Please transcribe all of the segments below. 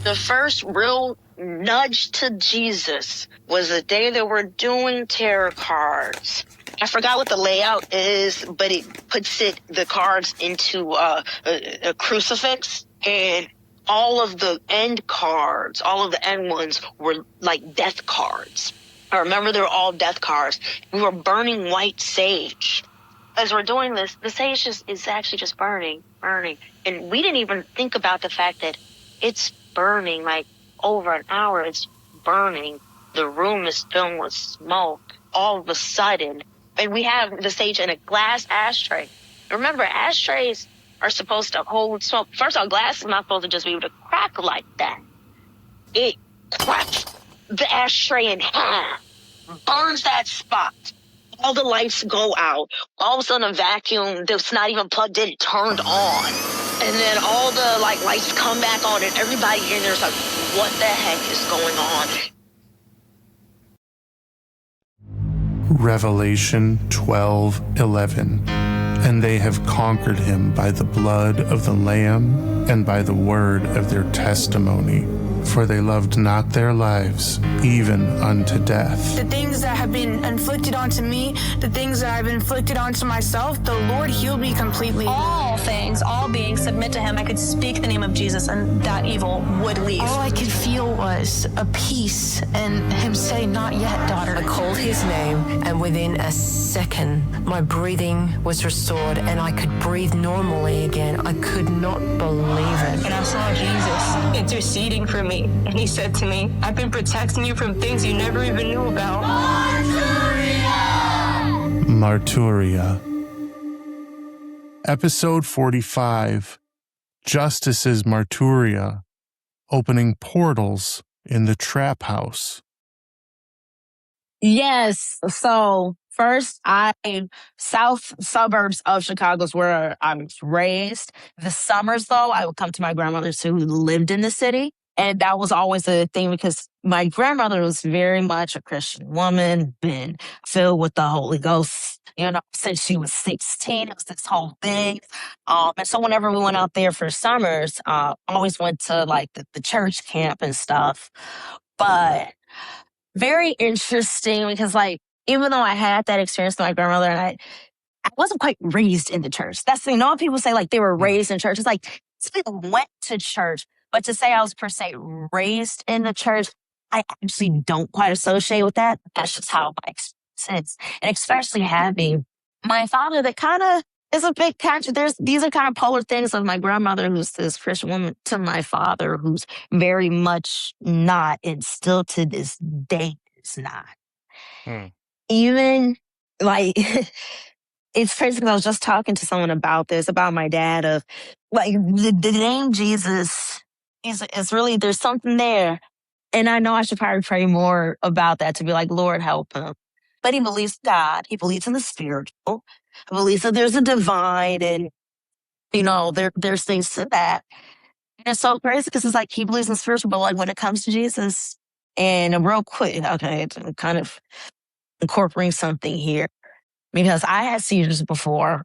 The first real nudge to Jesus was the day that we're doing tarot cards. I forgot what the layout is, but it puts the cards into a crucifix, and all of the end cards, all of the end ones were like death cards. I remember they were all death cards. We were burning white sage. As we're doing this, the sage is actually just burning. And we didn't even think about the fact that it's burning like over an hour. It's burning. The room is filled with smoke all of a sudden. And we have the sage in a glass ashtray. Remember, ashtrays are supposed to hold smoke. First of all, glass is not supposed to just be able to crack like that. It cracks the ashtray in half, burns that spot. All the lights go out. All of a sudden, a vacuum that's not even plugged in turned on. And then all the lights come back on, and everybody in there's like, what the heck is going on? Revelation 12:11. And they have conquered him by the blood of the Lamb and by the word of their testimony. For they loved not their lives, even unto death. The things that have been inflicted onto me, the things that I've inflicted onto myself, the Lord healed me completely. All things, all beings submit to him. I could speak the name of Jesus and that evil would leave. All I could feel was a peace and him say, not yet, daughter. I called his name, and within a second, my breathing was restored and I could breathe normally again. I could not believe it. And I saw Jesus interceding for me. And he said to me, I've been protecting you from things you never even knew about. Martyria. Episode 45. Justice's Martyria. Opening portals in the trap house. Yes. So first, south suburbs of Chicago is where I was raised. The summers, though, I would come to my grandmother's who lived in the city. And that was always a thing because my grandmother was very much a Christian woman, been filled with the Holy Ghost, since she was 16. It was this whole thing. And so whenever we went out there for summers, always went to like the church camp and stuff. But very interesting because even though I had that experience with my grandmother and I wasn't quite raised in the church. That's the thing. No people say like they were raised in church. It's like, people went to church. But to say I was per se raised in the church, I actually don't quite associate with that. That's just how my experience is. And especially having my father that kind of is a big catch. These are kind of polar things of my grandmother, who's this Christian woman, to my father, who's very much not, and still to this day is not. Even it's crazy because I was just talking to someone about this, about my dad, of the name Jesus is really, there's something there. And I know I should probably pray more about that to be like, Lord, help him. But he believes God. He believes in the spiritual. He believes that there's a divine and, there's things to that. And it's so crazy because it's like he believes in the spiritual, but when it comes to Jesus, and real quick, okay, to kind of incorporating something here, because I had seizures before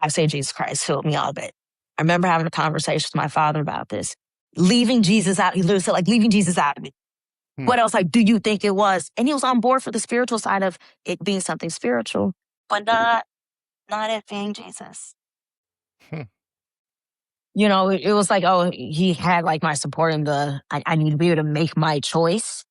I say Jesus Christ healed me all of it. I remember having a conversation with my father about this. Leaving Jesus out. He literally said, leaving Jesus out of it. What else, do you think it was? And he was on board for the spiritual side of it being something spiritual, but not it being Jesus. It was like, he had my support in I need to be able to make my choice.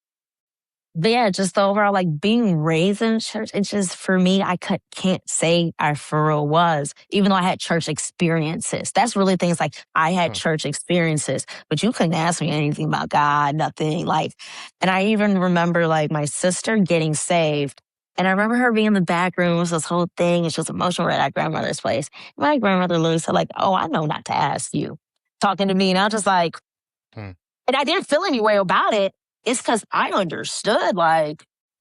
But yeah, just the overall, being raised in church, it's just, for me, I can't say I for real was, even though I had church experiences. That's really things I had church experiences, but you couldn't ask me anything about God, nothing. And I even remember, my sister getting saved. And I remember her being in the back room. It was this whole thing, and she was emotional at our grandmother's place. My grandmother literally said, I know not to ask you. Talking to me, and I was just and I didn't feel any way about it. It's because I understood,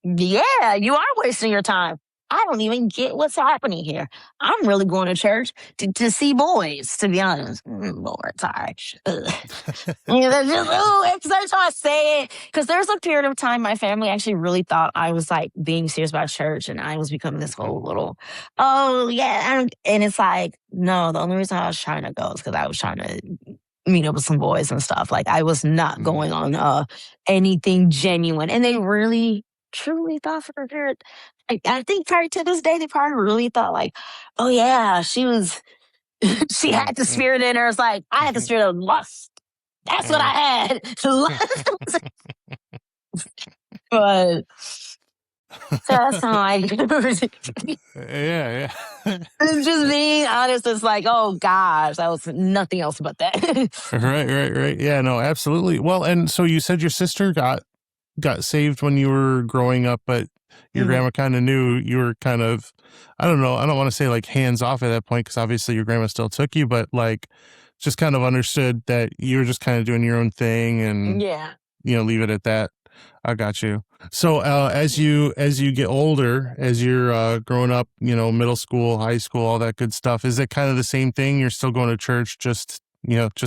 yeah, you are wasting your time. I don't even get what's happening here. I'm really going to church to see boys, to be honest. Lord, sorry. That's just, every time I say it. Because there's a period of time my family actually really thought I was being serious about church, and I was becoming this whole little, oh, yeah. And it's no, the only reason I was trying to go is because I was trying to meet up with some boys and stuff. Like I was not going on anything genuine. And they really, truly thought for her. I think probably to this day, they probably really thought like, oh yeah, she was, she had the spirit in her. It's like, I had the spirit of lust. That's what I had. But so that's how I Yeah. it's just being honest. It's like, oh gosh, that was nothing else but that. Right. Yeah, no, absolutely. Well, and so you said your sister got saved when you were growing up, but your grandma kind of knew you were kind of, I don't know, I don't want to say like hands off at that point because obviously your grandma still took you, but like just kind of understood that you were just kind of doing your own thing and Yeah. leave it at that. I got you. So as you get older, as you're growing up, middle school, high school, all that good stuff, is it kind of the same thing? You're still going to church just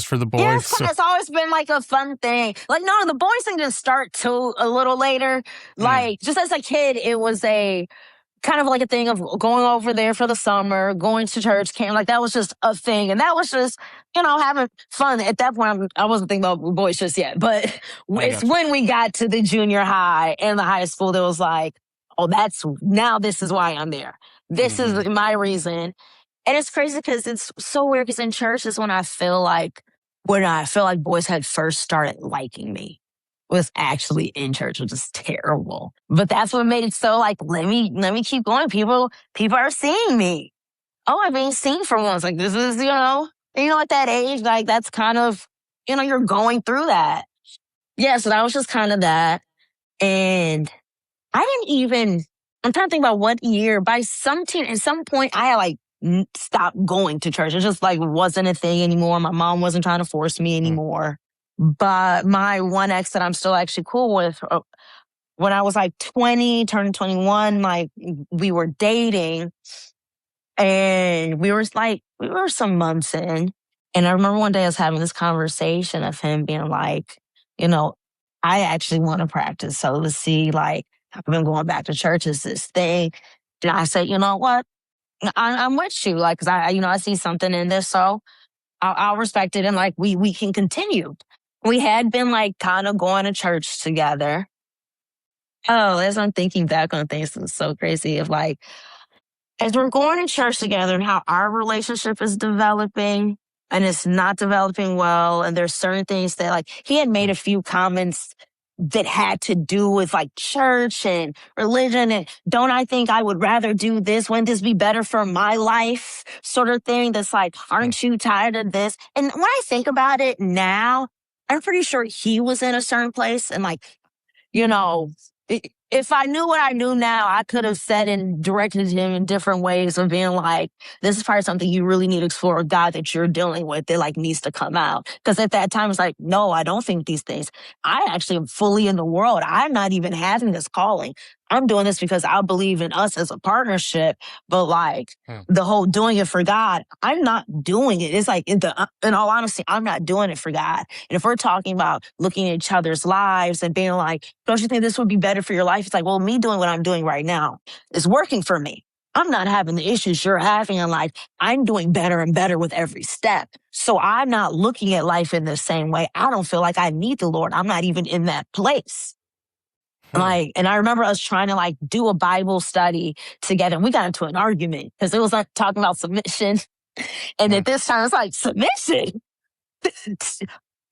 for the boys? Yeah, it's always been like a fun thing. Like, no, the boys thing didn't start till a little later. Like, just as a kid, it was a kind of like a thing of going over there for the summer, going to church camp. Like, that was just a thing. And that was just, having fun. At that point, I wasn't thinking about boys just yet. But it's when we got to the junior high and the high school that was like, oh, now this is why I'm there. This is my reason. And it's crazy because it's so weird because in church is when I feel like boys had first started liking me was actually in church, which is terrible. But that's what made it so like, let me keep going. People are seeing me. Oh, I'm being seen for once. Like this is, at that age, like that's kind of, you're going through that. Yeah, so that was just kind of that. And I'm trying to think about what year, at some point I had like stopped going to church. It just like wasn't a thing anymore. My mom wasn't trying to force me anymore. But my one ex that I'm still actually cool with, when I was like 20, turning 21, like we were dating and we were some months in. And I remember one day I was having this conversation of him being like, I actually want to practice celibacy. Like I've been going back to church as this thing. And I said, you know what? I'm with you. Like, cause I see something in this. So I'll respect it. And like, we can continue. We had been like kind of going to church together. Oh, as I'm thinking back on things, it's so crazy of like, as we're going to church together and how our relationship is developing and it's not developing well. And there's certain things that like, he had made a few comments that had to do with like church and religion. And don't I think I would rather do this? Wouldn't this be better for my life? Sort of thing that's like, aren't you tired of this? And when I think about it now, I'm pretty sure he was in a certain place and like, if I knew what I knew now, I could have said and directed him in different ways of being like, this is probably something you really need to explore with God that you're dealing with that like needs to come out. Because at that time, it's like, no, I don't think these things. I actually am fully in the world. I'm not even having this calling. I'm doing this because I believe in us as a partnership, but like the whole doing it for God, I'm not doing it. It's like, in all honesty, I'm not doing it for God. And if we're talking about looking at each other's lives and being like, don't you think this would be better for your life? It's like, well, me doing what I'm doing right now is working for me. I'm not having the issues you're having in life. I'm doing better and better with every step. So I'm not looking at life in the same way. I don't feel like I need the Lord. I'm not even in that place. Like, and I remember us trying to like do a Bible study together and we got into an argument because it was like talking about submission. And at this time it's like, submission?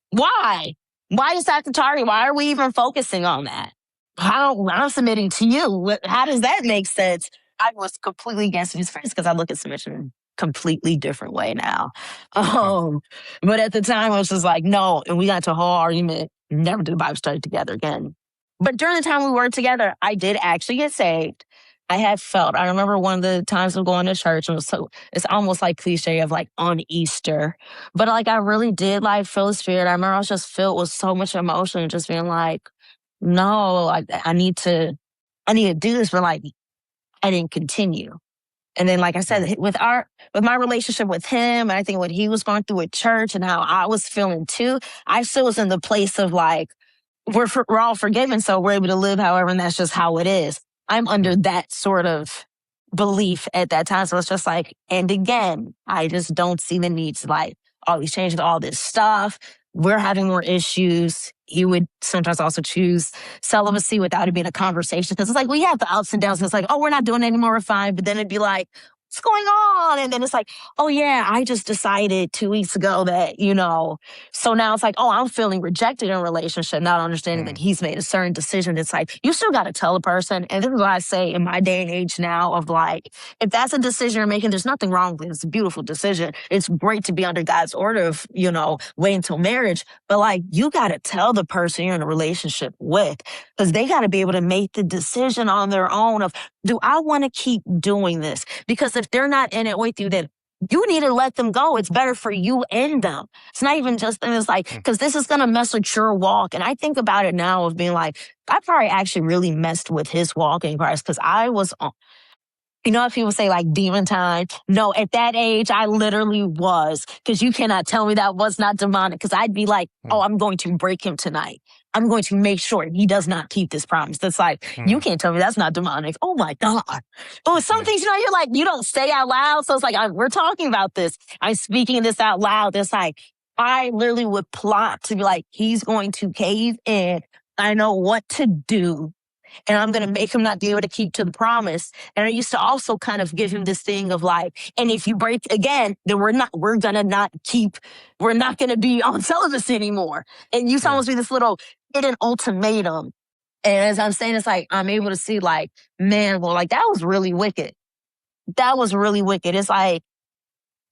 Why? Why is that the target? Why are we even focusing on that? I'm submitting to you. How does that make sense? I was completely against his friends because I look at submission in a completely different way now. But at the time I was just like, no. And we got into a whole argument, never did a Bible study together again. But during the time we were together, I did actually get saved. I remember one of the times of going to church, and it's almost like cliche of like on Easter. But like I really did like feel the Spirit. I remember I was just filled with so much emotion and just being like, no, I need to do this, but like I didn't continue. And then, like I said, with my relationship with him, and I think what he was going through at church and how I was feeling too, I still was in the place of like, we're all forgiven, so we're able to live however, and that's just how it is. I'm under that sort of belief at that time. So it's just like, and again, I just don't see the need to like, all these changes, all this stuff. We're having more issues. He would sometimes also choose celibacy without it being a conversation. Because it's like, we have the ups and downs. It's like, oh, we're not doing it anymore. We're fine. But then it'd be like, what's going on? And then it's like, oh, yeah, I just decided 2 weeks ago that, so now it's like, oh, I'm feeling rejected in a relationship, not understanding that he's made a certain decision. It's like, you still got to tell a person. And this is what I say in my day and age now of like, if that's a decision you're making, there's nothing wrong with it. It's a beautiful decision. It's great to be under God's order of, wait until marriage. But like, you got to tell the person you're in a relationship with, because they got to be able to make the decision on their own of, do I want to keep doing this? Because if they're not in it with you, then you need to let them go. It's better for you and them. It's not even just, and it's like, because this is going to mess with your walk. And I think about it now of being like, I probably actually really messed with his walk in Christ, because I was on, if people say like demon time, no, at that age, I literally was, because you cannot tell me that was not demonic, because I'd be like, oh, I'm going to break him tonight. I'm going to make sure he does not keep this promise. That's like, you can't tell me that's not demonic. Oh my God. Oh, some things, you're like, you don't say out loud. So it's like, we're talking about this. I'm speaking this out loud. It's like, I literally would plot to be like, he's going to cave in. I know what to do. And I'm going to make him not be able to keep to the promise. And I used to also kind of give him this thing of like, and if you break again, then we're not going to be on celibacy anymore. And you almost be this little hidden ultimatum. And as I'm saying, it's like, I'm able to see like, man, well, like that was really wicked. That was really wicked. It's like,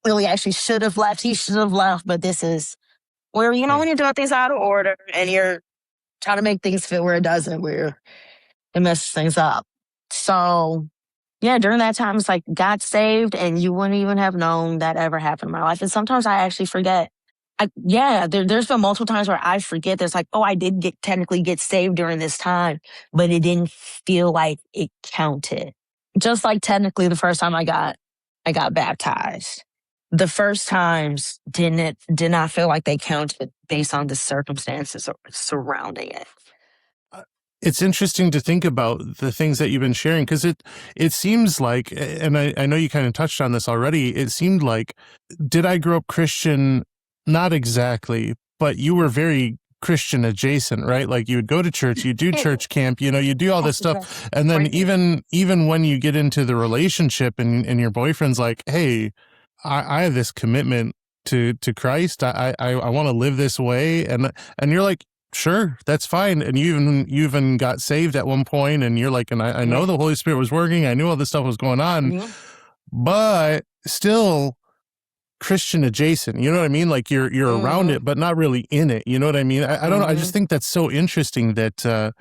really actually should have left. He should have left. But this is where, when you're doing things out of order and you're trying to make things fit where it doesn't, where it messes things up. So, yeah, during that time, it's like got saved and you wouldn't even have known that ever happened in my life. And sometimes I actually forget. There's been multiple times where I forget. There's like, oh, I did technically get saved during this time, but it didn't feel like it counted. Just like technically the first time I got baptized. The first times did not feel like they counted based on the circumstances surrounding it. It's interesting to think about the things that you've been sharing, because it seems like, and I know you kind of touched on this already, it seemed like, did I grow up Christian? Not exactly, but you were very Christian adjacent, right? Like you would go to church, you do church camp, you do all this stuff. And then even when you get into the relationship and your boyfriend's like, hey, I have this commitment to Christ. I want to live this way. And you're like, sure, that's fine. And you even got saved at one point, and you're like, and I know the Holy Spirit was working. I knew all this stuff was going on, but still Christian adjacent. You know what I mean? Like you're around it, but not really in it. You know what I mean? I don't know. I just think that's so interesting that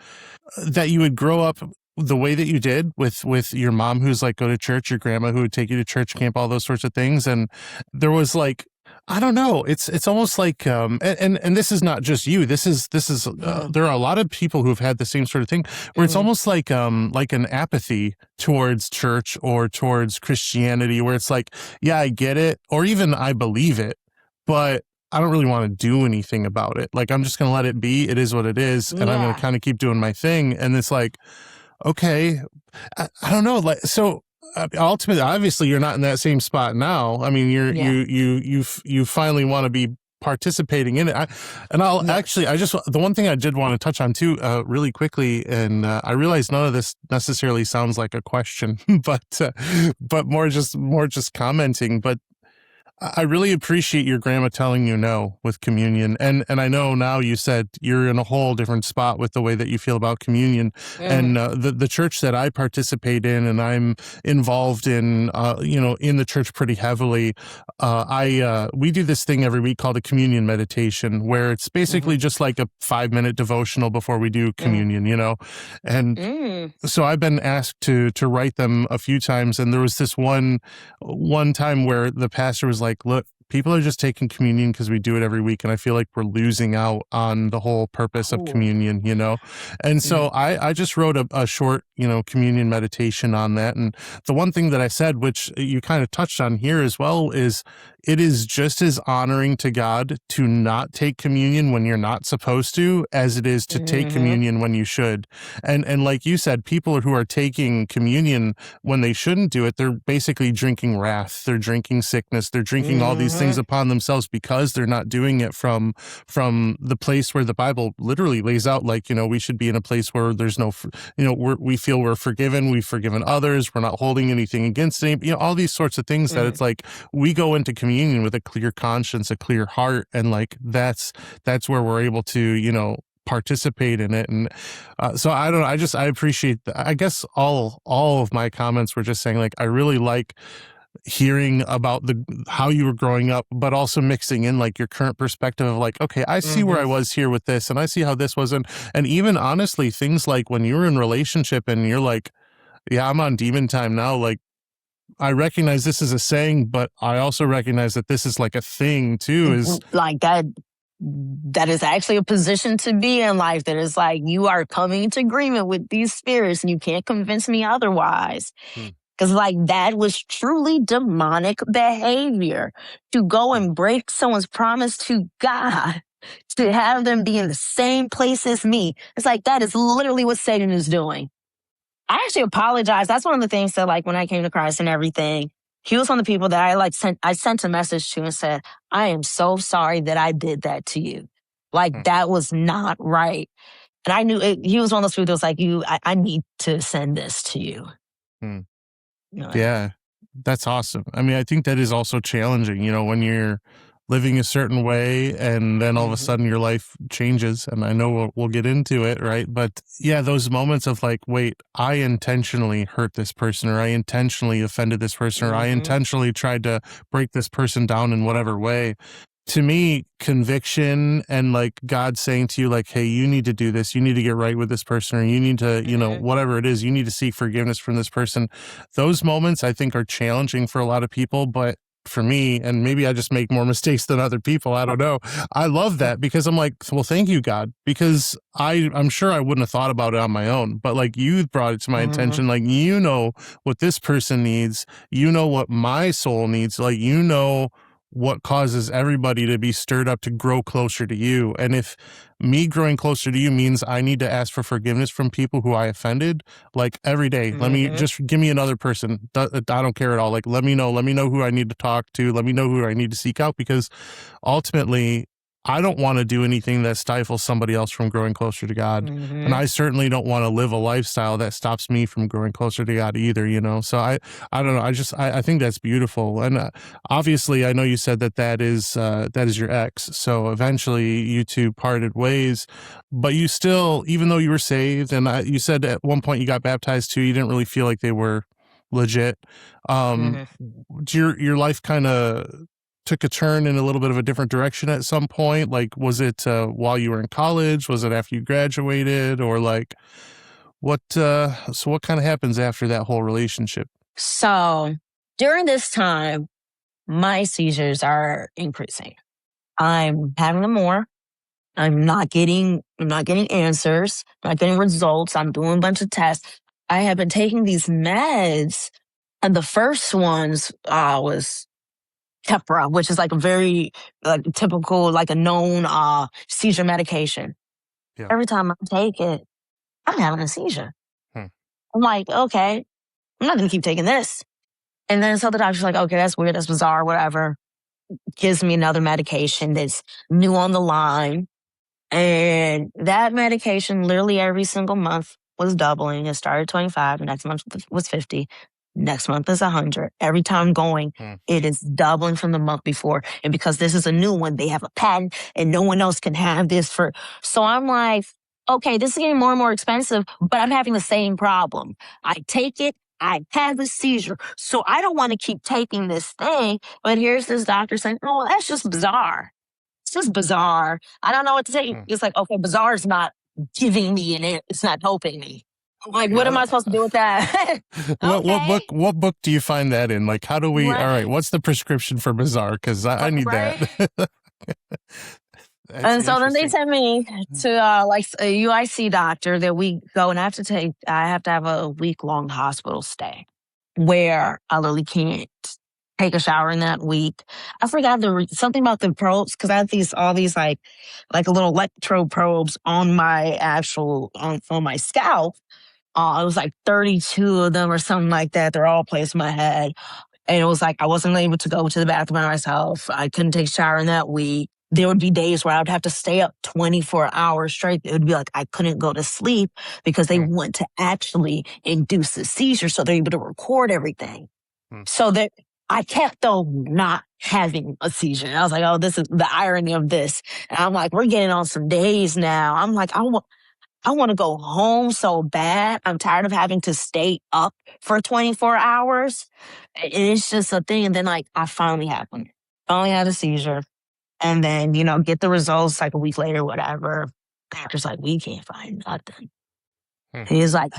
you would grow up the way that you did with your mom, who's like, go to church, your grandma who would take you to church camp, all those sorts of things. And there was like, I don't know. It's almost like, and this is not just you. This is there are a lot of people who've had the same sort of thing where it's almost like an apathy towards church or towards Christianity, where it's like, yeah, I get it, or even I believe it, but I don't really want to do anything about it. Like, I'm just going to let it be. It is what it is. And I'm going to kind of keep doing my thing. And it's like, okay, I don't know. Like, so ultimately, obviously you're not in that same spot now. I mean, you finally want to be participating in it. The one thing I did want to touch on too, really quickly, and I realize none of this necessarily sounds like a question, but more just commenting. But I really appreciate your grandma telling you no with communion. And I know now you said you're in a whole different spot with the way that you feel about communion. And the church that I participate in and I'm involved in, in the church pretty heavily, we do this thing every week called a communion meditation, where it's basically just like a 5-minute devotional before we do communion, And so I've been asked to write them a few times. And there was this one time where the pastor was like, look, people are just taking communion because we do it every week, and I feel like we're losing out on the whole purpose of communion, And so I just wrote a short, communion meditation on that. And the one thing that I said, which you kind of touched on here as well, is it is just as honoring to God to not take communion when you're not supposed to, as it is to take communion when you should. And like you said, people who are taking communion when they shouldn't do it, they're basically drinking wrath, they're drinking sickness, they're drinking all these things upon themselves because they're not doing it from the place where the Bible literally lays out, like, you know, we should be in a place where there's no, you know, we feel we're forgiven, we've forgiven others, we're not holding anything against any, you know, all these sorts of things that it's like we go into communion with a clear conscience, a clear heart, and like that's where we're able to, you know, participate in it. And so I don't know, I appreciate I guess all of my comments were just saying, like, I really like hearing about how you were growing up, but also mixing in like your current perspective of like, okay, I see where I was here with this, and I see how this was, and even honestly things like when you were in relationship and you're like, yeah, I'm on demon time now, like, I recognize this is a saying, but I also recognize that this is like a thing too, is like that is actually a position to be in life. That is like, you are coming into agreement with these spirits and you can't convince me otherwise. Because like that was truly demonic behavior, to go and break someone's promise to God, to have them be in the same place as me. It's like, that is literally what Satan is doing. I actually apologize. That's one of the things that, like, when I came to Christ and everything, he was one of the people that I sent a message to and said, I am so sorry that I did that to you. Like, that was not right. And I knew he was one of those people that was like, I need to send this to you. You know, yeah, that's awesome. I mean, I think that is also challenging, you know, when you're living a certain way and then all of a sudden your life changes, and I know we'll get into it, right? But yeah, those moments of like, wait, I intentionally hurt this person, or I intentionally offended this person, or I intentionally tried to break this person down in whatever way. To me, conviction and like God saying to you, like, hey, you need to do this, you need to get right with this person, or you need to, you know, whatever it is, you need to seek forgiveness from this person. Those moments I think are challenging for a lot of people, but for me, and maybe I just make more mistakes than other people, I don't know, I love that, because I'm like, well, thank you, God, because I'm sure I wouldn't have thought about it on my own, but like you brought it to my attention, like, you know what this person needs, you know what my soul needs, like, you know what causes everybody to be stirred up to grow closer to you. And if me growing closer to you means I need to ask for forgiveness from people who I offended, like every day, let me just give me another person. I don't care at all. Like, let me know who I need to talk to. Let me know who I need to seek out, because ultimately I don't want to do anything that stifles somebody else from growing closer to God. And I certainly don't want to live a lifestyle that stops me from growing closer to God either, you know? So I don't know. I think that's beautiful. And obviously I know you said that is your ex. So eventually you two parted ways, but you still, even though you were saved, and you said at one point you got baptized too, you didn't really feel like they were legit. Your life kind of took a turn in a little bit of a different direction at some point? Like, was it while you were in college? Was it after you graduated? Or like, what kind of happens after that whole relationship? So during this time, my seizures are increasing. I'm having them more. I'm not getting answers. I'm not getting results. I'm doing a bunch of tests. I have been taking these meds, and the first ones was Keppra, which is like a very like typical, like a known seizure medication. Yeah. Every time I take it, I'm having a seizure. I'm like, okay, I'm not going to keep taking this. And then so the doctor's like, okay, that's weird, that's bizarre, whatever. Gives me another medication that's new on the line. And that medication literally every single month was doubling. It started 25, next month was 50. Next month is 100. Every time going, it is doubling from the month before. And because this is a new one, they have a patent and no one else can have this for. So I'm like, okay, this is getting more and more expensive, but I'm having the same problem. I take it, I have a seizure. So I don't want to keep taking this thing. But here's this doctor saying, oh, well, that's just bizarre. It's just bizarre. I don't know what to say. It's like, okay, bizarre is not giving me it's not helping me. Like, what am I supposed to do with that? What book do you find that in? Like, how do we, all right, what's the prescription for bizarre? Because I need that. And so then they sent me to like a UIC doctor that we go, and I have to have a week-long hospital stay where I literally can't take a shower in that week. I forgot something about the probes because I had all these like little electro probes on my on my scalp. It was like 32 of them or something like that. They're all placed in my head. And it was like I wasn't able to go to the bathroom by myself. I couldn't take a shower in that week. There would be days where I would have to stay up 24 hours straight. It would be like I couldn't go to sleep because they want to actually induce a seizure so they're able to record everything. So that I kept though not having a seizure. And I was like, oh, this is the irony of this. And I'm like, we're getting on some days now. I'm like, I want to go home so bad. I'm tired of having to stay up for 24 hours. And it's just a thing. And then like I finally had one. Finally had a seizure. And then, get the results like a week later, whatever. Doctor's like, we can't find nothing. He's like,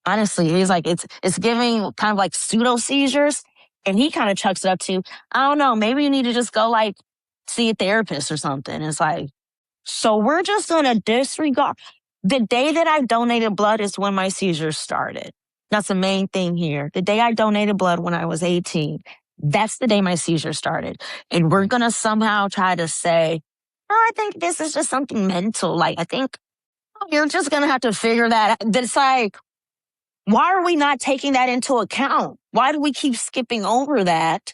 honestly, it's giving kind of like pseudo seizures. And he kind of chucks it up to, I don't know, maybe you need to just go like see a therapist or something. It's like, so we're just going to disregard. The day that I donated blood is when my seizures started. That's the main thing here. The day I donated blood when I was 18, that's the day my seizures started. And we're going to somehow try to say, oh, I think this is just something mental. Like, I think you're just going to have to figure that out. It's like, why are we not taking that into account? Why do we keep skipping over that?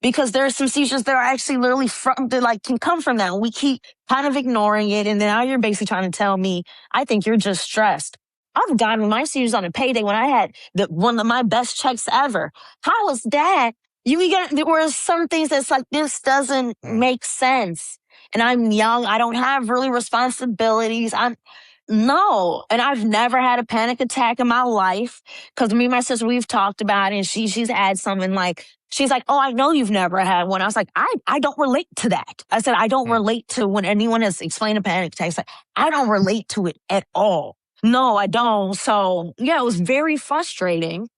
Because there are some seizures that are actually literally can come from that. We keep kind of ignoring it. And then now you're basically trying to tell me, I think you're just stressed. I've gotten my seizures on a payday when I had one of my best checks ever. How was that? There were some things that's like, this doesn't make sense. And I'm young. I don't have really responsibilities. No. And I've never had a panic attack in my life because me and my sister, we've talked about it and she's had something like, she's like, oh, I know you've never had one. I was like, I don't relate to that. I said, I don't relate to when anyone has explained a panic attack. It's like, I don't relate to it at all. No, I don't. So yeah, it was very frustrating.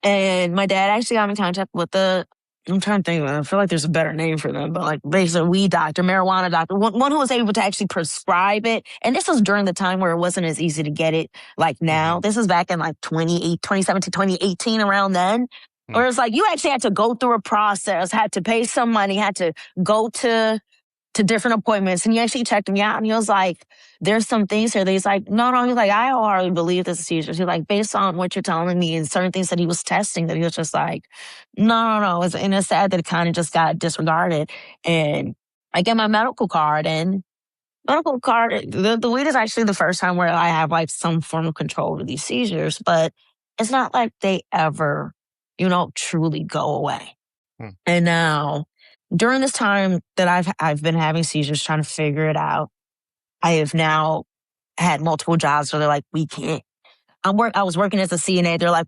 And my dad actually got me in contact with I'm trying to think of it. I feel like there's a better name for them, but like basically a weed doctor, marijuana doctor, one who was able to actually prescribe it. And this was during the time where it wasn't as easy to get it like now. This is back in like 2017, 2018, around then. Where it's like you actually had to go through a process, had to pay some money, had to go to different appointments. And he actually checked me out and he was like, there's some things here that he's like, no, he's like, I hardly believe this is seizures. He's like, based on what you're telling me and certain things that he was testing, that he was just like, no. And it's sad that it kind of just got disregarded. And I get my medical card and the weed is actually the first time where I have like some form of control over these seizures, but it's not like they ever, truly go away. And now, during this time that I've been having seizures, trying to figure it out, I have now had multiple jobs where they're like, we can't. I was working as a CNA. They're like,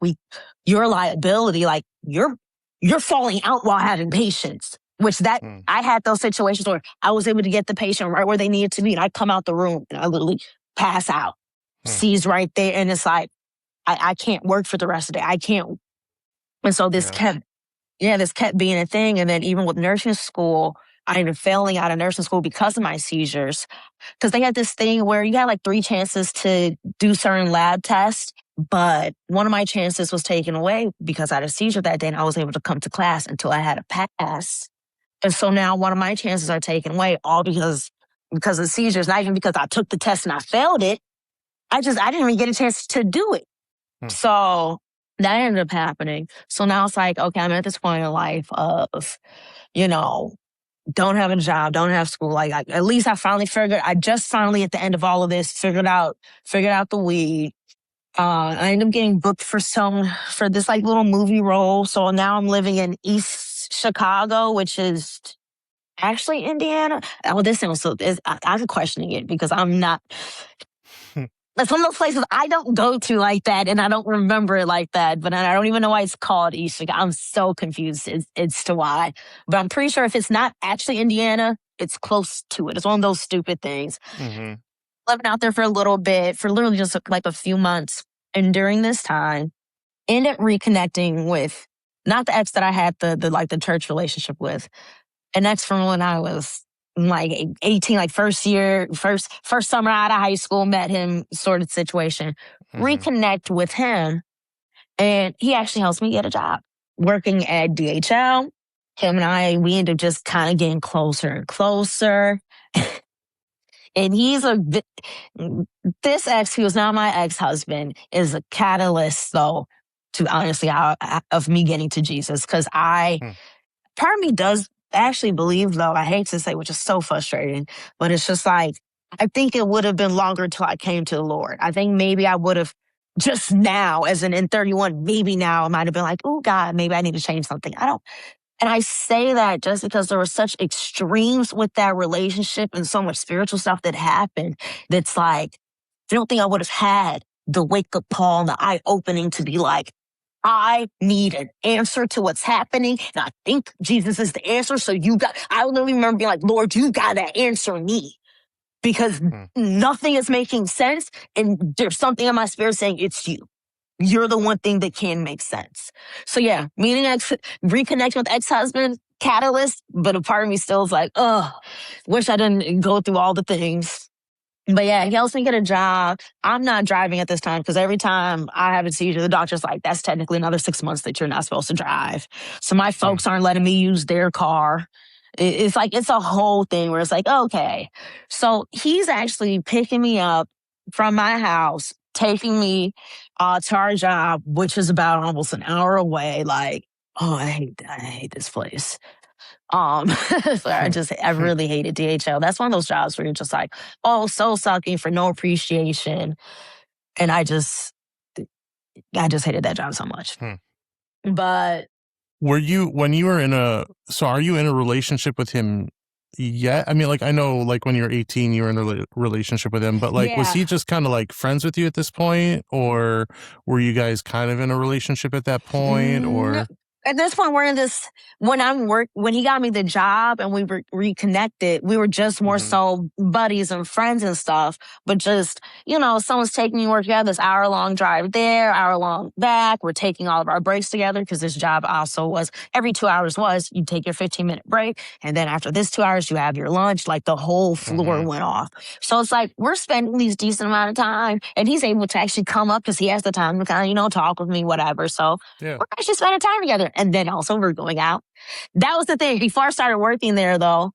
you're a liability. Like you're falling out while having patients. I had those situations where I was able to get the patient right where they needed to be, and I come out the room and I literally pass out, seize right there, and it's like I can't work for the rest of the day. I can't. And so this kept being a thing. And then even with nursing school, I ended up failing out of nursing school because of my seizures. Because they had this thing where you had like 3 chances to do certain lab tests. But one of my chances was taken away because I had a seizure that day and I was able to come to class until I had a pass. And so now one of my chances are taken away all because of seizures, not even because I took the test and I failed it. I didn't even get a chance to do it. So that ended up happening. So now it's like, okay, I'm at this point in life of, don't have a job, don't have school. Like at least I just finally at the end of all of this figured out the weed. I ended up getting booked for this like little movie role. So now I'm living in East Chicago, which is actually Indiana. Oh, this sounds I'm questioning it because I'm not. It's one of those places I don't go to like that, and I don't remember it like that. But I don't even know why it's called East Chicago. I'm so confused as to why. But I'm pretty sure if it's not actually Indiana, it's close to it. It's one of those stupid things. Living out there for a little bit, for literally just like a few months. And during this time, ended up reconnecting with not the ex that I had the church relationship with, an ex from when I was like 18, like first summer out of high school, met him sort of situation. Reconnect with him, and he actually helps me get a job working at DHL. we end up just kind of getting closer and closer. And this ex, who was not my ex-husband, is a catalyst, though, to honestly, of me getting to Jesus. Because part of me does actually believe, though, I hate to say, which is so frustrating, but it's just like, I think it would have been longer until I came to the Lord. I think maybe I would have just now, as in 31, maybe now I might have been like, oh God, maybe I need to change something. And I say that just because there were such extremes with that relationship and so much spiritual stuff that happened. That's like, I don't think I would have had the wake up call and the eye opening to be like, I need an answer to what's happening. And I think Jesus is the answer. So I literally remember being like, Lord, you got to answer me, because nothing is making sense. And there's something in my spirit saying it's you. You're the one thing that can make sense. So yeah, reconnecting with ex-husband, catalyst, but a part of me still is like, wish I didn't go through all the things. But yeah, he helps me get a job. I'm not driving at this time because every time I have a seizure, the doctor's like, that's technically another 6 months that you're not supposed to drive. So my folks aren't letting me use their car. It's like, it's a whole thing where it's like, okay. So he's actually picking me up from my house, taking me to our job, which is about almost an hour away. Like, I hate this place. So I really hated DHL. That's one of those jobs where you're just like, so sucking for no appreciation. And I just hated that job so much. But are you in a relationship with him yet? I mean, like, I know, like, when you're 18, you were in a relationship with him, but like, was he just kind of like friends with you at this point, or were you guys kind of in a relationship at that point, or? At this point, we're in this, when he got me the job and we reconnected, we were just more so buddies and friends and stuff. But just, someone's taking you to work together, this hour-long drive there, hour-long back. We're taking all of our breaks together because this job also was, every 2 hours you take your 15-minute break. And then after this 2 hours, you have your lunch. Like, the whole floor went off. So it's like, we're spending these decent amount of time, and he's able to actually come up because he has the time to kind of, talk with me, whatever. So we're actually spending time together. And then also we're going out. That was the thing. Before I started working there, though,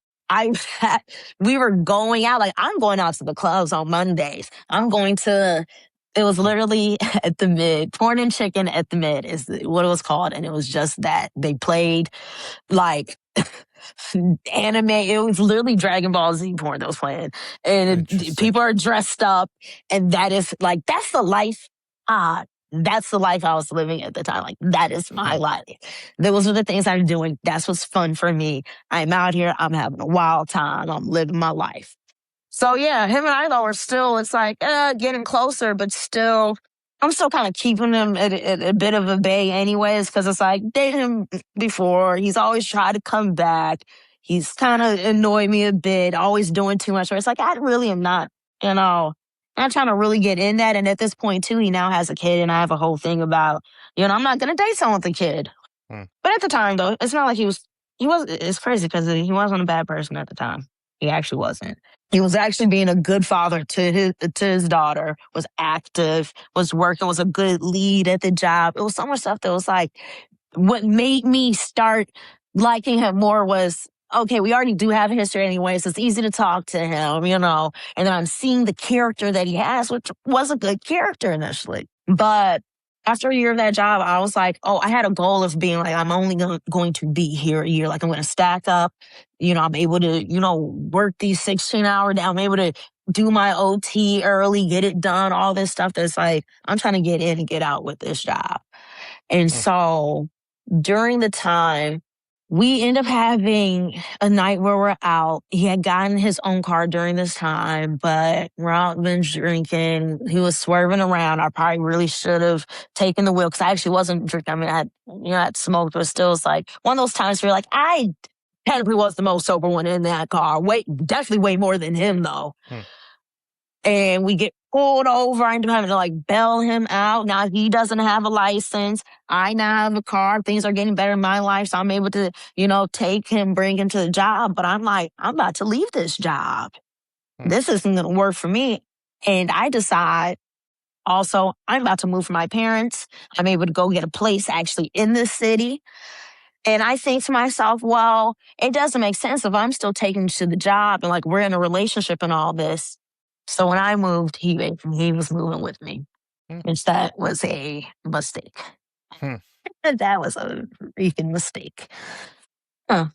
we were going out. Like, I'm going out to the clubs on Mondays. It was literally at the Mid. Porn and Chicken at the Mid is what it was called. And it was just that. They played like anime. It was literally Dragon Ball Z porn that was playing. And people are dressed up. And that is like, that's the life. That's the life I was living at the time. Like, that is my life. Those are the things I'm doing. That's what's fun for me. I'm out here. I'm having a wild time. I'm living my life. So yeah, him and I, though, are still, it's like, getting closer, but still, I'm still kind of keeping him at a bit of a bay anyways, because it's like, dated him before. He's always tried to come back. He's kind of annoyed me a bit, always doing too much. Where it's like, I really am not, I'm trying to really get in that. And at this point, too, he now has a kid, and I have a whole thing about, I'm not going to date someone with a kid. But at the time, though, it's not like it's crazy because he wasn't a bad person at the time. He actually wasn't. He was actually being a good father to his daughter, was active, was working, was a good lead at the job. It was so much stuff that was like, what made me start liking him more was, okay, we already do have a history anyway, so it's easy to talk to him, and then I'm seeing the character that he has, which was a good character initially. But after a year of that job, I was like, I had a goal of being like, I'm only going to be here a year. Like, I'm going to stack up. I'm able to, work these 16-hour days. I'm able to do my OT early, get it done, all this stuff that's like, I'm trying to get in and get out with this job. And so during the time, we end up having a night where we're out. He had gotten his own car during this time, but we're out binge drinking. He was swerving around. I probably really should have taken the wheel because I actually wasn't drinking. I mean, I had smoked, but still, it's like one of those times where you're like, I technically was the most sober one in that car. Definitely way more than him, though. And we get pulled over. I end up having to like bail him out. Now he doesn't have a license. I now have a car. Things are getting better in my life. So I'm able to, take him, bring him to the job. But I'm like, I'm about to leave this job. This isn't going to work for me. And I decide also, I'm about to move from my parents. I'm able to go get a place actually in this city. And I think to myself, well, it doesn't make sense if I'm still taking to the job and like we're in a relationship and all this. So when I moved, he was moving with me, which that was a mistake. Hmm. That was a freaking mistake. Huh.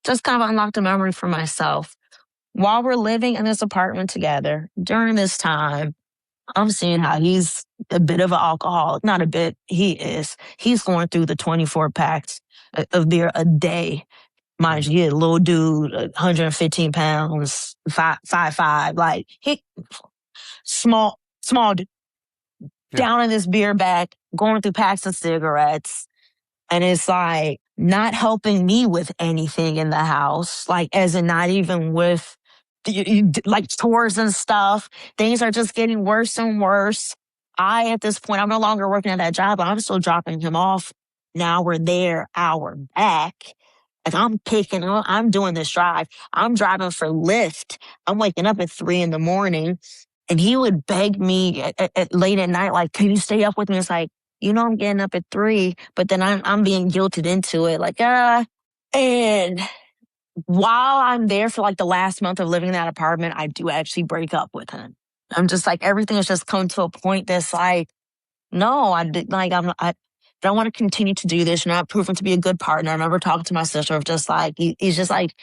Just kind of unlocked a memory for myself. While we're living in this apartment together during this time, I'm seeing how he's a bit of an alcoholic. Not a bit, he is. He's going through the 24 packs of beer a day. Mind you, he's a little dude, 115 pounds, 5'5", like he small dude, Yeah. down in this beer bag, going through packs of cigarettes. And it's like not helping me with anything in the house, like as in not even with like chores and stuff. Things are just getting worse and worse. At this point, I'm no longer working at that job, but I'm still dropping him off. Now we're there, hour back. Like I'm doing this drive. I'm driving for Lyft. I'm waking up at 3 a.m. and he would beg me late at night, like, can you stay up with me? It's like, I'm getting up at 3, but then I'm being guilted into it. Like, and while I'm there for like the last month of living in that apartment, I do actually break up with him. I'm just like, everything has just come to a point that's like, no, I don't want to continue to do this. You're not proven to be a good partner. I remember talking to my sister of just like, he's just like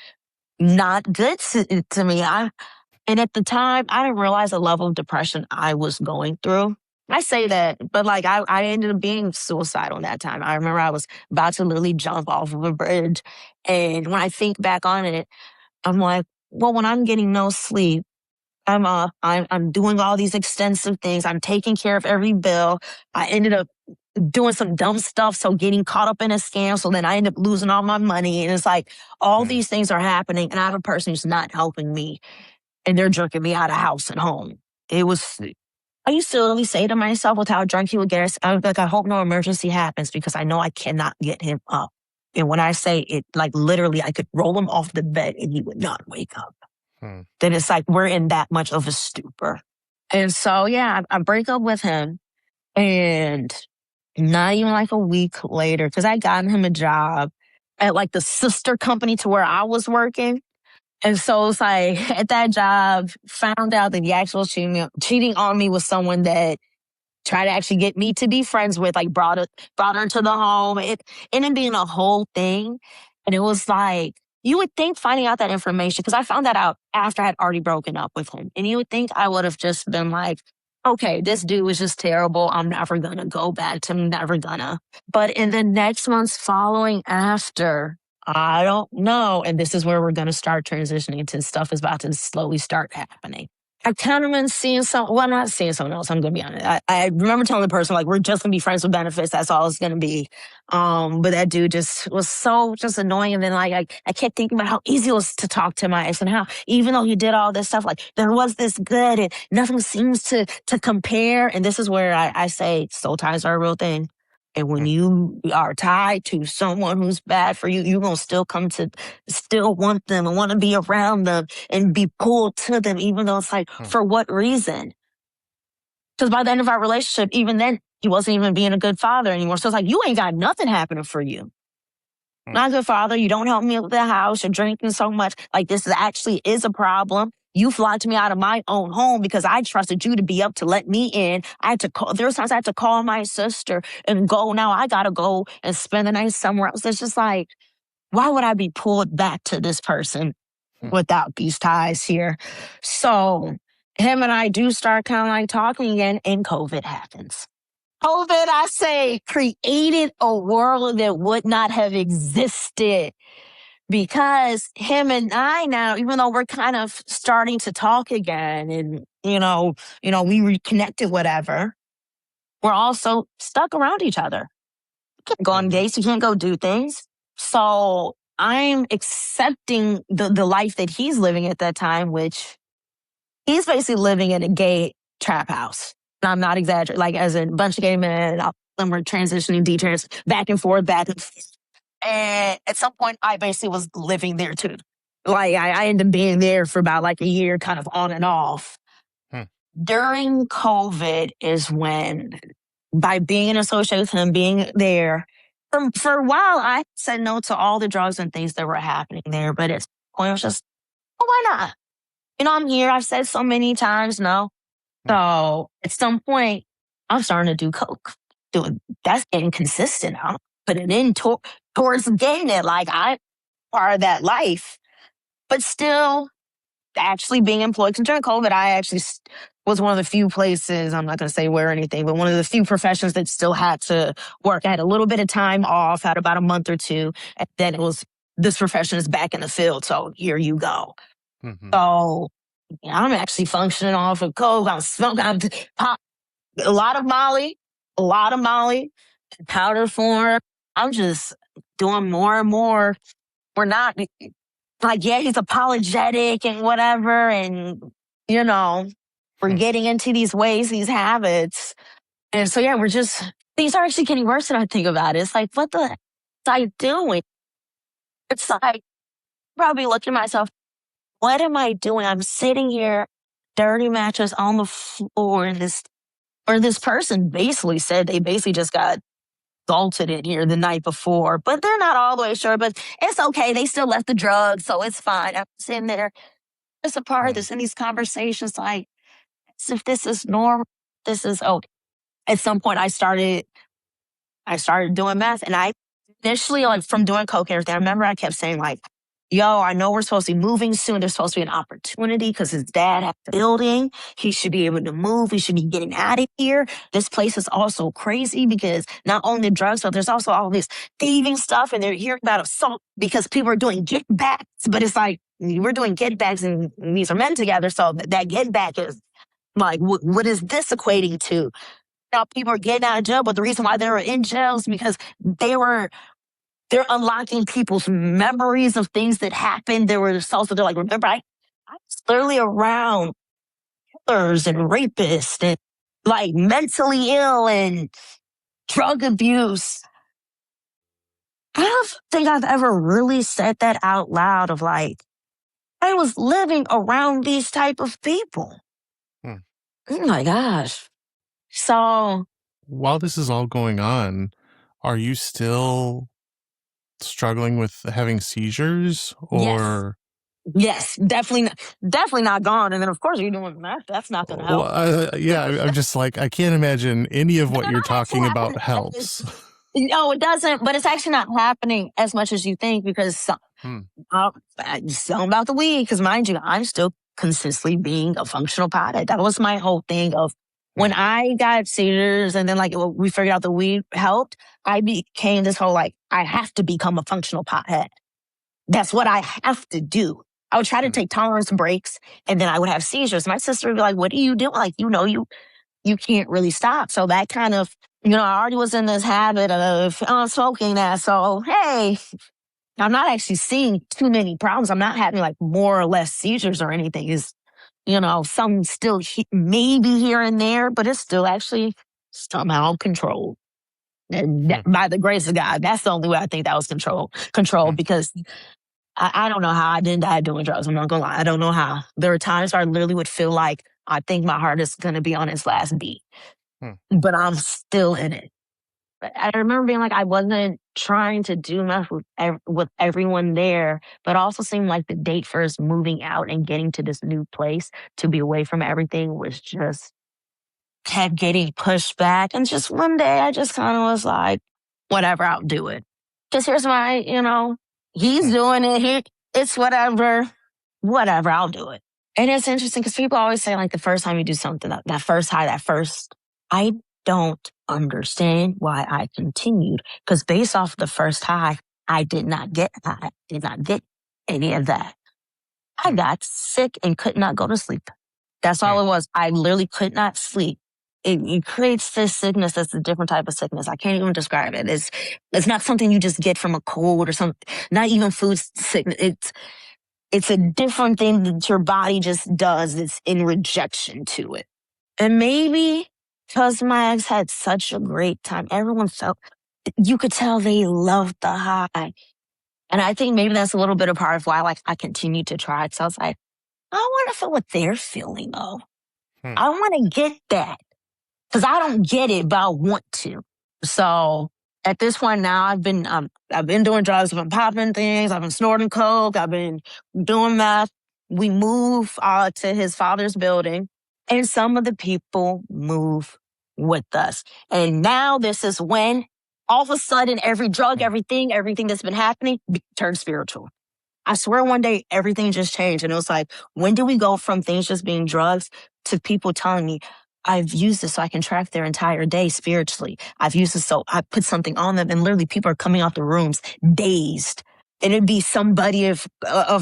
not good to me. And at the time, I didn't realize the level of depression I was going through. I say that, but like I ended up being suicidal that time. I remember I was about to literally jump off of a bridge. And when I think back on it, I'm like, well, when I'm getting no sleep, I'm doing all these extensive things. I'm taking care of every bill. I ended up doing some dumb stuff. So getting caught up in a scam. So then I end up losing all my money. And it's like all these things are happening. And I have a person who's not helping me. And they're jerking me out of house and home. I used to literally say to myself with how drunk he would get us, I was like, I hope no emergency happens because I know I cannot get him up. And when I say it, like literally, I could roll him off the bed and he would not wake up. Then it's like we're in that much of a stupor. And so, yeah, I break up with him. And not even like a week later, because I got him a job at like the sister company to where I was working. And so it's like at that job, found out that the actual cheating on me was someone that tried to actually get me to be friends with, like brought her into the home. It ended up being a whole thing. And it was like, you would think finding out that information, because I found that out after I had already broken up with him. And you would think I would have just been like, okay, this dude was just terrible. I'm never going to go back to him, never gonna. But in the next months following after, I don't know. And this is where we're going to start transitioning to stuff is about to slowly start happening. I kind of been seeing I'm not seeing someone else. I'm going to be honest. I remember telling the person, like, we're just going to be friends with benefits. That's all it's going to be. But that dude just was so just annoying. And then like, I kept thinking about how easy it was to talk to my ex and how, even though he did all this stuff, like there was this good and nothing seems to compare. And this is where I say soul ties are a real thing. And when you are tied to someone who's bad for you, you're going to still come to still want them and want to be around them and be pulled to them, even though it's like, for what reason? Because by the end of our relationship, even then, he wasn't even being a good father anymore. So it's like, you ain't got nothing happening for you. Not a good father. You don't help me with the house. You're drinking so much. Like this actually is a problem. You locked me out of my own home because I trusted you to be up to let me in. There was times I had to call my sister and go. Now I got to go and spend the night somewhere else. It's just like, why would I be pulled back to this person without these ties here? So him and I do start kind of like talking again, and COVID happens. COVID, I say, created a world that would not have existed. Because him and I now, even though we're kind of starting to talk again and, we reconnected, whatever, we're also stuck around each other. You can't go on dates. You can't go do things. So I'm accepting the life that he's living at that time, which he's basically living in a gay trap house. And I'm not exaggerating, like as in a bunch of gay men, and we're transitioning, detrans, back and forth, back and forth. And at some point, I basically was living there too. Like I ended up being there for about like a year, kind of on and off. During COVID is when, by being in association with him, being there, for a while, I said no to all the drugs and things that were happening there. But at some point, it was just, oh, why not? I'm here. I've said so many times no. So at some point, I'm starting to do coke. That's getting consistent. I'm putting in towards getting it. Like I'm part of that life, but still actually being employed. Because during COVID, I actually was one of the few places, I'm not going to say where or anything, but one of the few professions that still had to work. I had a little bit of time off, had about a month or two, and then it was, this profession is back in the field. So here you go. So I'm actually functioning off of coke. I'm smoking, I'm pop, a lot of Molly, powder form. I'm just doing more and more. We're not like, yeah, he's apologetic and whatever. And, we're getting into these ways, these habits. And so, yeah, things are actually getting worse than I think about it. It's like, what the heck was I doing? It's like, probably looking at myself, what am I doing? I'm sitting here, dirty mattress on the floor, and this person basically said they basically just got assaulted in here the night before, but they're not all the way sure, but it's okay. They still left the drugs, so it's fine. I'm sitting there. It's a part of this in these conversations, like, as if this is normal. This is okay. At some point, I started doing meth, and I initially, like, from doing coke and everything, I remember I kept saying, like, yo, I know we're supposed to be moving soon. There's supposed to be an opportunity because his dad had a building. He should be able to move. He should be getting out of here. This place is also crazy because not only drugs, but there's also all this thieving stuff, and they're hearing about assault because people are doing get backs. But it's like, we're doing get backs, and these are men together. So that get back is like, what is this equating to? Now people are getting out of jail, but the reason why they were in jail is because they're unlocking people's memories of things that happened. There were also, they're like, remember, I was literally around killers and rapists and like mentally ill and drug abuse. I don't think I've ever really said that out loud of like, I was living around these type of people. Oh my gosh. So while this is all going on, are you still struggling with having seizures, or? Yes, definitely not gone. And then of course you're doing that. That's not going to help. I'm just like, I can't imagine any of what you're talking about helps. No, it doesn't. But it's actually not happening as much as you think because something about the weed. Because mind you, I'm still consistently being a functional pothead. That was my whole thing of when I got seizures and then like we figured out the weed helped. I became this whole like, I have to become a functional pothead. That's what I have to do. I would try to take tolerance breaks and then I would have seizures. My sister would be like, what are you doing? Like, you can't really stop. So that kind of, I already was in this habit of smoking that. So, hey, I'm not actually seeing too many problems. I'm not having like more or less seizures or anything. Is, some still maybe here and there, but it's still actually somehow controlled. And by the grace of God, that's the only way I think that was controlled because I don't know how I didn't die doing drugs. I'm not gonna lie. I don't know how. There are times where I literally would feel like I think my heart is gonna be on its last beat, but I'm still in it. I remember being like, I wasn't trying to do enough with everyone there, but also seemed like the date for us moving out and getting to this new place to be away from everything was just kept getting pushed back. And just one day I just kind of was like, whatever, I'll do it. Because here's my, he's doing it. It's whatever, I'll do it. And it's interesting because people always say like the first time you do something, that first high, I don't understand why I continued. Because based off the first high, I did not get high, did not get any of that. I got sick and could not go to sleep. That's all it was. I literally could not sleep. It creates this sickness that's a different type of sickness. I can't even describe it. It's not something you just get from a cold or something, not even food sickness. It's a different thing that your body just does that's in rejection to it. And maybe because my ex had such a great time, everyone you could tell they loved the high. And I think maybe that's a little bit of part of why I continued to try it. So I was like, I want to feel what they're feeling though. I want to get that because I don't get it, but I want to. So At this point now, I've been doing drugs, I've been popping things, I've been snorting coke, I've been doing meth. We move to his father's building, and some of the people move with us. And now this is when all of a sudden every drug, everything that's been happening turns spiritual. I swear one day everything just changed. And it was like, when do we go from things just being drugs to people telling me, I've used this so I can track their entire day spiritually. I've used this so I put something on them, and literally people are coming out the rooms dazed. And it'd be somebody of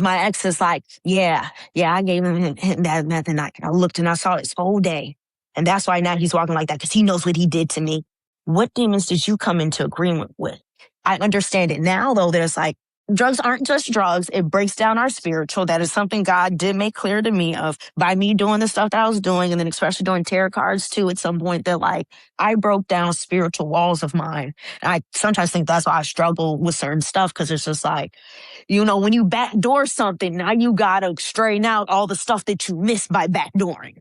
my exes like, yeah, I gave him that meth, and I looked and I saw his whole day. And that's why now he's walking like that, because he knows what he did to me. What demons did you come into agreement with? I understand it now, though. There's like, drugs aren't just drugs. It breaks down our spiritual. That is something God did make clear to me of by me doing the stuff that I was doing, and then especially doing tarot cards too at some point, that like I broke down spiritual walls of mine. And I sometimes think that's why I struggle with certain stuff, because it's just like, when you backdoor something, now you gotta straighten out all the stuff that you missed by backdooring.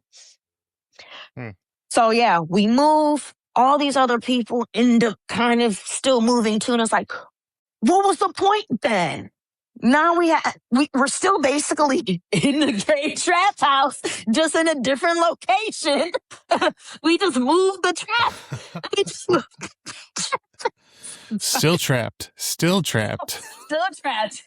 So yeah, we move. All these other people end up kind of still moving too, and it's like, what was the point then? Now we're still basically in the Great Trap House, just in a different location. We just moved the trap. We just Still trapped. Still trapped. Still trapped.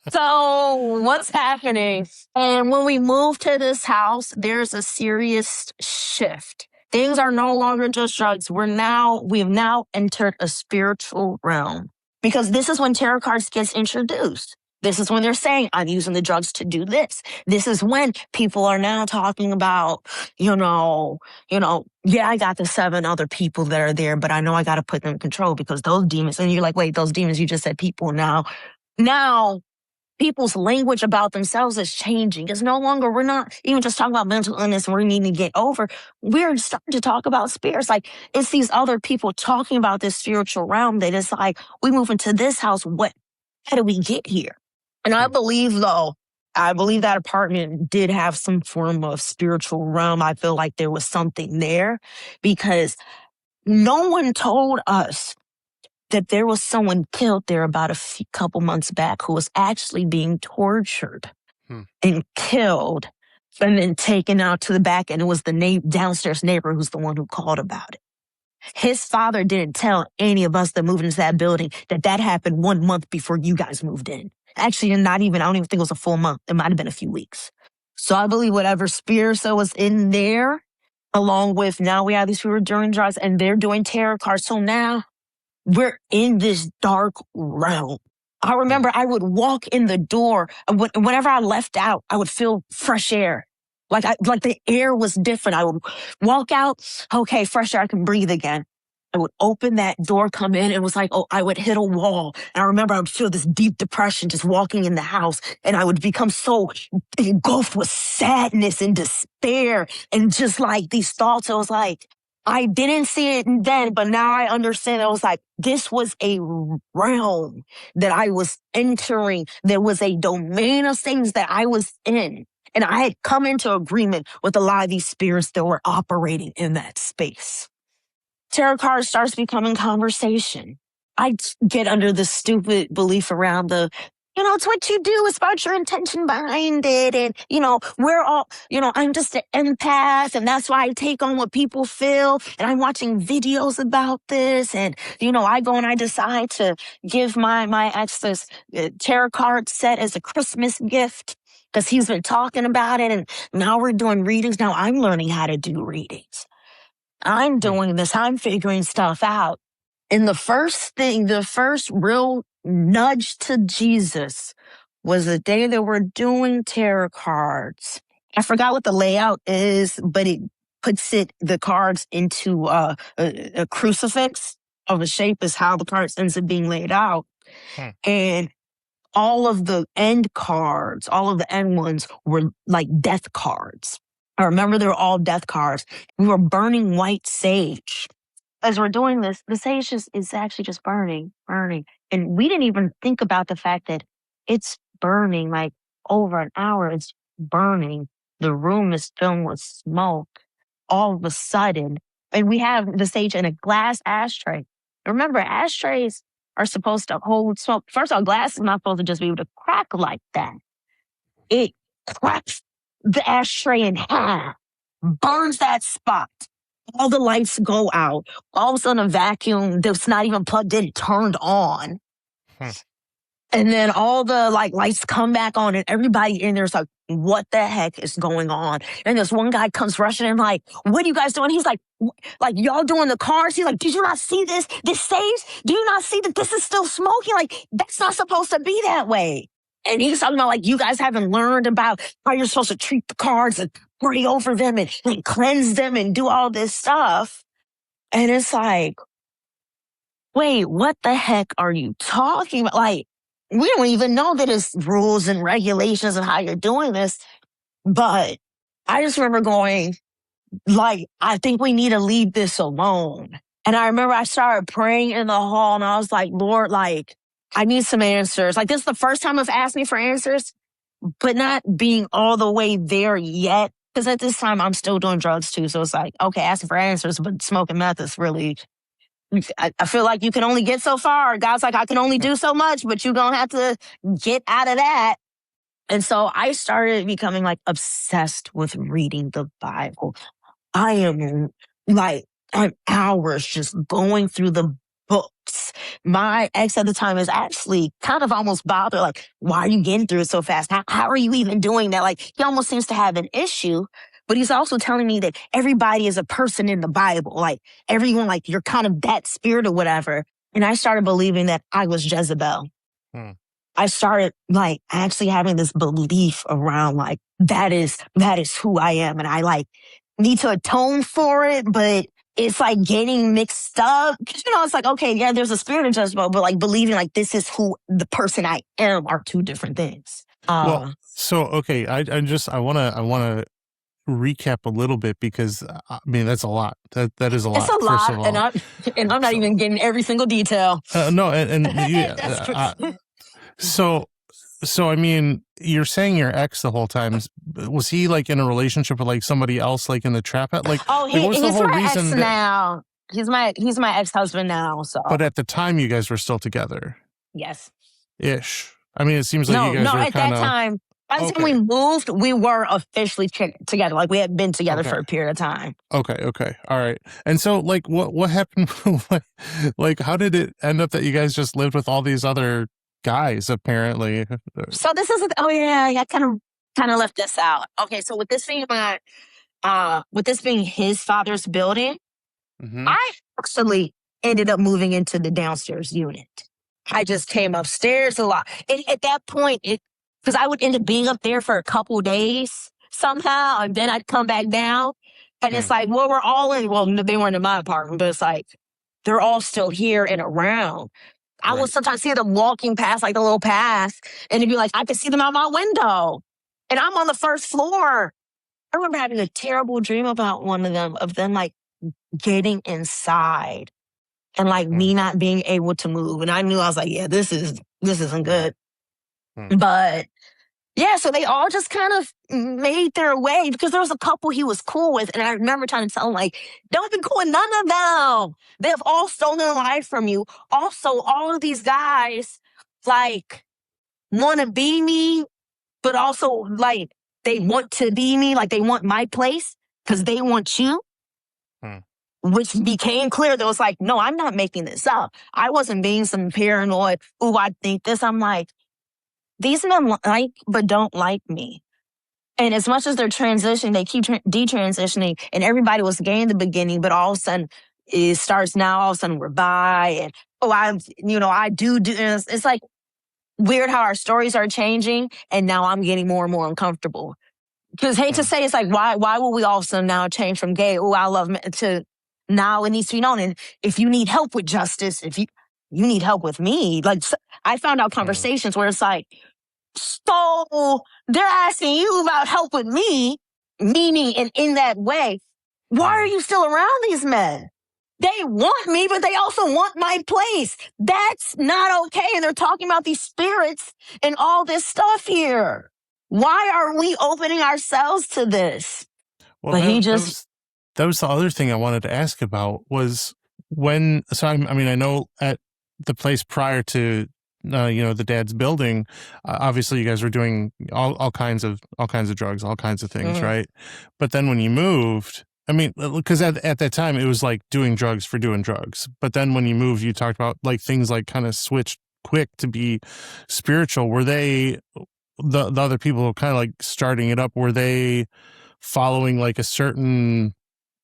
So what's happening? And when we move to this house, there's a serious shift. Things are no longer just drugs. We have now entered a spiritual realm. Because this is when tarot cards gets introduced. This is when they're saying, I'm using the drugs to do this. This is when people are now talking about, yeah, I got the 7 other people that are there, but I know I got to put them in control because those demons, and you're like, wait, those demons, you just said people now. Now, people's language about themselves is changing. It's no longer, we're not even just talking about mental illness and we need to get over. We're starting to talk about spirits. Like, it's these other people talking about this spiritual realm that it's like, we move into this house. How did we get here? And I believe that apartment did have some form of spiritual realm. I feel like there was something there because no one told us that there was someone killed there about a couple months back who was actually being tortured and killed and then taken out to the back. And it was the downstairs neighbor who's the one who called about it. His father didn't tell any of us that moved into that building that happened 1 month before you guys moved in. Actually, I don't even think it was a full month. It might have been a few weeks. So I believe whatever spirits that was in there, along with now we have these people doing drugs and they're doing tarot cards. So now we're in this dark realm. I remember I would walk in the door, and whenever I left out, I would feel fresh air. Like the air was different. I would walk out, okay, fresh air, I can breathe again. I would open that door, come in, and it was like, I would hit a wall. And I remember I would feel this deep depression just walking in the house, and I would become so engulfed with sadness and despair and just like these thoughts. It was like, I didn't see it then, but now I understand. I was like, this was a realm that I was entering. There was a domain of things that I was in. And I had come into agreement with a lot of these spirits that were operating in that space. Tarot cards starts becoming conversation. I get under the stupid belief around it's what you do. It's about your intention behind it. And, we're all, I'm just an empath. And that's why I take on what people feel. And I'm watching videos about this. And, I go and I decide to give my ex this tarot card set as a Christmas gift because he's been talking about it. And now we're doing readings. Now I'm learning how to do readings. I'm doing this. I'm figuring stuff out. And the first real nudge to Jesus was the day that we're doing tarot cards. I forgot what the layout is, but it puts the cards into a crucifix of a shape is how the cards ends up being laid out. And all of the end cards, all of the end ones were like death cards. I remember they were all death cards. We were burning white sage. As we're doing this, the sage is actually just burning. And we didn't even think about the fact that it's burning like over an hour. It's burning. The room is filled with smoke all of a sudden. And we have the sage in a glass ashtray. remember, ashtrays are supposed to hold smoke. First of all, glass is not supposed to just be able to crack like that. It cracks the ashtray in half, burns that spot. All the lights go out. All of a sudden, a vacuum that's not even plugged in turned on. And then all the lights come back on, and everybody in there's like, what the heck is going on? And this one guy comes rushing in like, what are you guys doing? He's like, y'all doing the cars? He's like, did you not see this? This saves? Do you not see that this is still smoking? Like, that's not supposed to be that way. And he's talking about like, you guys haven't learned about how you're supposed to treat the cars and pray over them and cleanse them and do all this stuff. And it's like, wait, what the heck are you talking about? Like, we don't even know that it's rules and regulations and how you're doing this. But I just remember going, like, I think we need to leave this alone. And I remember I started praying in the hall and I was like, Lord, like, I need some answers. Like, this is the first time I've asked me for answers, but not being all the way there yet. Because at this time, I'm still doing drugs too. So it's like, okay, asking for answers, but smoking meth is really... I feel like you can only get so far. God's like, I can only do so much, but you're going to have to get out of that. And so I started becoming like obsessed with reading the Bible. I'm hours just going through the books. My ex at the time is actually kind of almost bothered. Like, why are you getting through it so fast? How are you even doing that? Like, he almost seems to have an issue. But he's also telling me that everybody is a person in the Bible. Like, everyone, like, you're kind of that spirit or whatever. And I started believing that I was Jezebel. I started, like, actually having this belief around, like, that is who I am. And I, like, need to atone for it, but it's, like, getting mixed up. Because, it's like, okay, yeah, there's a spirit of Jezebel, but, like, believing, like, this is who the person I am are two different things. Okay, I want to recap a little bit because I mean that's a lot. That is a lot. It's a lot, and I'm not even getting every single detail. No, and yeah, so I mean, you're saying your ex the whole time. Was he like in a relationship with like somebody else, like in the trap? Like, he's my ex now. He's my ex-husband now. So, but at the time, you guys were still together. Yes. Ish. I mean, it seems like you guys were at that time. By the time we moved, we were officially together. Like, we had been together for a period of time. Okay. All right. And so, like, what happened? Like, how did it end up that you guys just lived with all these other guys, apparently? So this is, I kind of left this out. Okay, so with this being his father's building, I actually ended up moving into the downstairs unit. I just came upstairs a lot. And at that point, because I would end up being up there for a couple days somehow, and then I'd come back down. And it's like, well, we're all in. Well, they weren't in my apartment, but it's like, they're all still here and around. I would sometimes see them walking past, like the little path, and it'd be like, I could see them out my window. And I'm on the first floor. I remember having a terrible dream about one of them like getting inside and like me not being able to move. And I knew, I was like, yeah, this isn't good. But yeah, so they all just kind of made their way because there was a couple he was cool with. And I remember trying to tell him, like, don't be cool with none of them. They have all stolen a life from you. Also, all of these guys, like, want to be me, but also, like, they want to be me. Like, they want my place because they want you. Which became clear. That was like, no, I'm not making this up. I wasn't being some paranoid, I think this. I'm like, these men like but don't like me. And as much as they're transitioning, they keep detransitioning. And everybody was gay in the beginning, but all of a sudden it starts now. All of a sudden we're bi, and I do. It's like weird how our stories are changing, and now I'm getting more and more uncomfortable. Because hate to say, it's like why will we all of a sudden now change from gay? I love men to now it needs to be known. And if you need help with justice, if you need help with me, like I found out conversations where it's like, so they're asking you about help with me, meaning in that way, why are you still around these men? They want me, but they also want my place. That's not okay. And they're talking about these spirits and all this stuff here. Why are we opening ourselves to this? Well, but that was the other thing I wanted to ask about was I mean, I know at the place prior to, the dad's building, obviously you guys were doing all kinds of drugs, all kinds of things, right? But then when you moved, I mean, because at that time it was like doing drugs for doing drugs. But then when you moved, you talked about like things like kind of switched quick to be spiritual. Were they the other people kind of like starting it up? Were they following like a certain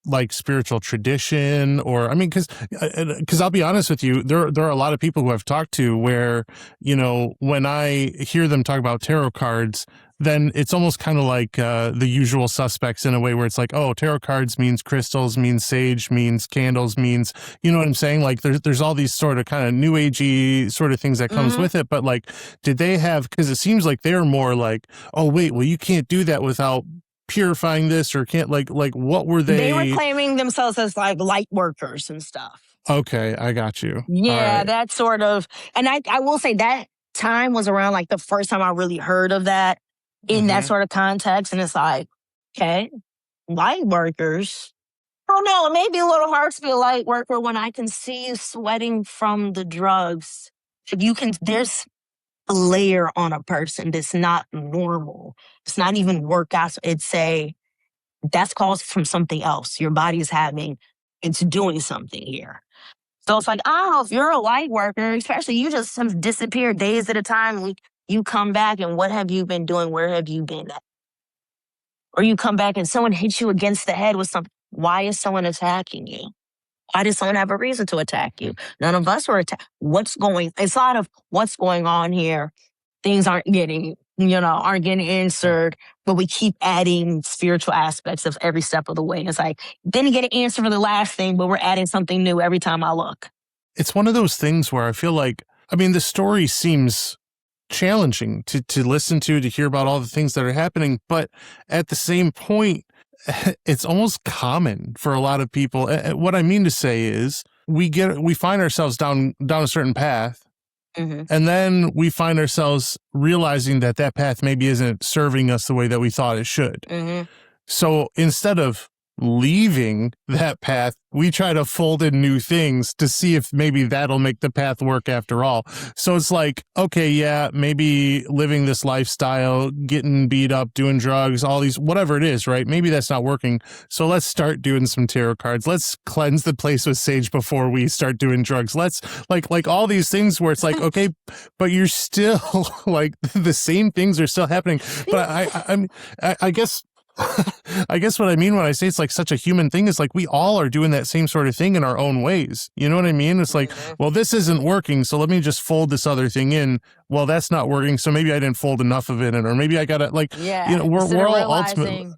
like spiritual tradition? Or I mean, because I'll be honest with you, there are a lot of people who I've talked to where, when I hear them talk about tarot cards, then it's almost kind of like the usual suspects in a way, where it's like, oh, tarot cards means crystals, means sage, means candles, means, you know what I'm saying? Like there's all these sort of kind of new agey sort of things that comes with it. But like, did they have, because it seems like they're more like, oh wait, well, you can't do that without purifying this, or can't, like what were they? They were claiming themselves as like light workers and stuff. Okay, I got you. Yeah, right. that sort of, and I will say that time was around like the first time I really heard of that in that sort of context. And it's like, okay, light workers. Oh no, it may be a little hard to be a light worker when I can see you sweating from the drugs. There's a layer on a person that's not normal. It's not even workouts. That's caused from something else. Your body is it's doing something here. So it's like, if you're a light worker, especially you just have disappeared days at a time, you come back and what have you been doing? Where have you been at? Or you come back and someone hits you against the head with something. Why is someone attacking you? Why does someone have a reason to attack you? None of us were attacked. It's a lot of what's going on here. Things aren't getting answered, but we keep adding spiritual aspects of every step of the way. And it's like, didn't get an answer for the last thing, but we're adding something new every time I look. It's one of those things where I feel like, I mean, the story seems challenging to listen to hear about all the things that are happening. But at the same point, it's almost common for a lot of people. What I mean to say is we find ourselves down a certain path. And then we find ourselves realizing that path maybe isn't serving us the way that we thought it should. So instead of leaving that path, we try to fold in new things to see if maybe that'll make the path work after all. So it's like, okay, yeah, maybe living this lifestyle, getting beat up, doing drugs, all these, whatever it is, right? Maybe that's not working. So let's start doing some tarot cards. Let's cleanse the place with sage before we start doing drugs. Let's like all these things where it's like, okay, but you're still like the same things are still happening. But I guess I guess what I mean when I say it's like such a human thing is like we all are doing that same sort of thing in our own ways. You know what I mean? It's like, well, this isn't working, so let me just fold this other thing in. Well, that's not working, so maybe I didn't fold enough of it in, or maybe I gotta we're all ultimately.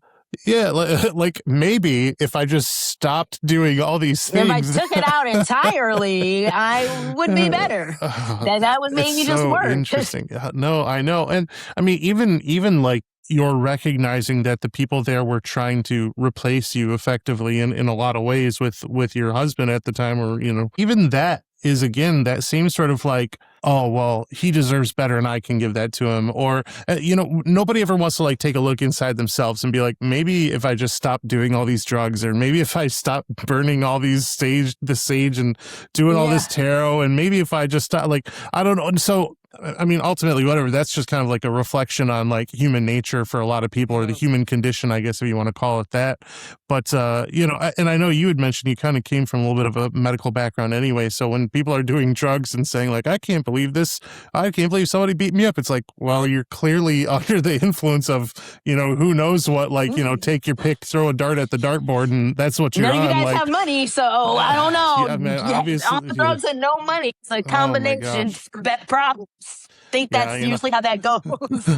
Yeah, like maybe if I just stopped doing all these things. If I took it out entirely, I would be better. That would maybe just work. Interesting. No, I know. And I mean, even like you're recognizing that the people there were trying to replace you effectively in a lot of ways with your husband at the time, or, even that is, again, that same sort of like, oh, well, he deserves better and I can give that to him. Or, nobody ever wants to like take a look inside themselves and be like, maybe if I just stop doing all these drugs, or maybe if I stop burning all the sage and doing all this tarot, and maybe if I just stop, like, I don't know. And so, I mean, ultimately, whatever, that's just kind of like a reflection on like human nature for a lot of people, or the human condition, I guess, if you want to call it that. But, and I know you had mentioned you kind of came from a little bit of a medical background anyway. So when people are doing drugs and saying like, I can't believe this, I can't believe somebody beat me up, it's like, well, you're clearly under the influence of, who knows what, like, take your pick, throw a dart at the dartboard, and that's what you're on. You guys like, have money, so I don't know. Yeah, man, obviously, on drugs and no money. It's a combination for bad problems. I think that's usually how that goes.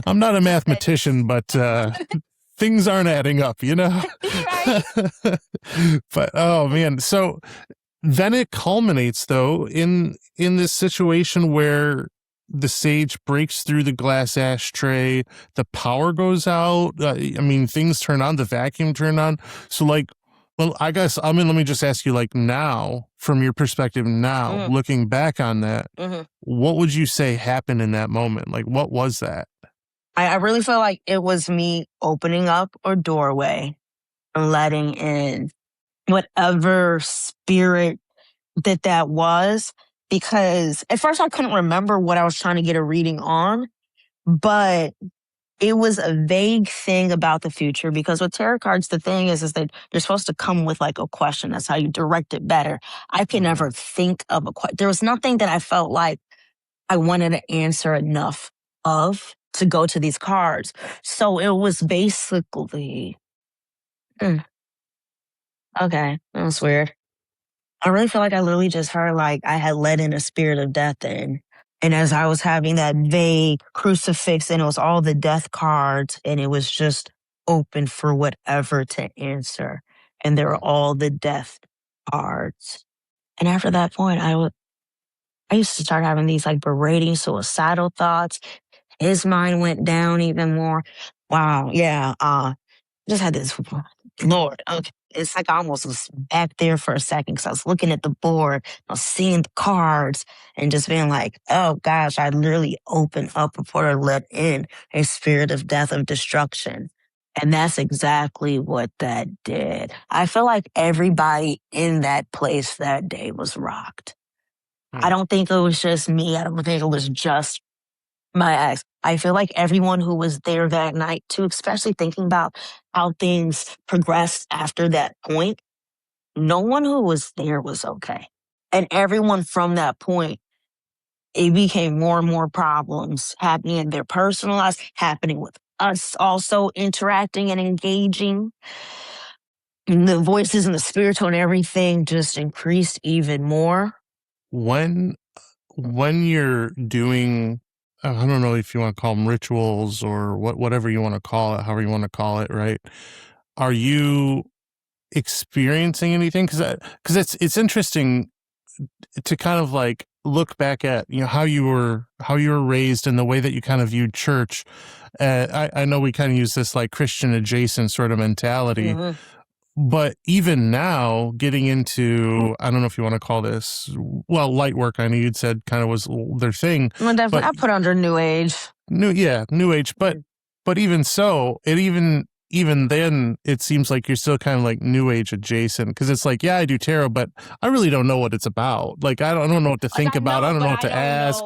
I'm not a mathematician, but things aren't adding up, Right. But oh man, so then it culminates though in this situation where the sage breaks through the glass ashtray, the power goes out. I mean, things turn on, the vacuum turned on. So like, well, I guess, let me just ask you, like, now, from your perspective now, looking back on that, what would you say happened in that moment? Like, what was that? I really feel like it was me opening up a doorway and letting in whatever spirit that was, because at first I couldn't remember what I was trying to get a reading on, but it was a vague thing about the future, because with tarot cards, the thing is that you're supposed to come with like a question. That's how you direct it better. I can never think of a question. There was nothing that I felt like I wanted to answer enough of to go to these cards. So it was basically, okay, that was weird. I really feel like I literally just heard like I had let in a spirit of death in. And as I was having that vague crucifix, and it was all the death cards, and it was just open for whatever to answer. And there were all the death cards. And after that point, I used to start having these like berating suicidal thoughts. His mind went down even more. Wow. Yeah. Just had this, Lord, okay. It's like I almost was back there for a second, because I was looking at the board, I was seeing the cards, and just being like, oh gosh, I literally opened up before I let in a spirit of death, of destruction. And that's exactly what that did. I feel like everybody in that place that day was rocked. I don't think it was just me. I don't think it was just my ex. I feel like everyone who was there that night too, especially thinking about how things progressed after that point, no one who was there was okay. And everyone from that point, it became more and more problems happening in their personal lives, happening with us also interacting and engaging. And the voices and the spiritual and everything just increased even more. When you're doing, I don't know if you want to call them rituals or whatever you want to call it, however you want to call it, right? Are you experiencing anything? Because it's interesting to kind of like look back at, you know, how you were raised and the way that you kind of viewed church. I know we kind of use this like Christian adjacent sort of mentality. But even now, getting into, I don't know if you want to call this, well, light work, I know you'd said kind of was their thing. Well, definitely, but I put under New Age. New Age. But even so, even then, it seems like you're still kind of like New Age adjacent, because it's like, yeah, I do tarot, but I really don't know what it's about. Like, I don't know what to think about. I don't know what to ask.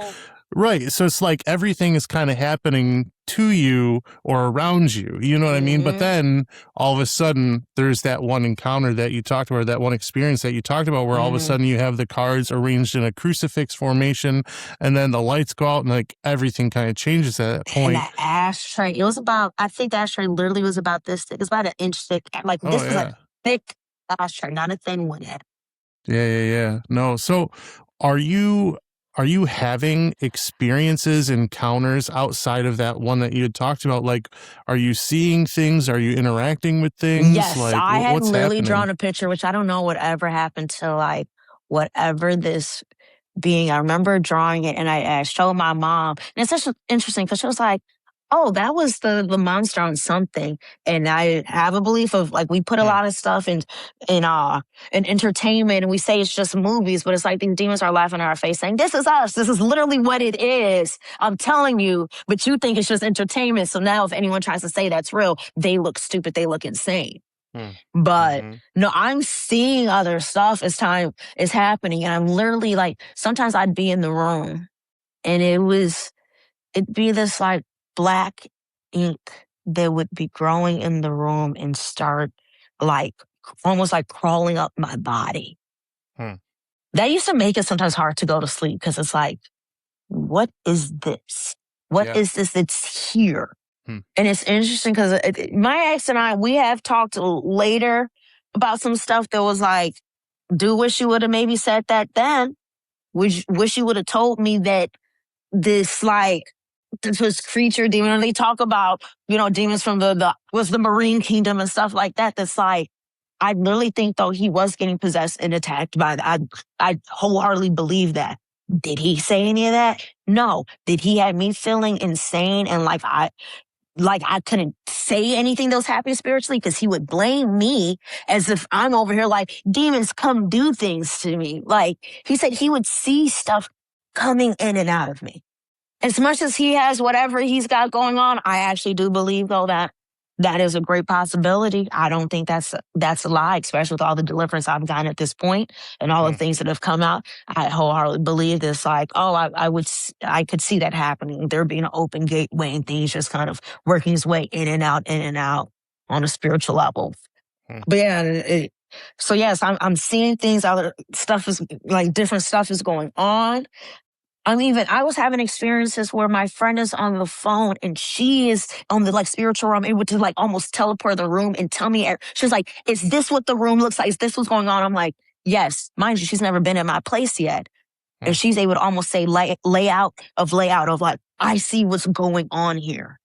Right. So it's like everything is kind of happening to you or around you. You know what I mean? But then all of a sudden there's that one encounter that you talked about, that one experience that you talked about, where all of a sudden you have the cards arranged in a crucifix formation, and then the lights go out and like everything kind of changes at that point. And that ashtray, it was about, I think the ashtray literally was about this thick. It's about an inch thick. Like this was a thick ashtray, not a thin one. Yeah. No. So are you having experiences, encounters outside of that one that you had talked about? Like, are you seeing things? Are you interacting with things? Yes, like, I had what's literally happening? drawn a picture, which I don't know what ever happened to like whatever this being. I remember drawing it, and I showed my mom. And it's such interesting, because she was like, oh, that was the monster on something. And I have a belief of like, we put a lot of stuff in entertainment, and we say it's just movies, but it's like these demons are laughing in our face saying, this is us. This is literally what it is. I'm telling you, but you think it's just entertainment. So now if anyone tries to say that's real, they look stupid. They look insane. But no, I'm seeing other stuff as time is happening. And I'm literally like, sometimes I'd be in the room, and it'd be this like black ink that would be growing in the room and start like almost like crawling up my body. That used to make it sometimes hard to go to sleep, because it's like, what is this? What is this that's here? And it's interesting because my ex and I, we have talked later about some stuff that was like, do wish you would have maybe said that then. Wish you would have told me that this like, this creature demon, and they talk about, you know, demons from the marine kingdom and stuff like that. That's like, I literally think though he was getting possessed and attacked by that. I wholeheartedly believe that. Did he say any of that? No. Did he have me feeling insane and like I couldn't say anything that was happening spiritually, because he would blame me as if I'm over here like, demons come do things to me. Like he said he would see stuff coming in and out of me. As much as he has whatever he's got going on, I actually do believe though that that is a great possibility. I don't think that's a lie, especially with all the deliverance I've gotten at this point and all the things that have come out. I wholeheartedly believe this. Like, oh, I could see that happening. There being an open gateway and things just kind of working its way in and out on a spiritual level. But yeah, so yes, I'm seeing things. Other stuff is like different stuff is going on. I was having experiences where my friend is on the phone and she is on the like spiritual realm, able to like almost teleport the room and tell me, she's like, is this what the room looks like? Is this what's going on? I'm like, yes. Mind you, she's never been in my place yet. And she's able to almost say layout of like, I see what's going on here.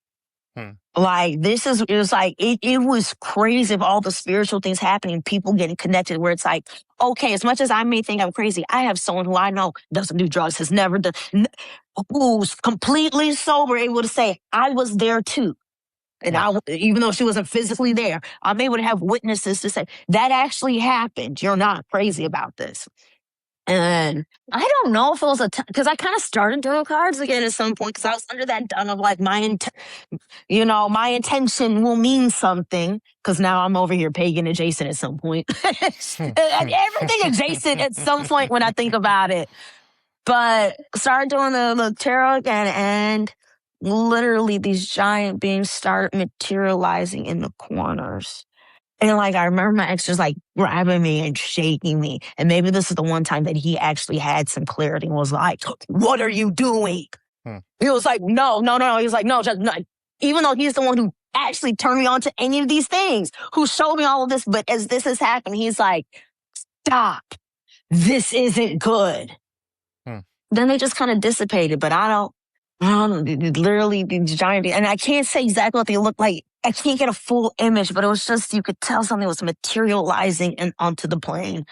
Like it was crazy of all the spiritual things happening, people getting connected where it's like, okay, as much as I may think I'm crazy, I have someone who I know doesn't do drugs, has never done, who's completely sober, able to say, I was there too. And even though she wasn't physically there, I'm able to have witnesses to say, that actually happened. You're not crazy about this. And I don't know if it was because I kind of started doing cards again at some point because I was under that done of like my intention will mean something because now I'm over here pagan adjacent at some point. Everything adjacent at some point when I think about it. But started doing the tarot again and literally these giant beings start materializing in the corners. And like, I remember my ex just like grabbing me and shaking me. And maybe this is the one time that he actually had some clarity and was like, what are you doing? He was like, no. He was like, no, just no. Even though he's the one who actually turned me on to any of these things, who showed me all of this. But as this has happened, he's like, stop. This isn't good. Then they just kind of dissipated, but I don't literally the giant, and I can't say exactly what they look like. I can't get a full image, but it was just, you could tell something was materializing and onto the plane.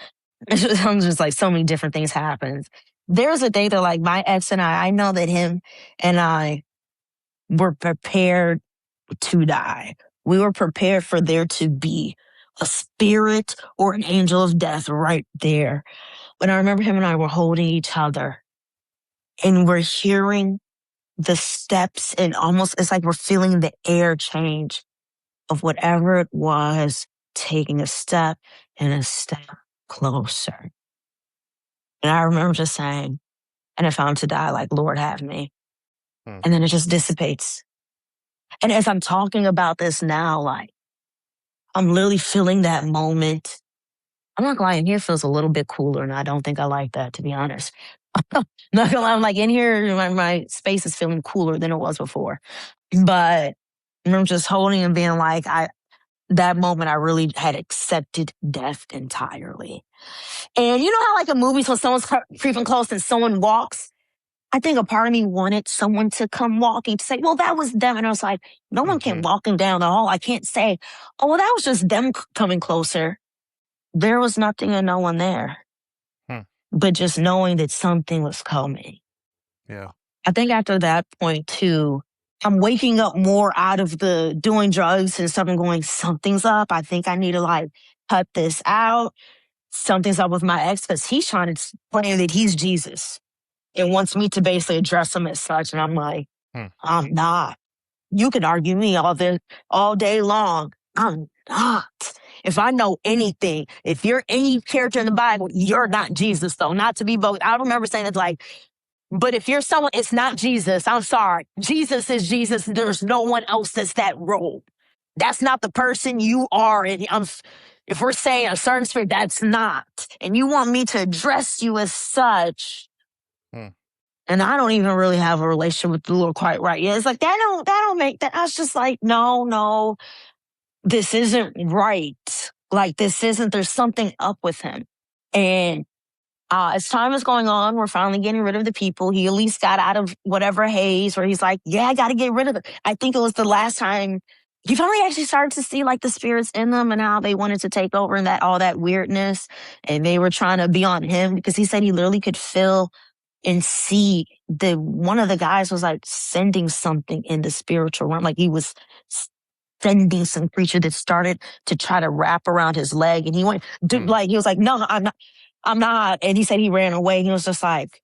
I'm just like, so many different things happened. There's a day that like my ex and I know that him and I were prepared to die. We were prepared for there to be a spirit or an angel of death right there. But I remember him and I were holding each other and we're hearing the steps and almost, it's like we're feeling the air change of whatever it was, taking a step and a step closer. And I remember just saying, and if I'm to die, like, Lord, have me. And then it just dissipates. And as I'm talking about this now, like, I'm literally feeling that moment. I'm not gonna lie, in here feels a little bit cooler, and I don't think I like that, to be honest. Not gonna lie, I'm like, in here, my space is feeling cooler than it was before. But I remember just holding and being like, that moment I really had accepted death entirely. And you know how like in movies when someone's creeping close and someone walks? I think a part of me wanted someone to come walking to say, well, that was them. And I was like, no one came walking down the hall. I can't say, oh, well, that was just them coming closer. There was nothing and no one there. But just knowing that something was coming. Yeah. I think after that point too, I'm waking up more out of the doing drugs and stuff and going, something's up. I think I need to like cut this out. Something's up with my ex because he's trying to explain that he's Jesus and wants me to basically address him as such. And I'm like, I'm not. You can argue me all day long. I'm not. If I know anything, if you're any character in the Bible, you're not Jesus, though. Not to be both. I remember saying it's like, but if you're someone, it's not Jesus. I'm sorry. Jesus is Jesus. There's no one else that's that role. That's not the person you are. And if we're saying a certain spirit, that's not. And you want me to address you as such. And I don't even really have a relationship with the Lord quite right yet. It's like, that don't make that. I was just like, no, this isn't right. Like, there's something up with him. And as time is going on, we're finally getting rid of the people. He at least got out of whatever haze where he's like, yeah, I got to get rid of it. I think it was the last time he finally actually started to see like the spirits in them and how they wanted to take over and that all that weirdness. And they were trying to be on him because he said he literally could feel and see one of the guys was like sending something in the spiritual realm. Like he was sending some creature that started to try to wrap around his leg. And he went, like, he was like, no, I'm not. And he said he ran away. He was just like,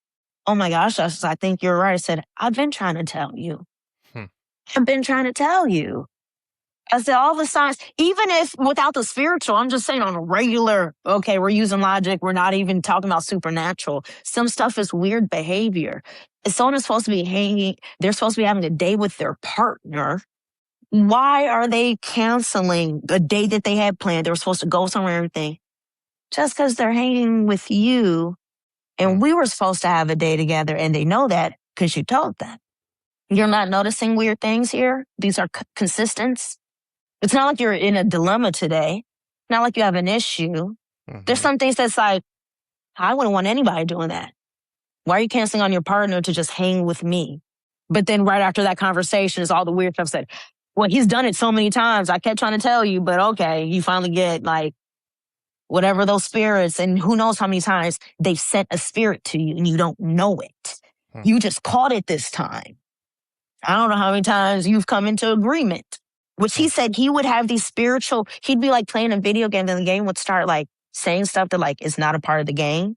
oh my gosh, I think you're right. I said, I've been trying to tell you. I've been trying to tell you. I said, all the signs, even if without the spiritual, I'm just saying on a regular, okay, we're using logic. We're not even talking about supernatural. Some stuff is weird behavior. If someone is supposed to be hanging, they're supposed to be having a day with their partner. Why are they canceling a day that they had planned? They were supposed to go somewhere and everything. Just because they're hanging with you and we were supposed to have a day together and they know that because you told them. You're not noticing weird things here? These are consistent. It's not like you're in a dilemma today. Not like you have an issue. There's some things that's like, I wouldn't want anybody doing that. Why are you canceling on your partner to just hang with me? But then right after that conversation is all the weird stuff said, well, he's done it so many times. I kept trying to tell you, but okay, you finally get like whatever those spirits, and who knows how many times they've sent a spirit to you and you don't know it. You just caught it this time. I don't know how many times you've come into agreement, which he said he would have these spiritual, he'd be like playing a video game and the game would start like saying stuff that like is not a part of the game.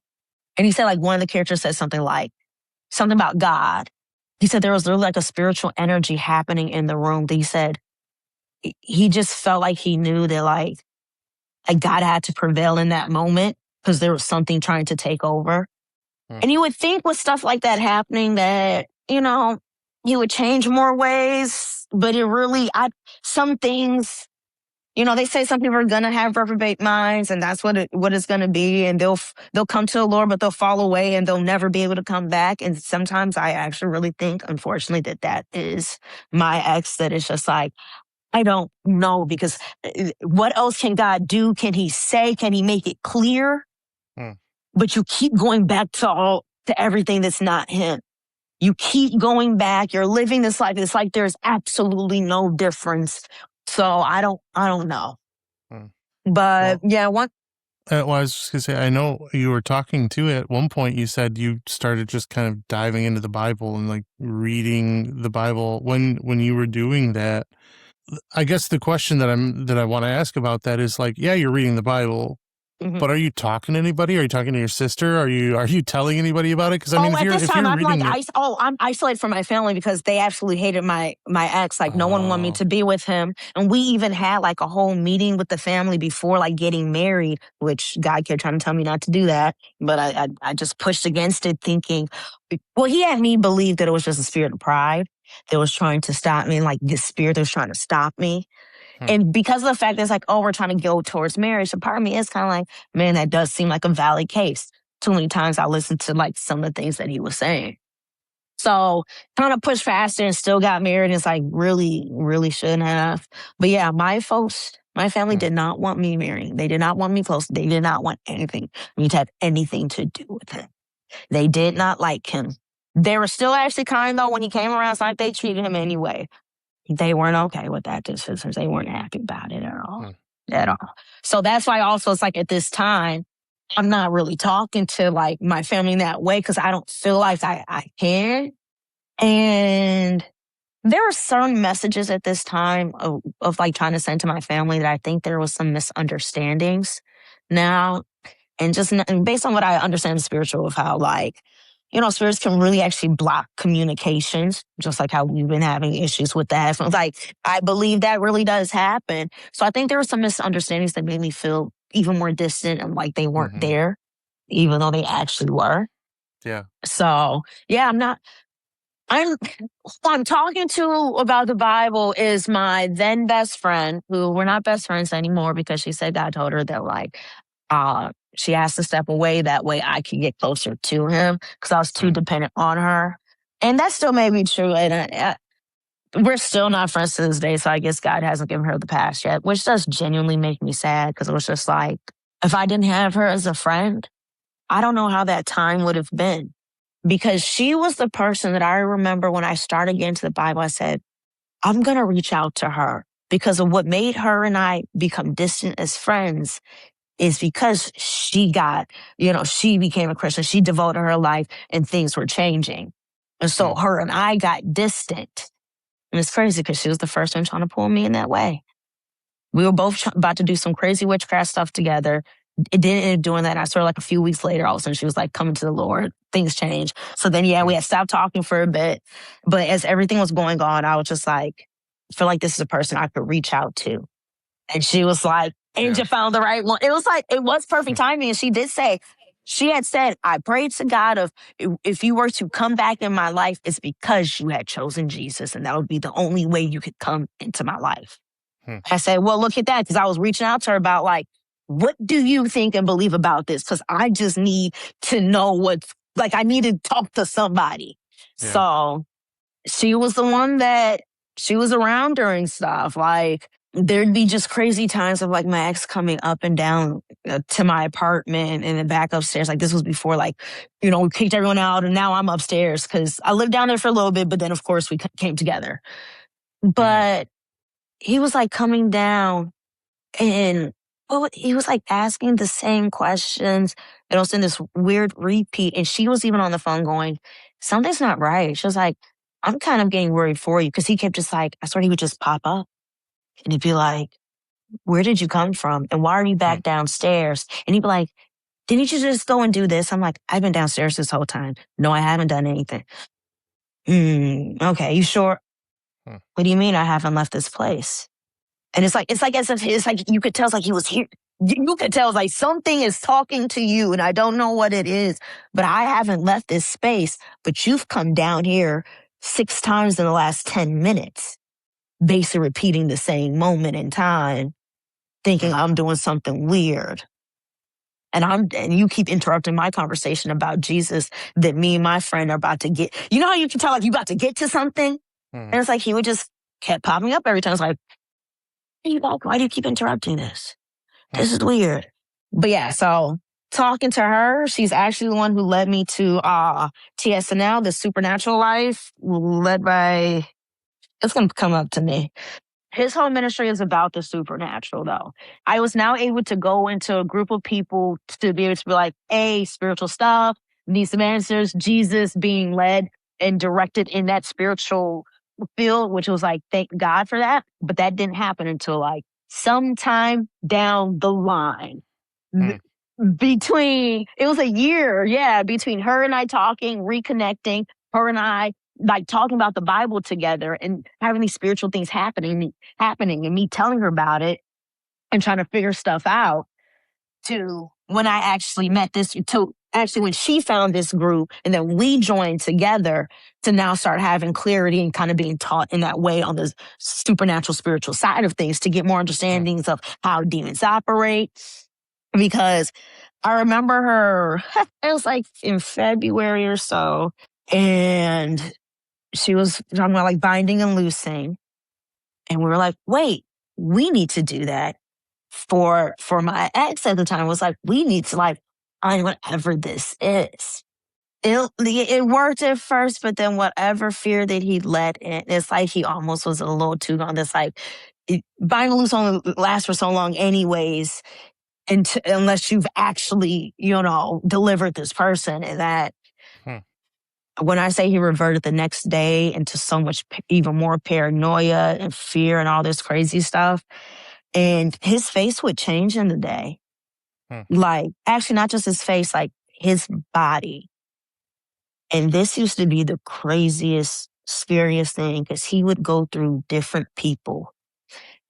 And he said like one of the characters said something about God. He said there was literally like a spiritual energy happening in the room that he said he just felt like he knew that like God had to prevail in that moment because there was something trying to take over. And you would think with stuff like that happening that, you know, you would change more ways, but it really, some things, you know, they say some people are going to have reprobate minds and that's what it's going to be. And they'll come to the Lord, but they'll fall away and they'll never be able to come back. And sometimes I actually really think, unfortunately, that is my ex, that it's just like, I don't know, because what else can God do? Can he say, can he make it clear? But you keep going back to everything that's not him. You keep going back. You're living this life. It's like there's absolutely no difference. So I don't know. But yeah, well, I was just gonna say, I know you were talking too. At one point, you said you started just kind of diving into the Bible and like reading the Bible. When you were doing that, I guess the question that I want to ask about that is like, yeah, you're reading the Bible. But are you talking to anybody? Are you talking to your sister? Are you telling anybody about it? Because I mean, at this time, I'm like, I'm isolated from my family because they absolutely hated my ex. Like, no one wanted me to be with him, and we even had like a whole meeting with the family before like getting married, which God kept trying to tell me not to do that, but I just pushed against it, thinking, well, he had me believe that it was just a spirit of pride that was trying to stop me, like this spirit that was trying to stop me. And because of the fact that it's like, oh, we're trying to go towards marriage, so part of me is kind of like, man, that does seem like a valid case. Too many times I listened to like some of the things that he was saying. So kind of pushed faster and still got married. And it's like, really, really shouldn't have. But yeah, my family did not want me married. They did not want me close. They did not want me to have anything to do with him. They did not like him. They were still actually kind though when he came around. It's like they treated him anyway. They weren't okay with that decision. They weren't happy about it at all. So that's why also it's like at this time, I'm not really talking to like my family in that way because I don't feel like I can. And there were certain messages at this time of like trying to send to my family that I think there was some misunderstandings now. And just based on what I understand spiritual of how like, you know, spirits can really actually block communications, just like how we've been having issues with that. So like, I believe that really does happen. So I think there were some misunderstandings that made me feel even more distant and like they weren't there, even though they actually were. Yeah. So yeah, who I'm talking to about the Bible is my then best friend, who we're not best friends anymore because she said God told her that like, she has to step away. That way I can get closer to him because I was too dependent on her. And that still may be true. And we're still not friends to this day. So I guess God hasn't given her the pass yet, which does genuinely make me sad because it was just like, if I didn't have her as a friend, I don't know how that time would have been. Because she was the person that I remember when I started getting to the Bible, I said, I'm going to reach out to her because of what made her and I become distant as friends is because she became a Christian. She devoted her life and things were changing. And so her and I got distant. And it's crazy because she was the first one trying to pull me in that way. We were both about to do some crazy witchcraft stuff together. It didn't end up doing that. I saw her like a few weeks later, all of a sudden she was like coming to the Lord. Things changed. So then, yeah, we had stopped talking for a bit. But as everything was going on, I was just like, feel like this is a person I could reach out to. And she was like, and you found the right one. It was like, it was perfect timing. And she did say, she had said, I prayed to God of if you were to come back in my life, it's because you had chosen Jesus. And that would be the only way you could come into my life. I said, well, look at that. Because I was reaching out to her about like, what do you think and believe about this? Because I just need to know what's like, I need to talk to somebody. Yeah. So she was the one that she was around during stuff. Like, there'd be just crazy times of like my ex coming up and down to my apartment and then back upstairs. Like this was before like, we kicked everyone out and now I'm upstairs because I lived down there for a little bit, but then of course we came together. But he was like coming down and he was like asking the same questions and also in this weird repeat. And she was even on the phone going, something's not right. She was like, I'm kind of getting worried for you. Cause he kept just like, I swear he would just pop up. And he'd be like, where did you come from? And why are you back downstairs? And he'd be like, didn't you just go and do this? I'm like, I've been downstairs this whole time. No, I haven't done anything. Okay, you sure? What do you mean I haven't left this place? And it's like as if it's like you could tell it's like he was here. You could tell it's like something is talking to you and I don't know what it is, but I haven't left this space. But you've come down here 6 times in the last 10 minutes. Basically repeating the same moment in time, thinking I'm doing something weird. And you keep interrupting my conversation about Jesus that me and my friend are about to get. You know how you can tell like you about to get to something? And it's like he would just kept popping up every time. It's like, why do you keep interrupting this? This is weird. But yeah, so talking to her, she's actually the one who led me to TSNL, the Supernatural Life, led by, it's going to come up to me. His whole ministry is about the supernatural, though. I was now able to go into a group of people to be able to be like, spiritual stuff, need some answers, Jesus being led and directed in that spiritual field, which was like, thank God for that. But that didn't happen until like sometime down the line. It was a year, between her and I talking, reconnecting, her and I like talking about the Bible together and having these spiritual things happening and me telling her about it and trying to figure stuff out to when I actually when she found this group and then we joined together to now start having clarity and kind of being taught in that way on the supernatural spiritual side of things to get more understandings of how demons operate. Because I remember her, it was like in February or so, and she was talking about like binding and loosing. And we were like, wait, we need to do that. For my ex at the time was like, we need to like find whatever this is. It worked at first, but then whatever fear that he let in, it's like he almost was a little too on this like, binding and loose only lasts for so long anyways. Unless you've actually, delivered this person. And that when I say he reverted the next day into so much even more paranoia and fear and all this crazy stuff, and his face would change in the day. Like, actually not just his face, like his body. And this used to be the craziest, scariest thing because he would go through different people.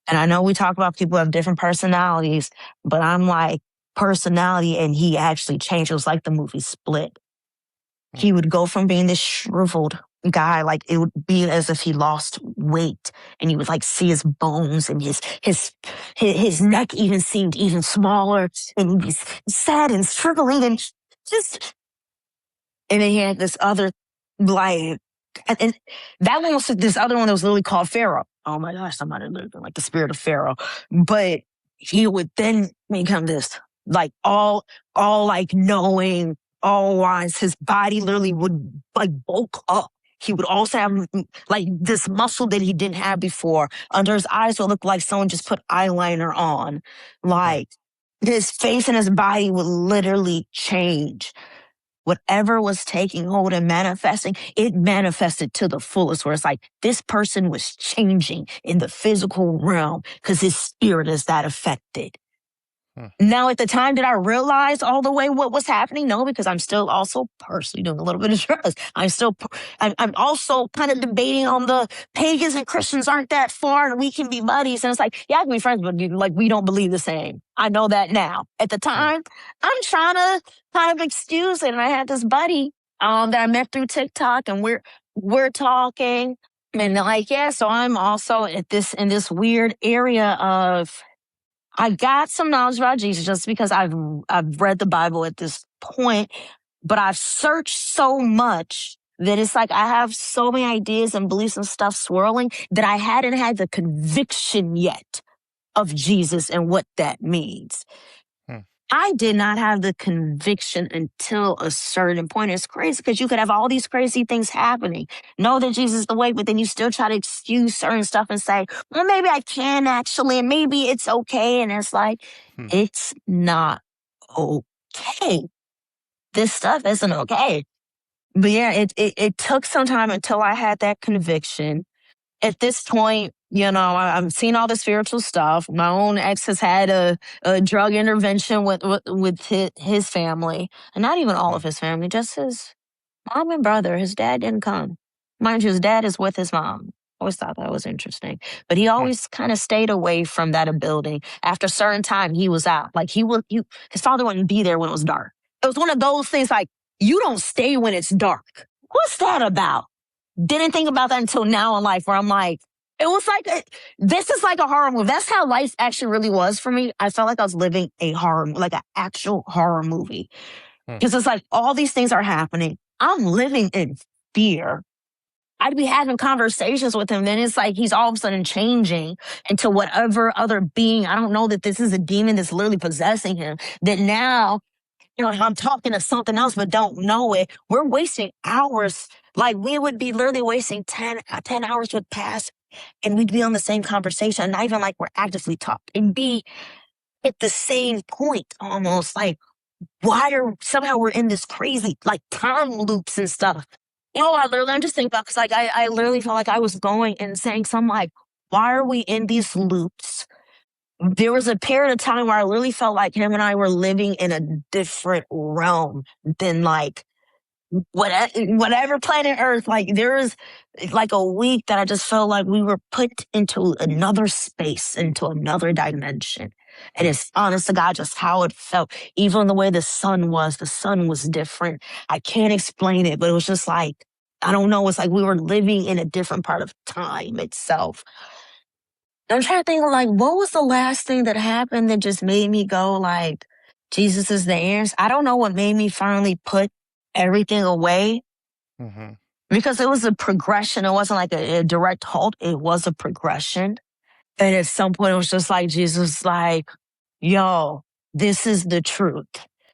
And I know we talk about people who have different personalities, but I'm like, personality, and he actually changed. It was like the movie Split. He would go from being this shriveled guy, like it would be as if he lost weight, and you would like see his bones and his neck even seemed even smaller, and he'd be sad and struggling and then he had this other like, and that one was this other one that was literally called Pharaoh. Oh my gosh, somebody lived like the spirit of Pharaoh. But he would then become this like all like knowing, all wise. His body literally would like bulk up. He would also have like this muscle that he didn't have before. Under his eyes would look like someone just put eyeliner on. Like his face and his body would literally change. Whatever was taking hold and manifesting, it manifested to the fullest, where it's like this person was changing in the physical realm because his spirit is that affected. Now, at the time, did I realize all the way what was happening? No, because I'm still also personally doing a little bit of drugs. I'm also kind of debating on the pagans and Christians aren't that far and we can be buddies. And it's like, yeah, I can be friends, but like we don't believe the same. I know that now. At the time, I'm trying to kind of excuse it. And I had this buddy that I met through TikTok, and we're talking. And like, yeah, so I'm also in this weird area of I got some knowledge about Jesus just because I've read the Bible at this point, but I've searched so much that it's like I have so many ideas and beliefs and stuff swirling that I hadn't had the conviction yet of Jesus and what that means. I did not have the conviction until a certain point. It's crazy because you could have all these crazy things happening. Know that Jesus is the way, but then you still try to excuse certain stuff and say, well, maybe I can actually, and maybe it's okay. And it's like, it's not okay. This stuff isn't okay. But yeah, it took some time until I had that conviction. At this point, I've seen all the spiritual stuff. My own ex has had a drug intervention with his family, and not even all of his family, just his mom and brother. His dad didn't come. Mind you, his dad is with his mom. I always thought that was interesting. But he always kind of stayed away from that building. After a certain time, he was out. Like his father wouldn't be there when it was dark. It was one of those things like, you don't stay when it's dark. What's that about? Didn't think about that until now in life, where I'm like, it was like, this is like a horror movie. That's how life actually really was for me. I felt like I was living a horror, like an actual horror movie. Because it's like all these things are happening. I'm living in fear. I'd be having conversations with him. Then it's like he's all of a sudden changing into whatever other being. I don't know that this is a demon that's literally possessing him. That now, I'm talking to something else, but don't know it. We're wasting hours. Like we would be literally wasting 10 hours would pass and we'd be on the same conversation. Not even like we're actively talking and be at the same point almost like, somehow we're in this crazy like time loops and stuff. I'm just thinking about, because like I literally felt like I was going and saying something like, why are we in these loops? There was a period of time where I really felt like him and I were living in a different realm than like whatever planet Earth. Like there was like a week that I just felt like we were put into another space, into another dimension. And it's honest to God just how it felt. Even the way the sun was different. I can't explain it, but it was just like, I don't know. It's like we were living in a different part of time itself. I'm trying to think of like, what was the last thing that happened that just made me go like, Jesus is the answer? I don't know what made me finally put everything away. Because it was a progression. It wasn't like a direct halt. It was a progression. And at some point it was just like, Jesus, like, yo, this is the truth.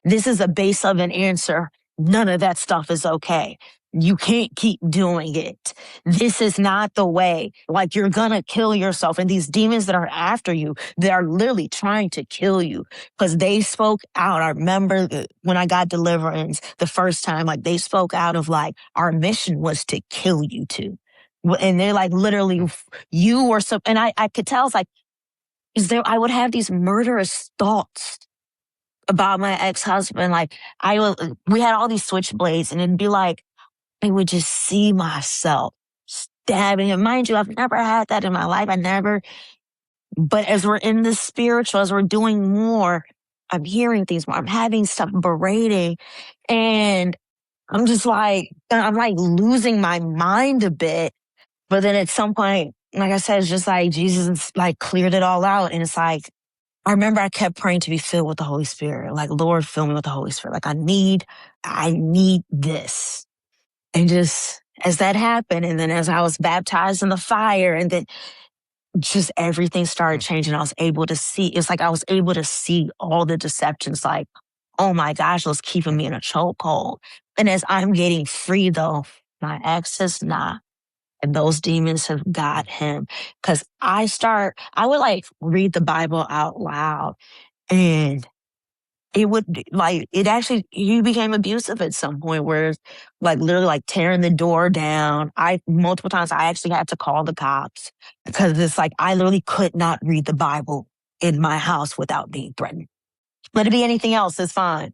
This is a base of an answer. None of that stuff is okay. You can't keep doing it. This is not the way. Like, you're gonna kill yourself. And these demons that are after you, they are literally trying to kill you because they spoke out. I remember when I got deliverance the first time, like they spoke out of like, our mission was to kill you too. And they're like, literally, you or so. And I could tell, it's like, I would have these murderous thoughts about my ex-husband. Like we had all these switchblades, and it'd be like, I would just see myself stabbing him. Mind you, I've never had that in my life. But as we're in the spiritual, as we're doing more, I'm hearing things more. I'm having stuff berating, and I'm like losing my mind a bit. But then at some point, like I said, it's just like Jesus like cleared it all out. And it's like, I remember I kept praying to be filled with the Holy Spirit. Like, Lord, fill me with the Holy Spirit. Like, I need this. And just as that happened, and then as I was baptized in the fire, and then just everything started changing. I was able to see, it's like I was able to see all the deceptions, like, oh my gosh, it was keeping me in a chokehold. And as I'm getting free though, my ex is not. And those demons have got him. Cause I would like read the Bible out loud, and he became abusive at some point, where like literally like tearing the door down. Multiple times I actually had to call the cops because it's like, I literally could not read the Bible in my house without being threatened. Let it be anything else, it's fine.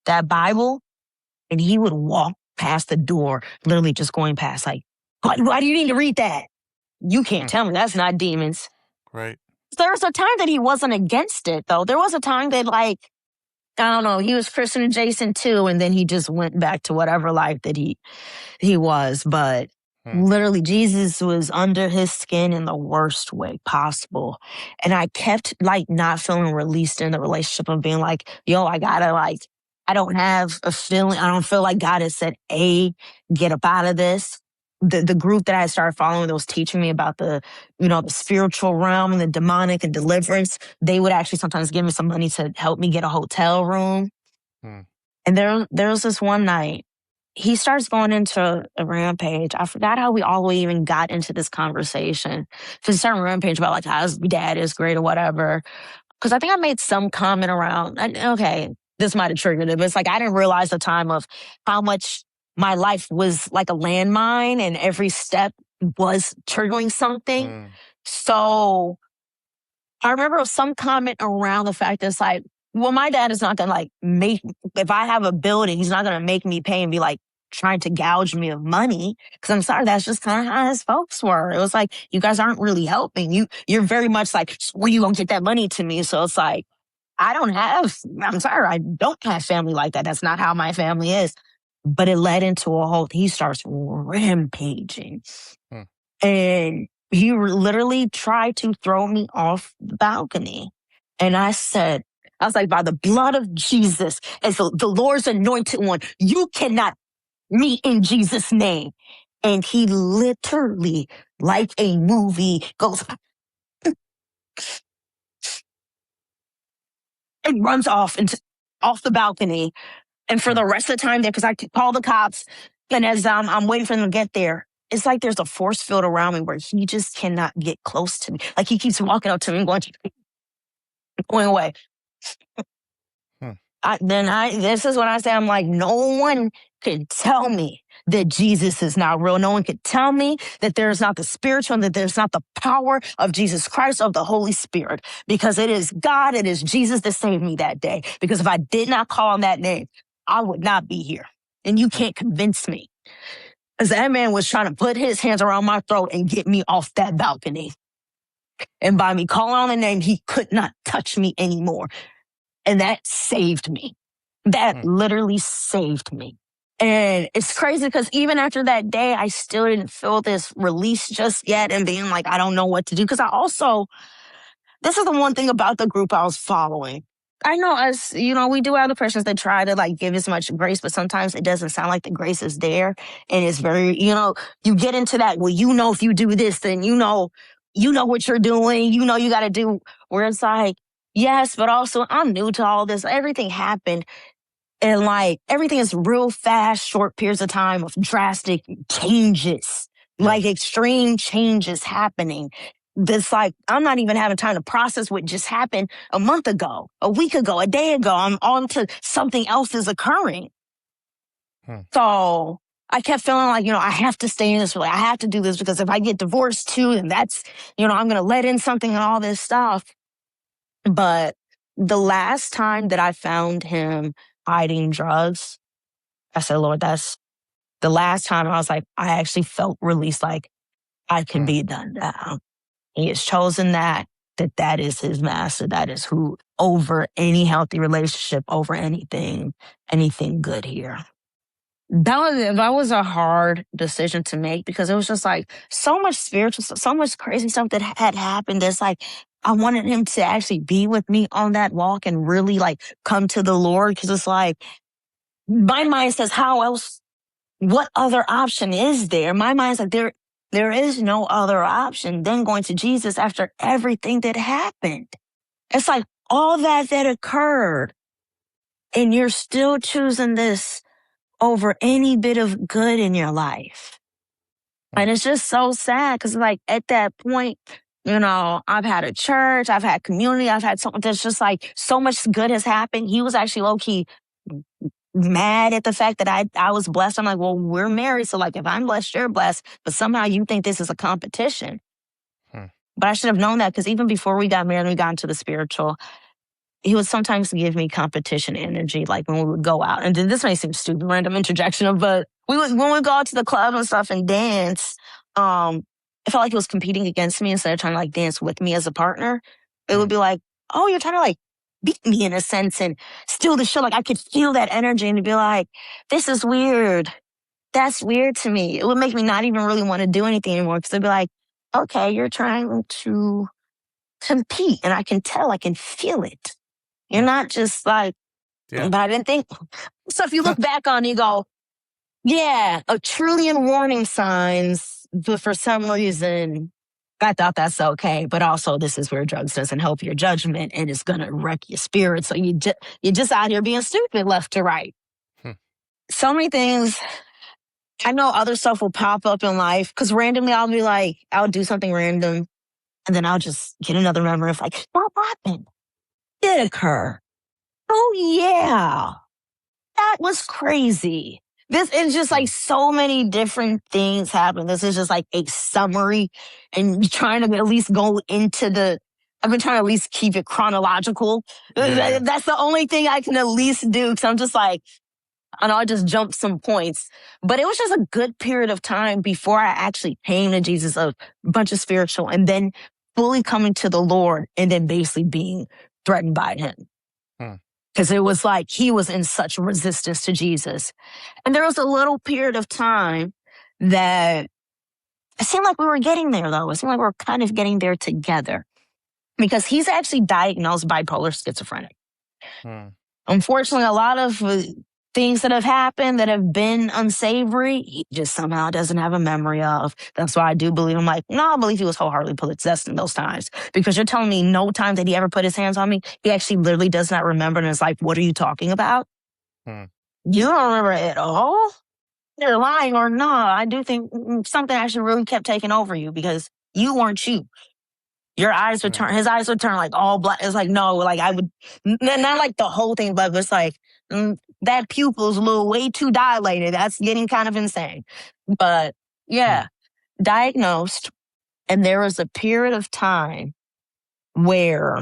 That Bible, and he would walk past the door, literally just going past, like, why do you need to read that? You can't tell me that's not demons. Right. There was a time that he wasn't against it, though. There was a time that, like, I don't know, he was Christian adjacent too, and then he just went back to whatever life that he was. But literally, Jesus was under his skin in the worst way possible. And I kept, like, not feeling released in the relationship of being like, yo, I gotta, like, I don't have a feeling. I don't feel like God has said, get up out of this. The group that I started following that was teaching me about the spiritual realm and the demonic and deliverance, they would actually sometimes give me some money to help me get a hotel room. And there was this one night, he starts going into a rampage. I forgot how we all even got into this conversation. Because he started a rampage about, like, how his dad is great or whatever. Because I think I made some comment around, okay, this might have triggered it, but it's like I didn't realize the time of how much my life was like a landmine and every step was triggering something. So I remember some comment around the fact that it's like, well, my dad is not going to, like, if I have a building, he's not going to make me pay and be like trying to gouge me of money. Cause I'm sorry, that's just kind of how his folks were. It was like, you guys aren't really helping. You're very much like, when you gonna get that money to me? So it's like, I'm sorry, I don't have family like that. That's not how my family is. But it led into he starts rampaging. And he literally tried to throw me off the balcony. And I was like, by the blood of Jesus, as the Lord's anointed one, you cannot meet in Jesus' name. And he literally, like a movie, goes and runs off the balcony. And for the rest of the time there, because I call the cops, and as I'm waiting for them to get there, it's like there's a force field around me where he just cannot get close to me. Like, he keeps walking up to me and going away. This is when I say, I'm like, no one could tell me that Jesus is not real. No one could tell me that there is not the spiritual and that there's not the power of Jesus Christ, of the Holy Spirit, because it is God, it is Jesus that saved me that day. Because if I did not call on that name, I would not be here. And you can't convince me. Because that man was trying to put his hands around my throat and get me off that balcony. And by me calling on the name, he could not touch me anymore. And that saved me. That literally saved me. And it's crazy because even after that day, I still didn't feel this release just yet and being like, I don't know what to do. Because this is the one thing about the group I was following. I know us, we do have the Christians that try to, like, give as much grace, but sometimes it doesn't sound like the grace is there. And it's very, you get into that, well, if you do this, then you know what you're doing, you got to do, where it's like, yes, but also I'm new to all this. Everything happened. And, like, everything is real fast, short periods of time of drastic changes, like extreme changes happening. This, like, I'm not even having time to process what just happened a month ago, a week ago, a day ago. I'm on to something else is occurring. So I kept feeling like, I have to stay in this relationship. I have to do this because if I get divorced too, then that's, I'm going to let in something and all this stuff. But the last time that I found him hiding drugs, I said, Lord, that's the last time I was like, I actually felt released, like I can be done now. He has chosen that is his master. That is who over any healthy relationship, over anything good here. That was a hard decision to make because it was just like so much spiritual, so much crazy stuff that had happened. It's like, I wanted him to actually be with me on that walk and really, like, come to the Lord. Cause it's like, my mind says, how else, what other option is there? My mind's like, there is no other option than going to Jesus after everything that happened. It's like all that occurred, and you're still choosing this over any bit of good in your life. And it's just so sad because, like, at that point, I've had a church, I've had community, I've had something that's just like so much good has happened. He was actually low-key mad at the fact that I was blessed. I'm like, well, we're married. So, like, if I'm blessed, you're blessed. But somehow you think this is a competition. But I should have known that because even before we got married, we got into the spiritual. he would sometimes give me competition energy, like when we would go out. And then this may seem stupid, random interjection, but when we go out to the club and stuff and dance, it felt like he was competing against me instead of trying to like dance with me as a partner. It would be like, oh, you're trying to like beat me in a sense and steal the show. Like I could feel that energy and be like, this is weird. That's weird to me. It would make me not even really want to do anything anymore because they'd be like, okay, you're trying to compete and I can tell, I can feel it. You're not just like, but I didn't think. So if you look back on it, you go, yeah, a trillion warning signs, but for some reason, I thought that's okay. But also, this is where drugs doesn't help your judgment and it's going to wreck your spirit. So you're just out here being stupid left to right. So many things. I know other stuff will pop up in life because randomly I'll be like, I'll do something random and then I'll just get another memory of like, what happened? Did occur. Oh, yeah. That was crazy. This is just like so many different things happen. This is just like a summary and trying to at least go into I've been trying to at least keep it chronological. Yeah. That's the only thing I can at least do because I'm just like, I know I just jumped some points, but it was just a good period of time before I actually came to Jesus, a bunch of spiritual and then fully coming to the Lord and then basically being threatened by him. Because it was like he was in such resistance to Jesus. And there was a little period of time that it seemed like we were getting there, though. It seemed like we were kind of getting there together. Because he's actually diagnosed bipolar schizophrenic. Unfortunately, a lot of things that have happened that have been unsavory, he just somehow doesn't have a memory of. That's why I do believe. I'm like, no, I believe he was wholeheartedly possessed in those times. Because you're telling me no time that he ever put his hands on me, he actually literally does not remember. And it's like, what are you talking about? You don't remember it at all? You're lying or not. I do think something actually really kept taking over you because you weren't you. Your eyes would turn, his eyes would turn like all black. It's like, no, like I would, not like the whole thing, but it's like, that pupil's a little way too dilated. That's getting kind of insane. But yeah, diagnosed. And there was a period of time where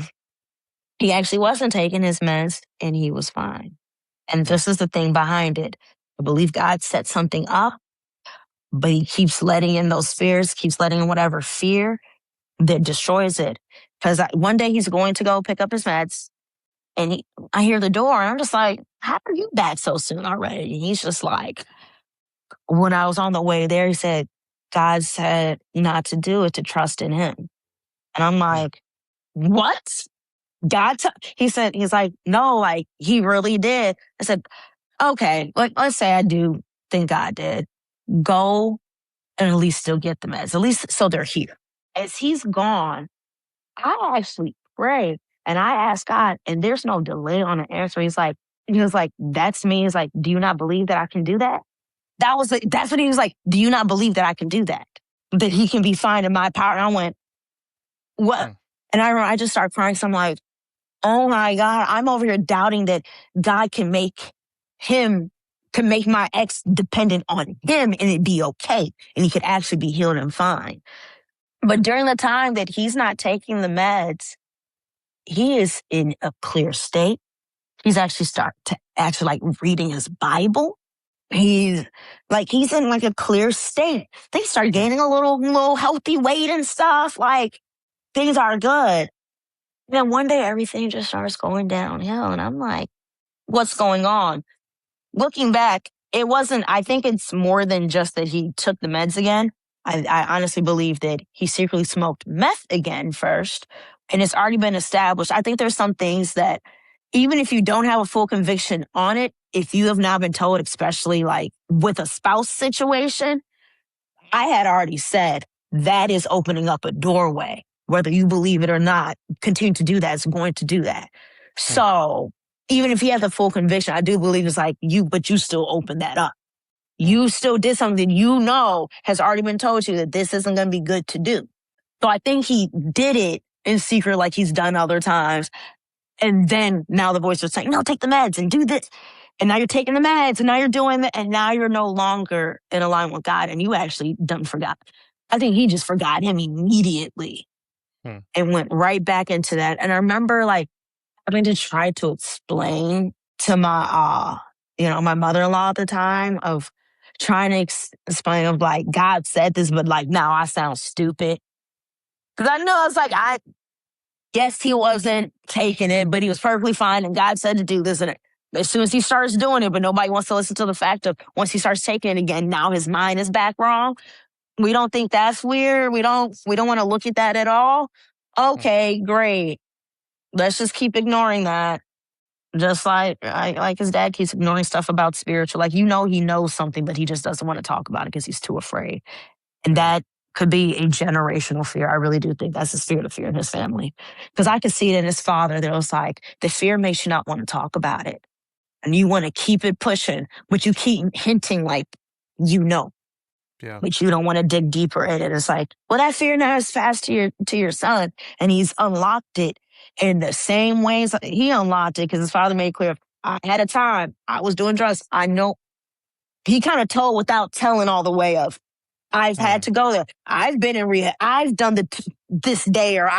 he actually wasn't taking his meds and he was fine. And this is the thing behind it. I believe God set something up, but he keeps letting in those fears, keeps letting in whatever fear that destroys it. Because one day he's going to go pick up his meds and I hear the door and I'm just like, how are you back so soon already? And he's just like, when I was on the way there, he said, God said not to do it, to trust in him. And I'm like, what? He's like, no, like he really did. I said, okay, let's say I do think God did. Go and at least still get the meds, at least so they're here. As he's gone, I actually pray and I ask God, and there's no delay on the answer. He was like, that's me. He's like, do you not believe that I can do that? That's what he was like. Do you not believe that I can do that? That he can be fine in my power? And I went, what? And I remember I just started crying. So I'm like, oh my God, I'm over here doubting that God can make my ex dependent on him and it'd be okay. And he could actually be healed and fine. But during the time that he's not taking the meds, he is in a clear state. He's actually like reading his Bible. He's in like a clear state. They start gaining a little healthy weight and stuff. Like things are good. And then one day everything just starts going downhill. And I'm like, what's going on? Looking back, I think it's more than just that he took the meds again. I honestly believe that he secretly smoked meth again first. And it's already been established. I think there's some things that even if you don't have a full conviction on it, if you have now been told, especially like with a spouse situation, I had already said that is opening up a doorway. Whether you believe it or not, continue to do that. It's going to do that. So even if he has a full conviction, I do believe it's like but you still open that up. You still did something that has already been told you that this isn't going to be good to do. So I think he did it in secret like he's done other times. And then now the voice is saying, no, take the meds and do this. And now you're taking the meds and now you're doing that. And now you're no longer in alignment with God. And you actually done forgot. I think he just forgot him immediately and went right back into that. And I remember like having to try to explain to my, my mother-in-law at the time of trying to explain of like, God said this, but like now I sound stupid. Cause I know it's like, I guess he wasn't taking it, but he was perfectly fine. And God said to do this. And as soon as he starts doing it, but nobody wants to listen to the fact of once he starts taking it again, now his mind is back wrong. We don't think that's weird. We don't want to look at that at all. Okay, great. Let's just keep ignoring that. Just like his dad keeps ignoring stuff about spiritual. Like, he knows something, but he just doesn't want to talk about it because he's too afraid. And that could be a generational fear. I really do think that's the spirit of fear in his family. Because I could see it in his father. That was like, the fear makes you not want to talk about it. And you want to keep it pushing, but you keep hinting like, but you don't want to dig deeper in it. It's like, well, that fear now is fast to your son. And he's unlocked it in the same ways he unlocked it because his father made clear, I had a time, I was doing drugs. I know. He kind of told without telling all the way of, I've had to go there. I've been in rehab. I've done this day or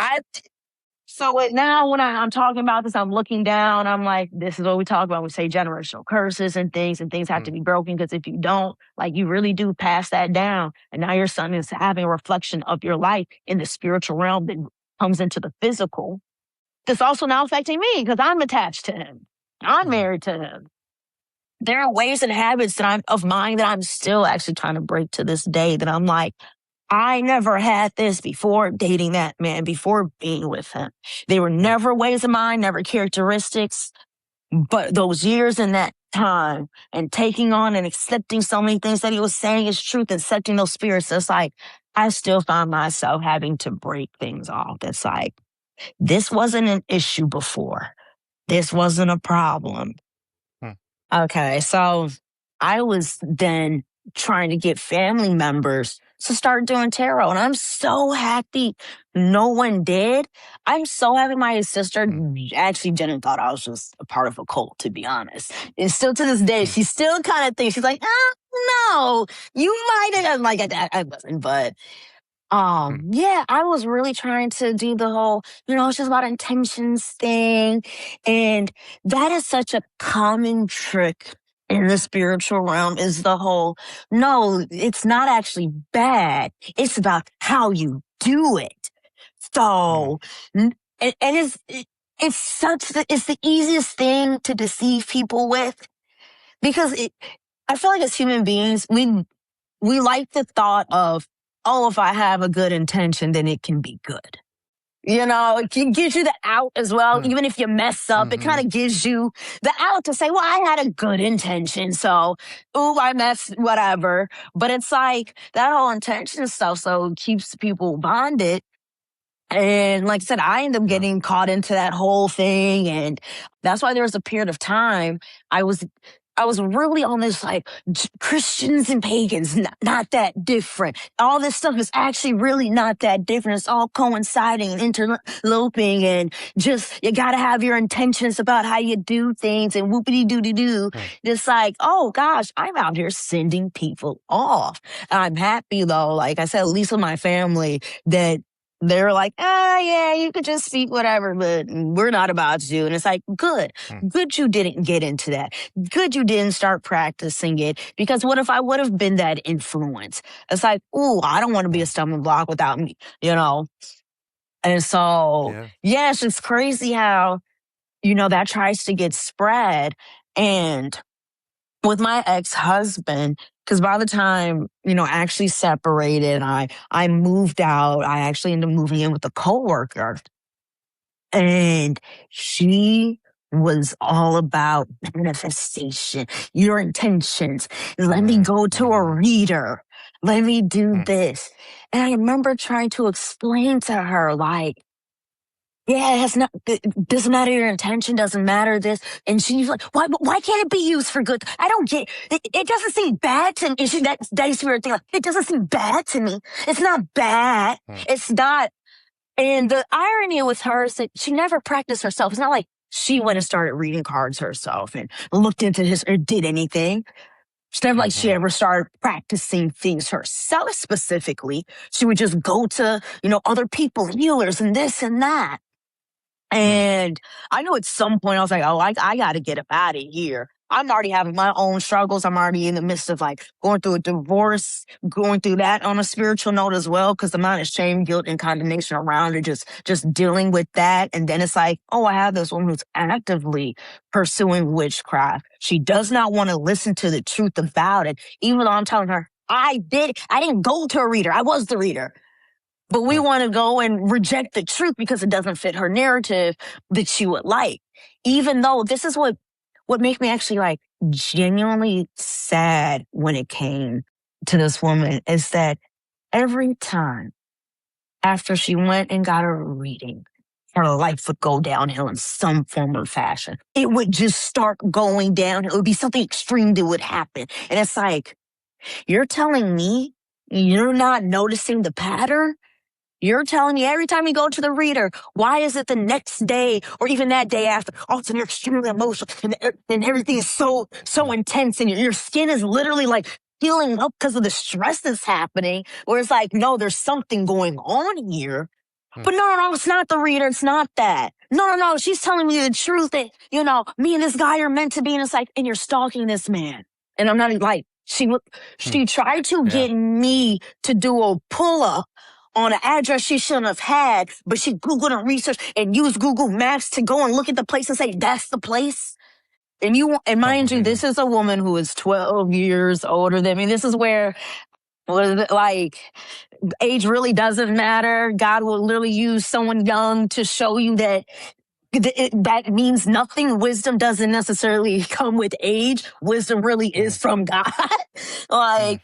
So now when I'm talking about this, I'm looking down. I'm like, this is what we talk about. We say generational curses and things have to be broken because if you don't, like you really do pass that down. And now your son is having a reflection of your life in the spiritual realm that comes into the physical. That's also now affecting me because I'm attached to him. I'm married to him. There are ways and habits of mine that I'm still actually trying to break to this day that I'm like, I never had this before dating that man, before being with him. They were never ways of mine, never characteristics. But those years in that time and taking on and accepting so many things that he was saying is truth and accepting those spirits, it's like, I still find myself having to break things off. It's like, this wasn't an issue before. This wasn't a problem. Okay, so I was then trying to get family members to start doing tarot, and I'm so happy no one did. I'm so happy my sister actually didn't thought I was just a part of a cult, to be honest. And still to this day, she still kind of thinks, she's like, no, you might have. I'm like, I wasn't, but yeah, I was really trying to do the whole, it's just about intentions thing. And that is such a common trick in the spiritual realm is the whole, no, it's not actually bad. It's about how you do it. So, and it's the easiest thing to deceive people with because I feel like as human beings, we like the thought of, oh, if I have a good intention, then it can be good. It gives you the out as well. Even if you mess up, it kind of gives you the out to say, well, I had a good intention. So, I messed, whatever. But it's like that whole intention stuff. So it keeps people bonded. And like I said, I ended up getting caught into that whole thing. And that's why there was a period of time I was really on this like Christians and pagans, not that different. All this stuff is actually really not that different. It's all coinciding and interloping and just, you got to have your intentions about how you do things and whoopity-doo-doo-doo. It's like, oh gosh, I'm out here sending people off. And I'm happy though, like I said, at least with my family, that they're like, yeah, you could just speak whatever, but we're not about to. And it's like, good you didn't get into that. Good you didn't start practicing it. Because what if I would have been that influence? It's like, I don't want to be a stumbling block without me, And so, it's just crazy how, that tries to get spread. And with my ex-husband, because by the time, actually separated, I moved out. I actually ended up moving in with a coworker. And she was all about manifestation, your intentions. Let me go to a reader. Let me do this. And I remember trying to explain to her, like, yeah, it doesn't matter your intention, doesn't matter this. And she's like, why can't it be used for good? I don't get it. It doesn't seem bad to me. That used to be her thing. Like, it doesn't seem bad to me. It's not bad. It's not. And the irony with her is that she never practiced herself. It's not like she went and started reading cards herself and looked into his or did anything. It's never like she ever started practicing things herself specifically. She would just go to, other people, healers and this and that. And I know at some point I was like, oh, I got to get up out of here. I'm already having my own struggles. I'm already in the midst of like going through a divorce, going through that on a spiritual note as well, because the amount of shame, guilt, and condemnation around it, just dealing with that. And then it's like, oh, I have this woman who's actively pursuing witchcraft. She does not want to listen to the truth about it, even though I'm telling her, I didn't go to a reader. I was the reader. But we want to go and reject the truth because it doesn't fit her narrative that she would like. Even though this is what made me actually like genuinely sad when it came to this woman is that every time after she went and got a reading, her life would go downhill in some form or fashion. It would just start going downhill. It would be something extreme that would happen. And it's like, you're telling me you're not noticing the pattern? You're telling me every time you go to the reader, why is it the next day or even that day after, all of a sudden you're extremely emotional and everything is so intense and your skin is literally like healing up because of the stress that's happening, where it's like, no, there's something going on here. But no, it's not the reader. It's not that. No, she's telling me the truth that, me and this guy are meant to be. And it's like, and you're stalking this man. And I'm not like, she tried to get me to do a pull-up on an address she shouldn't have had, but she Googled and researched and used Google Maps to go and look at the place and say, that's the place. And mind you, this is a woman who is 12 years older than me. This is where, like, age really doesn't matter. God will literally use someone young to show you that that means nothing. Wisdom doesn't necessarily come with age. Wisdom really is from God. Like,